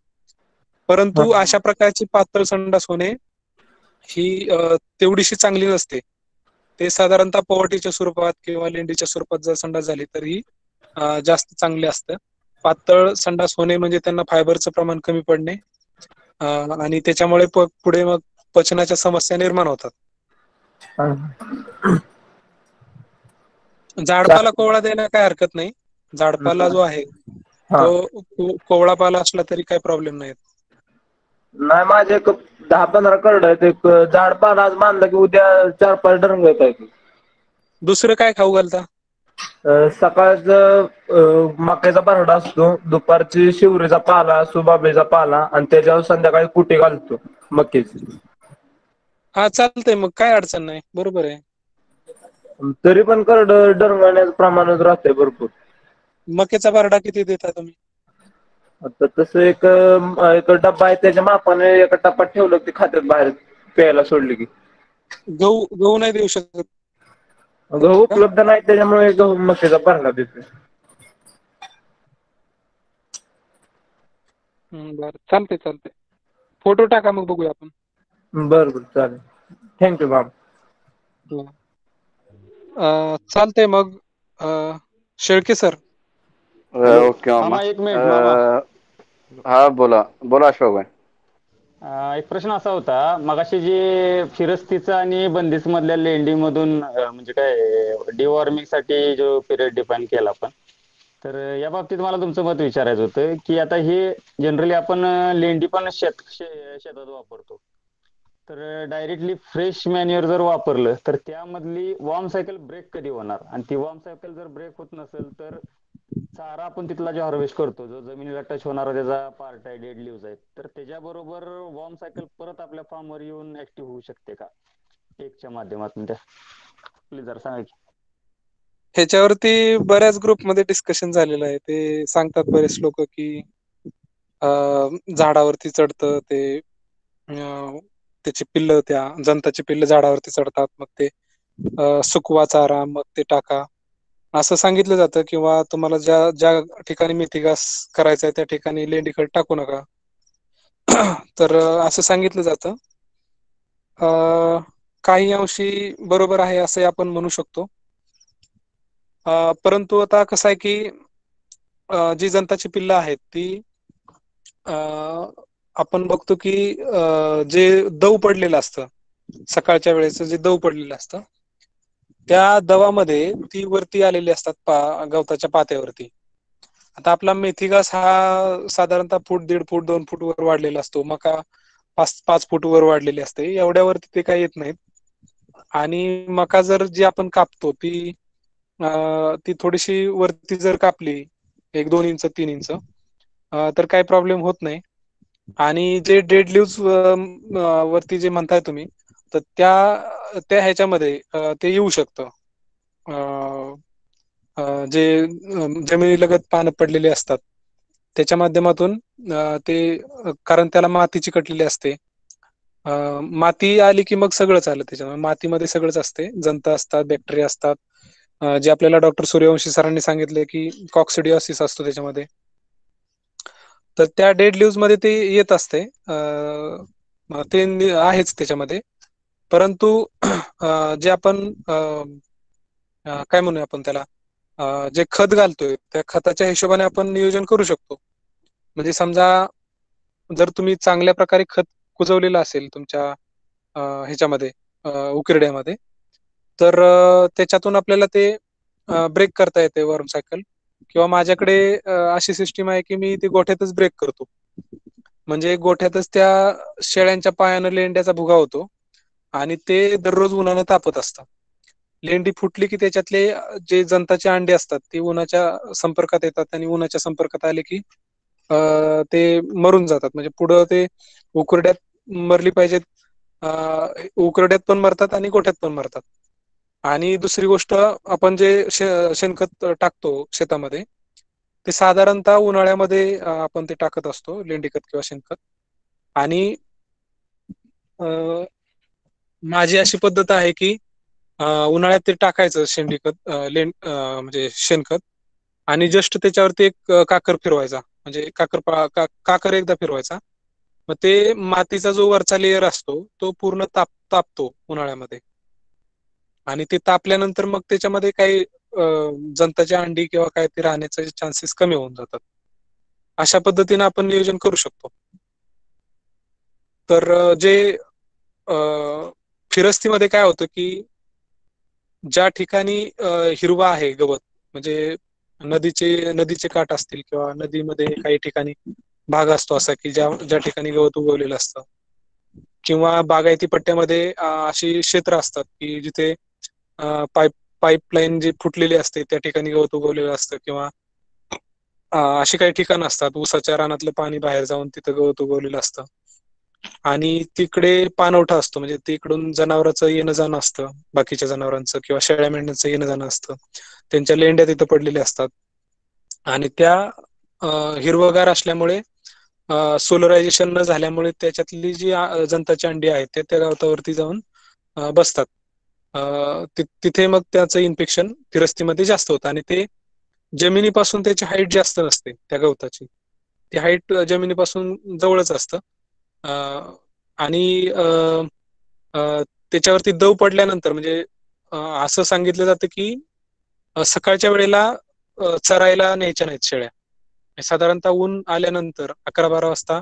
हा परंतु अशा प्रकारची पातळ संडास होणे ही तेवढीशी चांगली नसते. ते साधारणतः पॉवर्टीच्या स्वरूपात किंवा लेंडीच्या स्वरूपात जर संडास झाली तरी जास्त चांगले असतं. पातळ संडास होणे म्हणजे त्यांना फायबरचं प्रमाण कमी पडणे, आणि त्याच्यामुळे पुढे मग पचनाच्या समस्या निर्माण होतात. हा. झाडपाला कोवळा द्यायला काय हरकत नाही. झाडपाला जो आहे हा तो कोवळा पाला असला तरी काही प्रॉब्लेम नाही. नाही, माझे एक 10-15 करडे आहेत. एक झाड पाला आज बांधलं की उद्या 4-5 डरंग येतायत. दुसरं काय खाऊ घालता? सकाळचं मक्याचा भरडा असतो, दुपारची शिवरीचा पाला, सुबाबीचा पाला, आणि त्याच्यावर संध्याकाळी कुटी घालतो मक्याची. हा चालतंय, मग काय अडचण नाही, बरोबर आहे. तरी पण करडं डरगळण्याचं प्रमाणच राहतंय भरपूर. मक्याचा भरडा किती देता तुम्ही? आता तसं एक डब्बा आहे, त्याच्या मापाने एका टपात ठेवलं की खात्यात बाहेर प्यायला सोडली की. गहू नाही देऊ शकत गहू का? उपलब्ध नाही, त्याच्यामुळे गहू मक्याचा भरडा देतोय. बरं, चालतंय. फोटो टाका मग बघूया आपण. बरं चालेल. थँक्यू बाबा. चालतंय मग. शेळके सर. हॅलो ओके मामा. मामा, एक मिनिट मामा. हा बोला अशोक भाई. एक प्रश्न असा होता, मगाशी जे फिरस्तीचं आणि बंदिस्त मधल्या लेंडीमधून म्हणजे काय डिवॉर्मिंगसाठी जो पिरियड डिफाईन केला आपण, तर या बाबतीत मला तुमचं मत विचारायचं होतं की आता हे जनरली आपण लेंडी पण शेतात वापरतो, तर डायरेक्टली फ्रेश मॅन्युअर जर वापरलं तर त्यामधली वॉर्म सायकल ब्रेक कधी होणार, आणि ती वॉर्म सायकल जर ब्रेक होत नसेल तर चारा आपण तिथला जो हार्वेस्ट करतो, जो जमिनीला टच होणारा त्याचा पार्ट आहे, डेड लिव्ज आहेत, तर त्याच्याबरोबर वॉर्म सायकल परत आपल्या फार्मवर येऊन ऍक्टिव्ह होऊ शकते का टेकच्या माध्यमातून? त्या प्लीज जरा सांगा की. ह्याच्यावरती बऱ्याच ग्रुपमध्ये डिस्कशन झालेलं आहे. ते सांगतात बरेच लोक की झाडावरती चढतं ते, त्याची पिल्लं, त्या जंताची पिल्लं झाडावरती चढतात, मग ते सुकवा चारा, मग ते टाका, असं सांगितलं जातं. किंवा तुम्हाला ज्या ठिकाणी मेथी घास करायचा आहे त्या ठिकाणी लेंडी खत टाकू नका, तर असं सांगितलं जातं. काही अंशी बरोबर आहे असं आपण म्हणू शकतो. परंतु आता कसं आहे की जी जंताची पिल्लं आहेत ती आपण बघतो की जे दव पडलेलं असतं सकाळच्या वेळेचं जे दव पडलेलं असतं त्या दवामध्ये ती वरती आलेली असतात गवताच्या पात्यावरती. आता आपला मेथी घास हा साधारणतः फूट 1.5 फूट 2 फूट वर वाढलेला असतो. मका 5 फूट वर वाढलेली असते. एवढ्यावरती ते काही येत नाहीत. आणि मका जर जी आपण कापतो ती थोडीशी वरती जर कापली 1-2 इंच 3 इंच तर काही प्रॉब्लेम होत नाही. आणि जे डेड लिव्स वरती जे म्हणताय तुम्ही तर त्या ह्याच्यामध्ये ते येऊ शकतं. जे जमिनीलगत पानं पडलेली असतात त्याच्या माध्यमातून ते कारण त्याला माती चिकटलेली असते. माती आली की मग सगळंच आलं त्याच्यामुळे मातीमध्ये सगळंच असते. जंत असतात, बॅक्टेरिया असतात. जे आपल्याला डॉक्टर सूर्यवंशी सरांनी सांगितले की कॉक्सिडिओसिस असतो त्याच्यामध्ये. तर त्या डेड लिव्स मध्ये ते येत असते. ते आहेच त्याच्यामध्ये. परंतु जे आपण काय म्हणूया आपण त्याला जे खत घालतोय त्या खताच्या हिशोबाने आपण नियोजन करू शकतो. म्हणजे समजा जर तुम्ही चांगल्या प्रकारे खत कुजवलेलं असेल तुमच्या ह्याच्यामध्ये उकिरड्यामध्ये तर त्याच्यातून आपल्याला ते ब्रेक करता येते वर्म सायकल. किंवा माझ्याकडे अशी सिस्टीम आहे की मी ती गोठ्यातच ब्रेक करतो. म्हणजे गोठ्यातच त्या शेळ्यांच्या पायानं लेंड्याचा भुगा होतो आणि ते दररोज उन्हानं तापत असतात. लेंडी फुटली की त्याच्यातले जे जंताचे अंडे असतात ते उन्हाच्या संपर्कात येतात आणि उन्हाच्या संपर्कात आले की ते मरून जातात. म्हणजे पुढं ते उकरड्यात मरली पाहिजेत, उकरड्यात पण मरतात आणि गोठ्यात पण मरतात. आणि दुसरी गोष्ट आपण जे शेणखत टाकतो शेतामध्ये ते साधारणतः उन्हाळ्यामध्ये आपण ते टाकत असतो लेंडीखत किंवा शेणखत. आणि माझी अशी पद्धत आहे की उन्हाळ्यात ते टाकायचं शेंडीखत म्हणजे शेणखत आणि जस्ट त्याच्यावरती एक काकर फिरवायचा. म्हणजे काकर एकदा फिरवायचा. मग ते मातीचा जो वरचा लेयर असतो तो पूर्ण तापतो उन्हाळ्यामध्ये. आणि ते तापल्यानंतर मग त्याच्यामध्ये काही जंताची अंडी किंवा काय ते राहण्याचे चान्सेस कमी होऊन जातात. अशा पद्धतीने आपण नियोजन करू शकतो. तर जे फिरस्तीमध्ये काय होतं की ज्या ठिकाणी हिरवा आहे गवत म्हणजे नदीचे काठ असतील किंवा नदीमध्ये काही ठिकाणी भाग असतो असा की ज्या ठिकाणी गवत उगवलेलं असतं किंवा बागायती पट्ट्यामध्ये अशी क्षेत्र असतात की जिथे पाईपलाईन जी फुटलेली असते त्या ठिकाणी गवत उगवलेलं असतं किंवा अशी काही ठिकाणं असतात ऊसाच्या रानातलं पाणी बाहेर जाऊन तिथं गवत उगवलेलं असतं आणि तिकडे पाणवठा असतो. म्हणजे तिकडून जनावरांचं येणं जाणं असतं, बाकीच्या जनावरांचं किंवा शेळ्या मेंढ्यांचं येणं जाणं असतं. त्यांच्या लेंड्या तिथं पडलेल्या असतात आणि त्या हिरवगार असल्यामुळे सोलरायझेशन न झाल्यामुळे त्याच्यातली जी जंताची अंडी आहेत त्या गवतावरती जाऊन बसतात. तिथे मग त्याचं इन्फेक्शन फिरस्तीमध्ये जास्त होतं आणि ते जमिनीपासून त्याची हाईट जास्त नसते त्या गवताची. ती हाईट जमिनीपासून जवळच असतं. आणि त्याच्यावरती दव पडल्यानंतर म्हणजे असं सांगितलं जातं की सकाळच्या वेळेला चरायला न्यायच्या नाहीत शेळ्या. साधारणतः ऊन आल्यानंतर 11-12 वाजता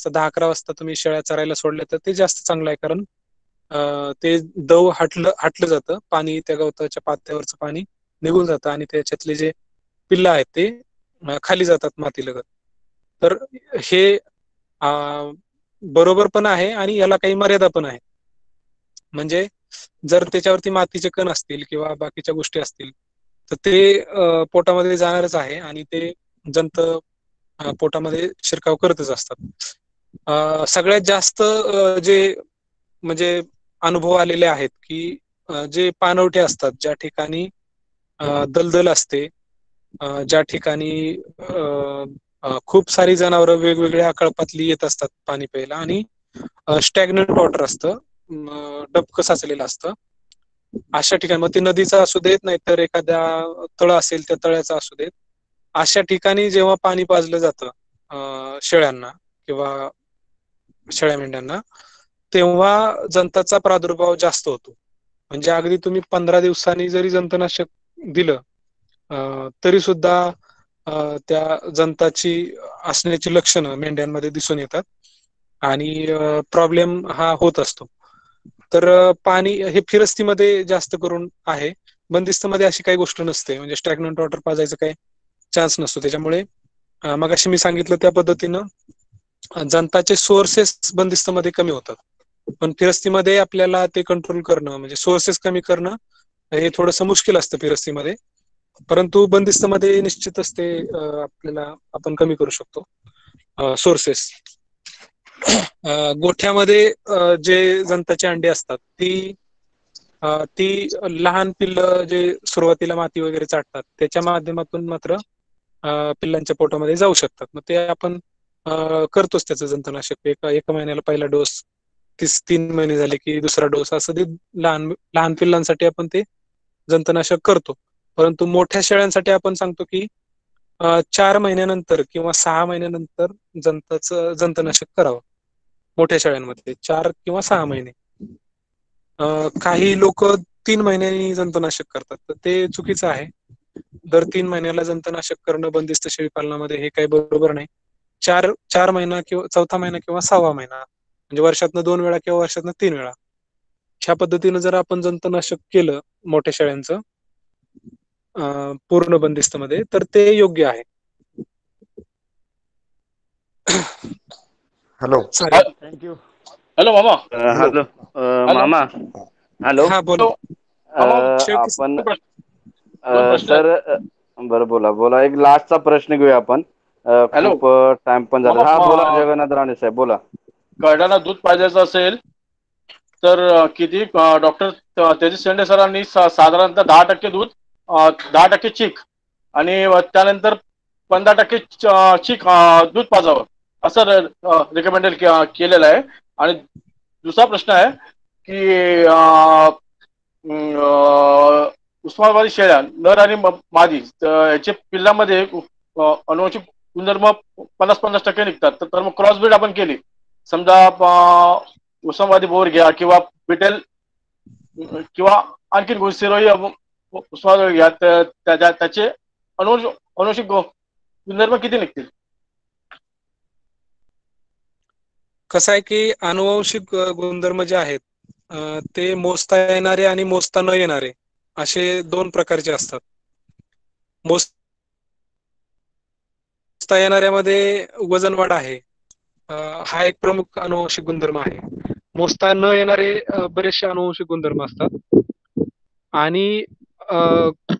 10-11 वाजता तुम्ही शेळ्या चरायला सोडल्या तर ते जास्त चांगलं आहे. कारण ते दव हटलं जातं, पाणी त्या गवताच्या पात्यावरचं पाणी निघून जातं आणि त्याच्यातले जे पिल्लं आहेत ते खाली जातात मातीलगत. तर हे बरोबर पण आहे आणि याला काही मर्यादा पण आहे. म्हणजे जर त्याच्यावरती मातीचे कण असतील किंवा बाकीच्या गोष्टी असतील तर ते पोटामध्ये जाणारच आहे आणि ते जंत पोटामध्ये शिरकाव करतच असतात. सगळ्यात जास्त जे म्हणजे अनुभव आलेले आहेत की जे पाणवठे असतात ज्या ठिकाणी दलदल असते, ज्या ठिकाणी खूप सारी जनावरं वेगवेगळ्या कळपातली येत असतात पाणी प्यायला आणि स्टॅग्नंट वॉटर असतं, डबकं साचलेलं असतं. अशा ठिकाणी मग ते नदीचा असू देत नाही तर एखाद्या तळ असेल त्या तळ्याचा असू देत, अशा ठिकाणी जेव्हा पाणी पाजलं जातं शेळ्यांना किंवा शेळ्या मेंढ्यांना तेव्हा जंताचा प्रादुर्भाव जास्त होतो. म्हणजे अगदी तुम्ही 15 दिवसांनी जरी जंतनाशक दिलं तरी सुद्धा त्या जंताची असण्याची लक्षणं मेंढ्यांमध्ये दिसून येतात आणि प्रॉब्लेम हा होत असतो. तर पाणी हे फिरस्तीमध्ये जास्त करून आहे. बंदिस्तमध्ये अशी काही गोष्ट नसते, म्हणजे स्टॅग्नंट वॉटर पाजायचा काही चान्स नसतो. त्याच्यामुळे मगाशी मी सांगितलं त्या पद्धतीनं जंताचे सोर्सेस बंदिस्तमध्ये कमी होतात, पण फिरस्तीमध्ये आपल्याला ते कंट्रोल करणं म्हणजे सोर्सेस कमी करणं हे थोडंसं मुश्किल असतं फिरस्तीमध्ये. परंतु बंदिस्तमध्ये निश्चितच ते आपल्याला आपण कमी करू शकतो सोर्सेस. गोठ्यामध्ये जे जंताची अंडी असतात ती लहान पिल्लं जे सुरुवातीला माती वगैरे चाटतात त्याच्या माध्यमातून मात्र पिल्लांच्या पोटामध्ये जाऊ शकतात. मग ते आपण करतोच त्याचं जंतुनाशक. एका महिन्याला पहिला डोस, 3 महिने झाले की दुसरा डोस, असं ते लहान पिल्लांसाठी आपण ते जंतुनाशक करतो. परंतु मोठ्या शेळ्यांसाठी आपण सांगतो की 4 महिन्यानंतर किंवा 6 महिन्यानंतर जंतुनाशक करावं. मोठ्या शेळ्यांमध्ये 4 किंवा 6 महिने. काही लोक 3 महिन्यांनी जंतुनाशक करतात, तर ते चुकीचं आहे. दर 3 महिन्याला जंतुनाशक करणं बंदिस्त शेळीपालनामध्ये हे काही बरोबर नाही. 4 महिना किंवा 4था महिना किंवा 6वा महिना, म्हणजे वर्षातनं 2 वेळा किंवा वर्षातनं 3 वेळा, ह्या पद्धतीनं जर आपण जंतुनाशक केलं मोठ्या शेळ्यांचं पूर्ण बंदिस्तमध्ये, तर ते योग्य आहे. हॅलो. थँक्यू. हॅलो मामा. हॅलो. मामा. हॅलो. हा बोला. आपण सर बरं बोला. एक लास्टचा प्रश्न घेऊया आपण. खूप टाइम पण झाला. हा बोला जगन्नाथ राणे साहेब बोला. गाढांना दूध पाजायचं असेल तर किती डॉक्टर तेजस शेंडे सरांनी साधारणतः 10% दूध, 10% चीक आणि त्यानंतर 15% चीक दूध पाजावं असं रिकमेंडेड केलेलं आहे. आणि दुसरा प्रश्न आहे की उस्मानाबादी शेळ्या नर आणि मादी याच्या पिल्लामध्ये अनुवांशिक गुणधर्म 50% निघतात. तर मग क्रॉसब्रीड आपण केली, समजा उस्मानाबादी बोर घ्या किंवा बिटेल किंवा आणखी सिरोही उस्मानाबादी घ्या, त्याचे अनुवांशिक गुणधर्म किती निघतील? कसं आहे की अनुवांशिक गुणधर्म जे आहेत ते मोजता येणारे आणि मोजता न येणारे असे 2 प्रकारचे असतात. मोजता येणाऱ्यामध्ये वजनवाढ आहे, हा एक प्रमुख अनुवांशिक गुणधर्म आहे. मोजता न येणारे बरेचसे अनुवांशिक गुणधर्म असतात. आणि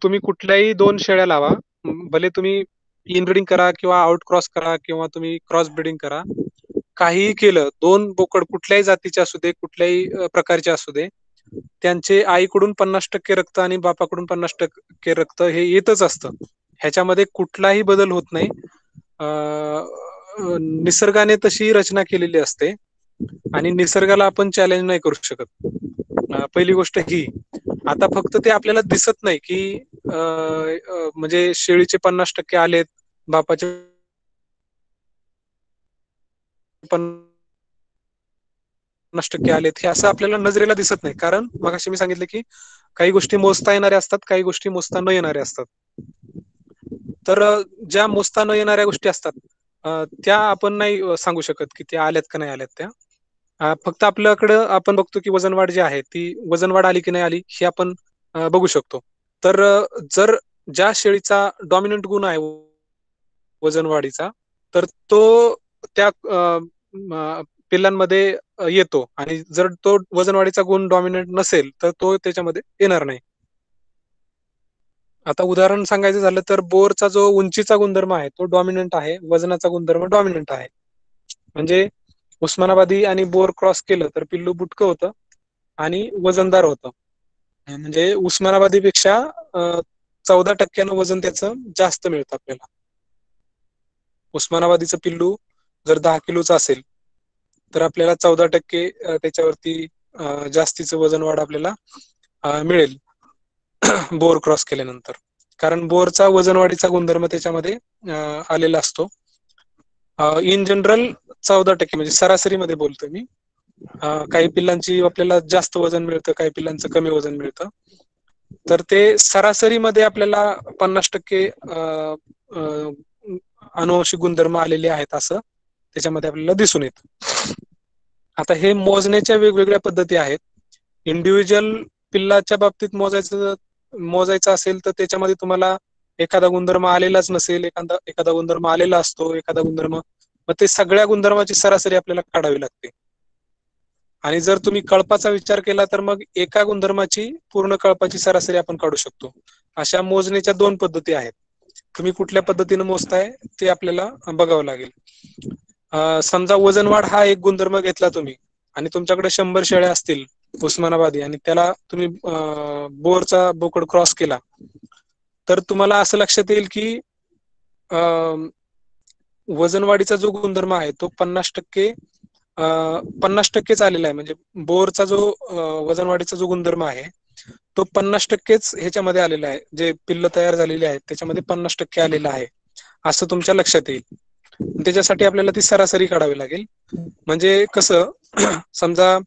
तुम्ही कुठल्याही 2 शेळ्या लावा, भले तुम्ही इनब्रीडिंग करा किंवा आउट क्रॉस करा किंवा तुम्ही क्रॉस ब्रीडिंग करा, काहीही केलं, 2 बोकड कुठल्याही जातीचे असू दे, कुठल्याही प्रकारचे असू दे, त्यांचे आईकडून 50% रक्त आणि बापाकडून 50% रक्त हे येतच असतं. ह्याच्यामध्ये कुठलाही बदल होत नाही. निसर्गाने तशी रचना केलेली असते आणि निसर्गाला आपण चॅलेंज नाही करू शकत. पहिली गोष्ट ही. आता फक्त ते आपल्याला दिसत नाही की म्हणजे शेळीचे 50% आलेत, बापाचे 50% आलेत, हे असं आपल्याला नजरेला दिसत नाही. कारण मगाशी मी सांगितलं की काही गोष्टी मोजता येणाऱ्या असतात, काही गोष्टी मोजता न येणाऱ्या असतात. तर ज्या मोजता न येणाऱ्या गोष्टी असतात त्या आपण नाही सांगू शकत की त्या आल्यात का नाही आल्यात. त्या फक्त आपल्याकडं आपण बघतो की वजनवाढ जी आहे ती वजनवाढ आली की नाही आली हे आपण बघू शकतो. तर जर ज्या शेळीचा डॉमिनंट गुण आहे वजनवाढीचा, तर तो त्या पिल्लांमध्ये येतो, आणि जर तो वजनवाढीचा गुण डॉमिनंट नसेल तर तो त्याच्यामध्ये येणार नाही. आता उदाहरण सांगायचं झालं तर बोरचा जो उंचीचा गुणधर्म आहे तो डॉमिनंट आहे, वजनाचा गुणधर्म डॉमिनंट आहे. म्हणजे उस्मानाबादी आणि बोर क्रॉस केलं तर पिल्लू बुटकं होतं आणि वजनदार होतं. म्हणजे उस्मानाबादीपेक्षा 14% वजन त्याचं जास्त मिळतं आपल्याला. उस्मानाबादीचं पिल्लू जर 10 किलोचं असेल तर आपल्याला 14% त्याच्यावरती जास्तीचं वजनवाढ आपल्याला मिळेल बोर क्रॉस केल्यानंतर. कारण बोरचा वजनवाढीचा गुणधर्म त्याच्यामध्ये आलेला असतो. इन जनरल 14% म्हणजे सरासरीमध्ये बोलतोय मी. काही पिल्लांची आपल्याला जास्त वजन मिळतं, काही पिल्लांचं कमी वजन मिळतं. तर ते सरासरीमध्ये आपल्याला 50% अनुवंशिक गुणधर्म आलेले आहेत असं त्याच्यामध्ये आपल्याला दिसून येतं. आता हे मोजण्याच्या वेगवेगळ्या पद्धती आहेत. इंडिव्हिज्युअल पिल्लाच्या बाबतीत मोजायचं असेल तर त्याच्यामध्ये तुम्हाला एखादा गुणधर्म आलेलाच नसेल, एखादा गुणधर्म आलेला असतो, एखादा गुणधर्म, मग ते सगळ्या गुणधर्माची सरासरी आपल्याला काढावी लागते. आणि जर तुम्ही कळपाचा विचार केला तर मग एका गुणधर्माची पूर्ण कळपाची सरासरी आपण काढू शकतो. अशा मोजण्याच्या 2 पद्धती आहेत. तुम्ही कुठल्या पद्धतीने मोजताय ते आपल्याला बघावं लागेल. समजा वजनवाढ हा एक गुणधर्म घेतला तुम्ही आणि तुमच्याकडे 100 शेळ्या असतील उस्मानाबादी आणि त्याला तुम्ही बोरचा बोकड क्रॉस केला तर तुम्हाला असं लक्षात येईल की वजनवाढीचा जो गुणधर्म आहे तो 50%च आलेला आहे. म्हणजे बोरचा जो वजनवाढीचा जो गुणधर्म आहे तो 50%च ह्याच्यामध्ये आलेला आहे. जे पिल्ल तयार झालेली आहेत त्याच्यामध्ये 50% आलेला आहे असं तुमच्या लक्षात येईल. त्याच्यासाठी आपल्याला ती सरासरी काढावी लागेल. म्हणजे कसं समजा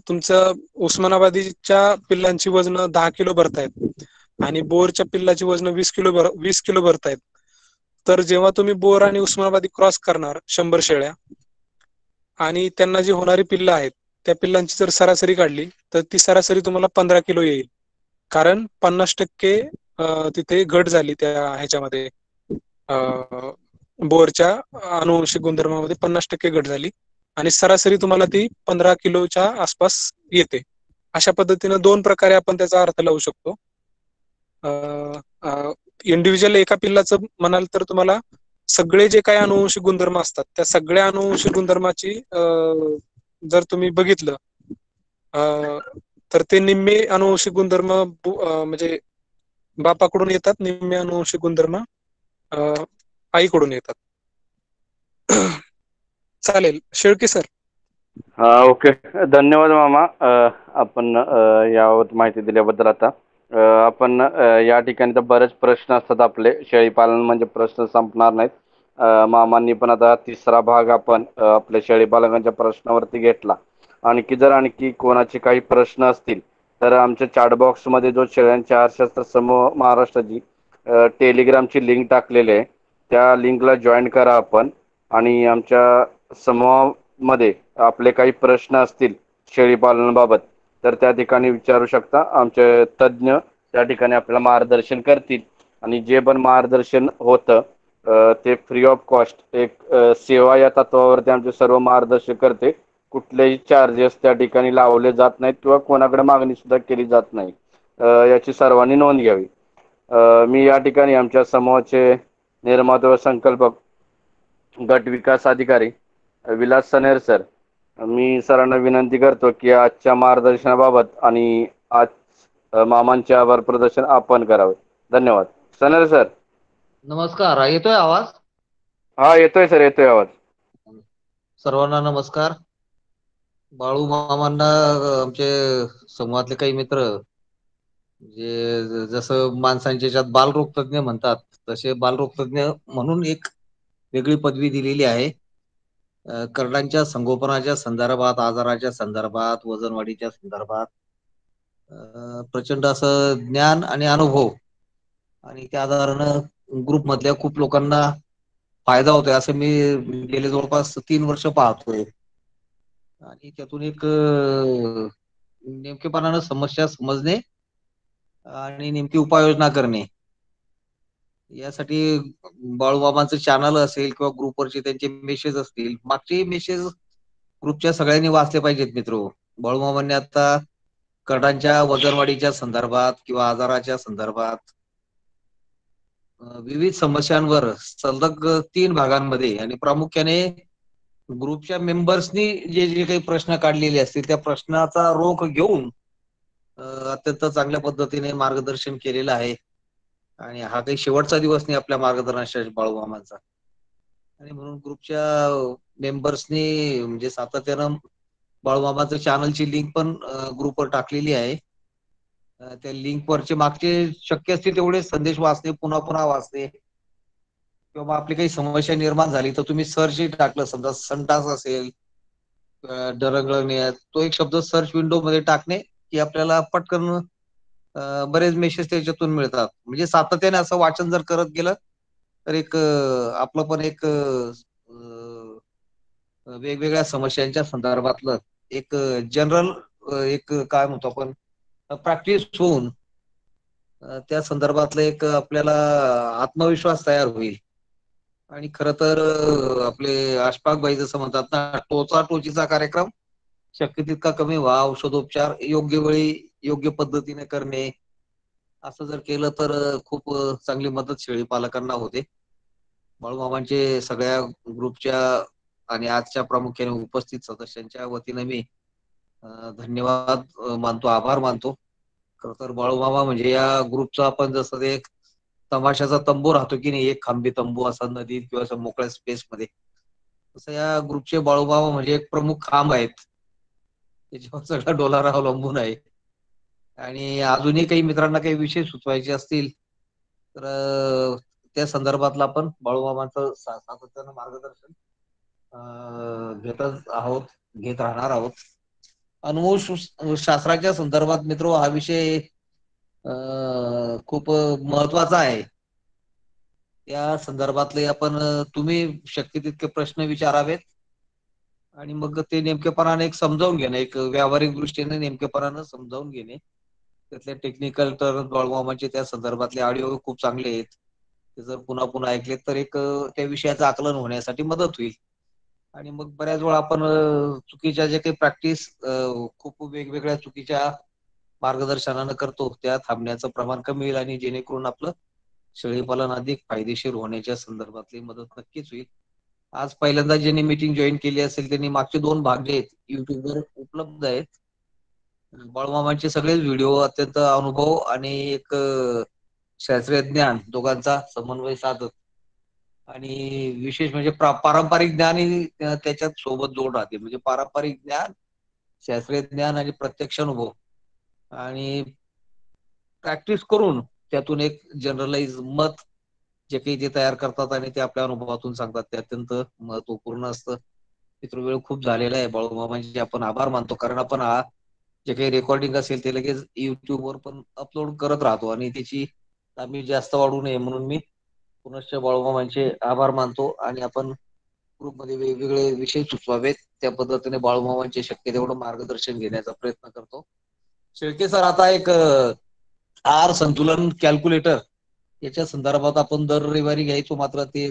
तुमचं उस्मानाबादीच्या पिल्लांची वजन 10 किलो भरतायत आणि बोरच्या पिल्लाची वजन 20 किलो भरतायत. तर जेव्हा तुम्ही बोर आणि उस्मानाबादी क्रॉस करणार 100 शेळ्या आणि त्यांना जी होणारी पिल्लं आहेत त्या पिल्लांची जर सरासरी काढली तर ती सरासरी तुम्हाला 15 किलो येईल. कारण 50% तिथे घट झाली त्या ह्याच्यामध्ये बोरच्या अनुवंशिक गुणधर्मामध्ये 50% घट झाली आणि सरासरी तुम्हाला ती 15 किलोच्या आसपास येते. अशा पद्धतीने 2 प्रकारे आपण त्याचा अर्थ लावू शकतो. इंडिव्हिज्युअल एका पिल्लाचं म्हणाल तर तुम्हाला सगळे जे काही अनुवंशिक गुणधर्म असतात त्या सगळ्या अनुवंशिक गुणधर्माची जर तुम्ही बघितलं तर ते निम्मे अनुवंशिक गुणधर्म म्हणजे बापाकडून येतात, निम्मे अनुवंशिक गुणधर्म आईकडून येतात. चालेल. शेळके सर. ओके, धन्यवाद मामा. आपण यावर माहिती दिल्याबद्दल. आता आपण या ठिकाणी तर बरेच प्रश्न असतात आपले, शेळीपालन म्हणजे प्रश्न संपणार नाहीत. मामांनी पण आता 3रा भाग आपण आपल्या शेळीपालकांच्या प्रश्नावरती घेतला. आणखी कोणाचे काही प्रश्न असतील तर आमच्या चॅट बॉक्समध्ये जो शेळ्यांच्या आहारशास्त्र समूह महाराष्ट्राची टेलिग्रामची लिंक टाकलेली आहे त्या लिंकला जॉईन करा आपण. आणि आमच्या समूहामध्ये आपले काही प्रश्न असतील शेळीपालनाबाबत तर त्या ठिकाणी विचारू शकता. आमचे तज्ज्ञ त्या ठिकाणी आपल्याला मार्गदर्शन करतील. आणि जे पण मार्गदर्शन होतं ते फ्री ऑफ कॉस्ट एक सेवा या तत्वावरती आमचे सर्व मार्गदर्शन करते. कुठलेही चार्जेस त्या ठिकाणी लावले जात नाहीत किंवा कोणाकडे मागणी सुद्धा केली जात नाही. याची सर्वांनी नोंद घ्यावी. मी या ठिकाणी आमच्या समूहाचे निर्माते व संकल्पक गट विकास अधिकारी विलास सनेर सर, मी सरांना विनंती करतो की आजच्या मार्गदर्शनाबाबत आणि आज मामांचे आभार प्रदर्शन आपण करावे. धन्यवाद. Snare sir. नमस्कार. येतोय आवाज? हा, येतोय सर, येतोय आवाज. सर्वांना नमस्कार. बाळू मामांना आमचे समूहातले काही मित्र जे जसं माणसांच्या याच्यात बालरोग तज्ञ म्हणतात तसे बालरोग तज्ञ म्हणून एक वेगळी पदवी दिलेली आहे. करडांच्या संगोपनाच्या संदर्भात, आजाराच्या संदर्भात, वजनवाढीच्या संदर्भात प्रचंड असं ज्ञान आणि अनुभव आणि त्या आधारानं ग्रुप मधल्या खूप लोकांना फायदा होतोय असं मी गेले जवळपास 3 वर्ष पाहतोय. आणि त्यातून एक नेमकेपणानं समस्या समजणे आणि नेमकी उपाययोजना करणे यासाठी बाळूमामांचं चॅनल असेल किंवा ग्रुपवरचे त्यांचे मेसेज असतील, मागचे मेसेज ग्रुपच्या सगळ्यांनी वाचले पाहिजेत मित्र. बाळूमामांनी आता करडांच्या वजनवाढीच्या संदर्भात किंवा आजाराच्या संदर्भात विविध समस्यांवर सलग 3 भागांमध्ये आणि प्रामुख्याने ग्रुपच्या मेंबर्सनी जे जे काही प्रश्न काढलेले असतील त्या प्रश्नाचा रोख घेऊन अत्यंत चांगल्या पद्धतीने मार्गदर्शन केलेलं आहे. आणि हा काही शेवटचा दिवस नाही आपल्या मार्गदर्शनाच्या बाळूमामांचा. आणि म्हणून ग्रुपच्या मेंबर्सनी म्हणजे सातत्यानं बाळूमामाचं चॅनलची लिंक पण ग्रुपवर टाकलेली आहे. त्या लिंकवरचे मागचे शक्य असतील तेवढे संदेश वाचणे, पुन्हा पुन्हा वाचणे किंवा आपली काही समस्या निर्माण झाली तर तुम्ही सर्च टाकलं, समजा संडास असेल, डरगळणे, तो एक शब्द सर्च विंडो मध्ये टाकणे की आपल्याला पटकन बरेच मेसेज त्याच्यातून मिळतात. म्हणजे सातत्याने असं वाचन जर करत गेलं तर एक आपलं पण एक वेगवेगळ्या समस्यांच्या संदर्भातलं एक जनरल एक काय म्हणतो आपण प्रॅक्टिस होऊन त्या संदर्भातलं एक आपल्याला आत्मविश्वास तयार होईल. आणि खरं तर आपले अशफाक भाई जसं म्हणतात ना, टोचा टोचीचा कार्यक्रम शक्य तितका कमी व्हा, औषधोपचार योग्य वेळी योग्य पद्धतीने करणे, असं जर केलं तर खूप चांगली मदत शेळी पालकांना होते. बाळूमामांचे सगळ्या ग्रुपच्या आणि आजच्या प्रामुख्याने उपस्थित सदस्यांच्या वतीने मी धन्यवाद मानतो, आभार मानतो. खरं तर बाळूमामा म्हणजे या ग्रुपचा आपण जसं ते एक तमाशाचा तंबू राहतो की नाही, एक खांबी तंबू असा नदीत किंवा असं मोकळ्या स्पेस मध्ये, तसं या ग्रुपचे बाळूमामा म्हणजे एक प्रमुख खांब आहेत, त्याच्यावर सगळा डोलारा अवलंबून आहे. आणि अजूनही काही मित्रांना काही विषय सुचवायचे असतील तर त्या संदर्भातलं आपण बाळूमामांचं सातत्यानं मार्गदर्शन घेतच आहोत, घेत राहणार आहोत. शास्त्राच्या संदर्भात मित्र हा विषय खूप महत्वाचा आहे. त्या संदर्भातले आपण तुम्ही शक्य तितके प्रश्न विचारावेत आणि मग ते नेमकेपणाने एक समजावून घेणे, एक व्यावहारिक दृष्टीने नेमकेपणाने समजावून घेणे. त्यातले टेक्निकल तर बाळूमामाचे त्या संदर्भातले ऑडिओ खूप चांगले आहेत. ते जर पुन्हा पुन्हा ऐकले तर एक त्या विषयाचं आकलन होण्यासाठी मदत होईल. आणि मग बऱ्याच वेळा आपण चुकीच्या जे काही प्रॅक्टिस खूप वेगवेगळ्या चुकीच्या मार्गदर्शनानं करतो त्या थांबण्याचं प्रमाण कमी होईल आणि जेणेकरून आपलं शेळीपालन अधिक फायदेशीर होण्याच्या संदर्भातली मदत नक्कीच होईल. आज पहिल्यांदा ज्यांनी मीटिंग जॉईन केली असेल त्यांनी मागचे 2 भाग जे आहेत युट्यूबवर उपलब्ध आहेत. बाळूमामांचे सगळेच व्हिडिओ अत्यंत अनुभव आणि एक शास्त्रीय ज्ञान दोघांचा समन्वय साधत आणि विशेष म्हणजे पारंपरिक ज्ञान त्याच्यात सोबत जोड राहते. म्हणजे पारंपरिक ज्ञान, शास्त्रीय ज्ञान आणि प्रत्यक्ष अनुभव आणि प्रॅक्टिस करून त्यातून एक जनरलाइज मत जे काही ते तयार करतात आणि ते आपल्या अनुभवातून सांगतात ते अत्यंत महत्वपूर्ण असतं. मित्र वेळ खूप झालेला आहे. बाळूमामांचे आपण आभार मानतो, कारण आपण हा जे काही रेकॉर्डिंग असेल ते लगेच युट्यूबवर पण अपलोड करत राहतो आणि त्याची आम्ही जास्त वाढू नये म्हणून मी पुनश्च बाळूमामांचे आभार मानतो. आणि आपण ग्रुपमध्ये वेगवेगळे विषय सुचवावेत त्या पद्धतीने बाळूमामांचे शक्य तेवढं मार्गदर्शन घेण्याचा प्रयत्न करतो. शेळके सर, आता एक आहार संतुलन कॅल्क्युलेटर याच्या संदर्भात आपण दर रविवारी घ्यायचो, मात्र ते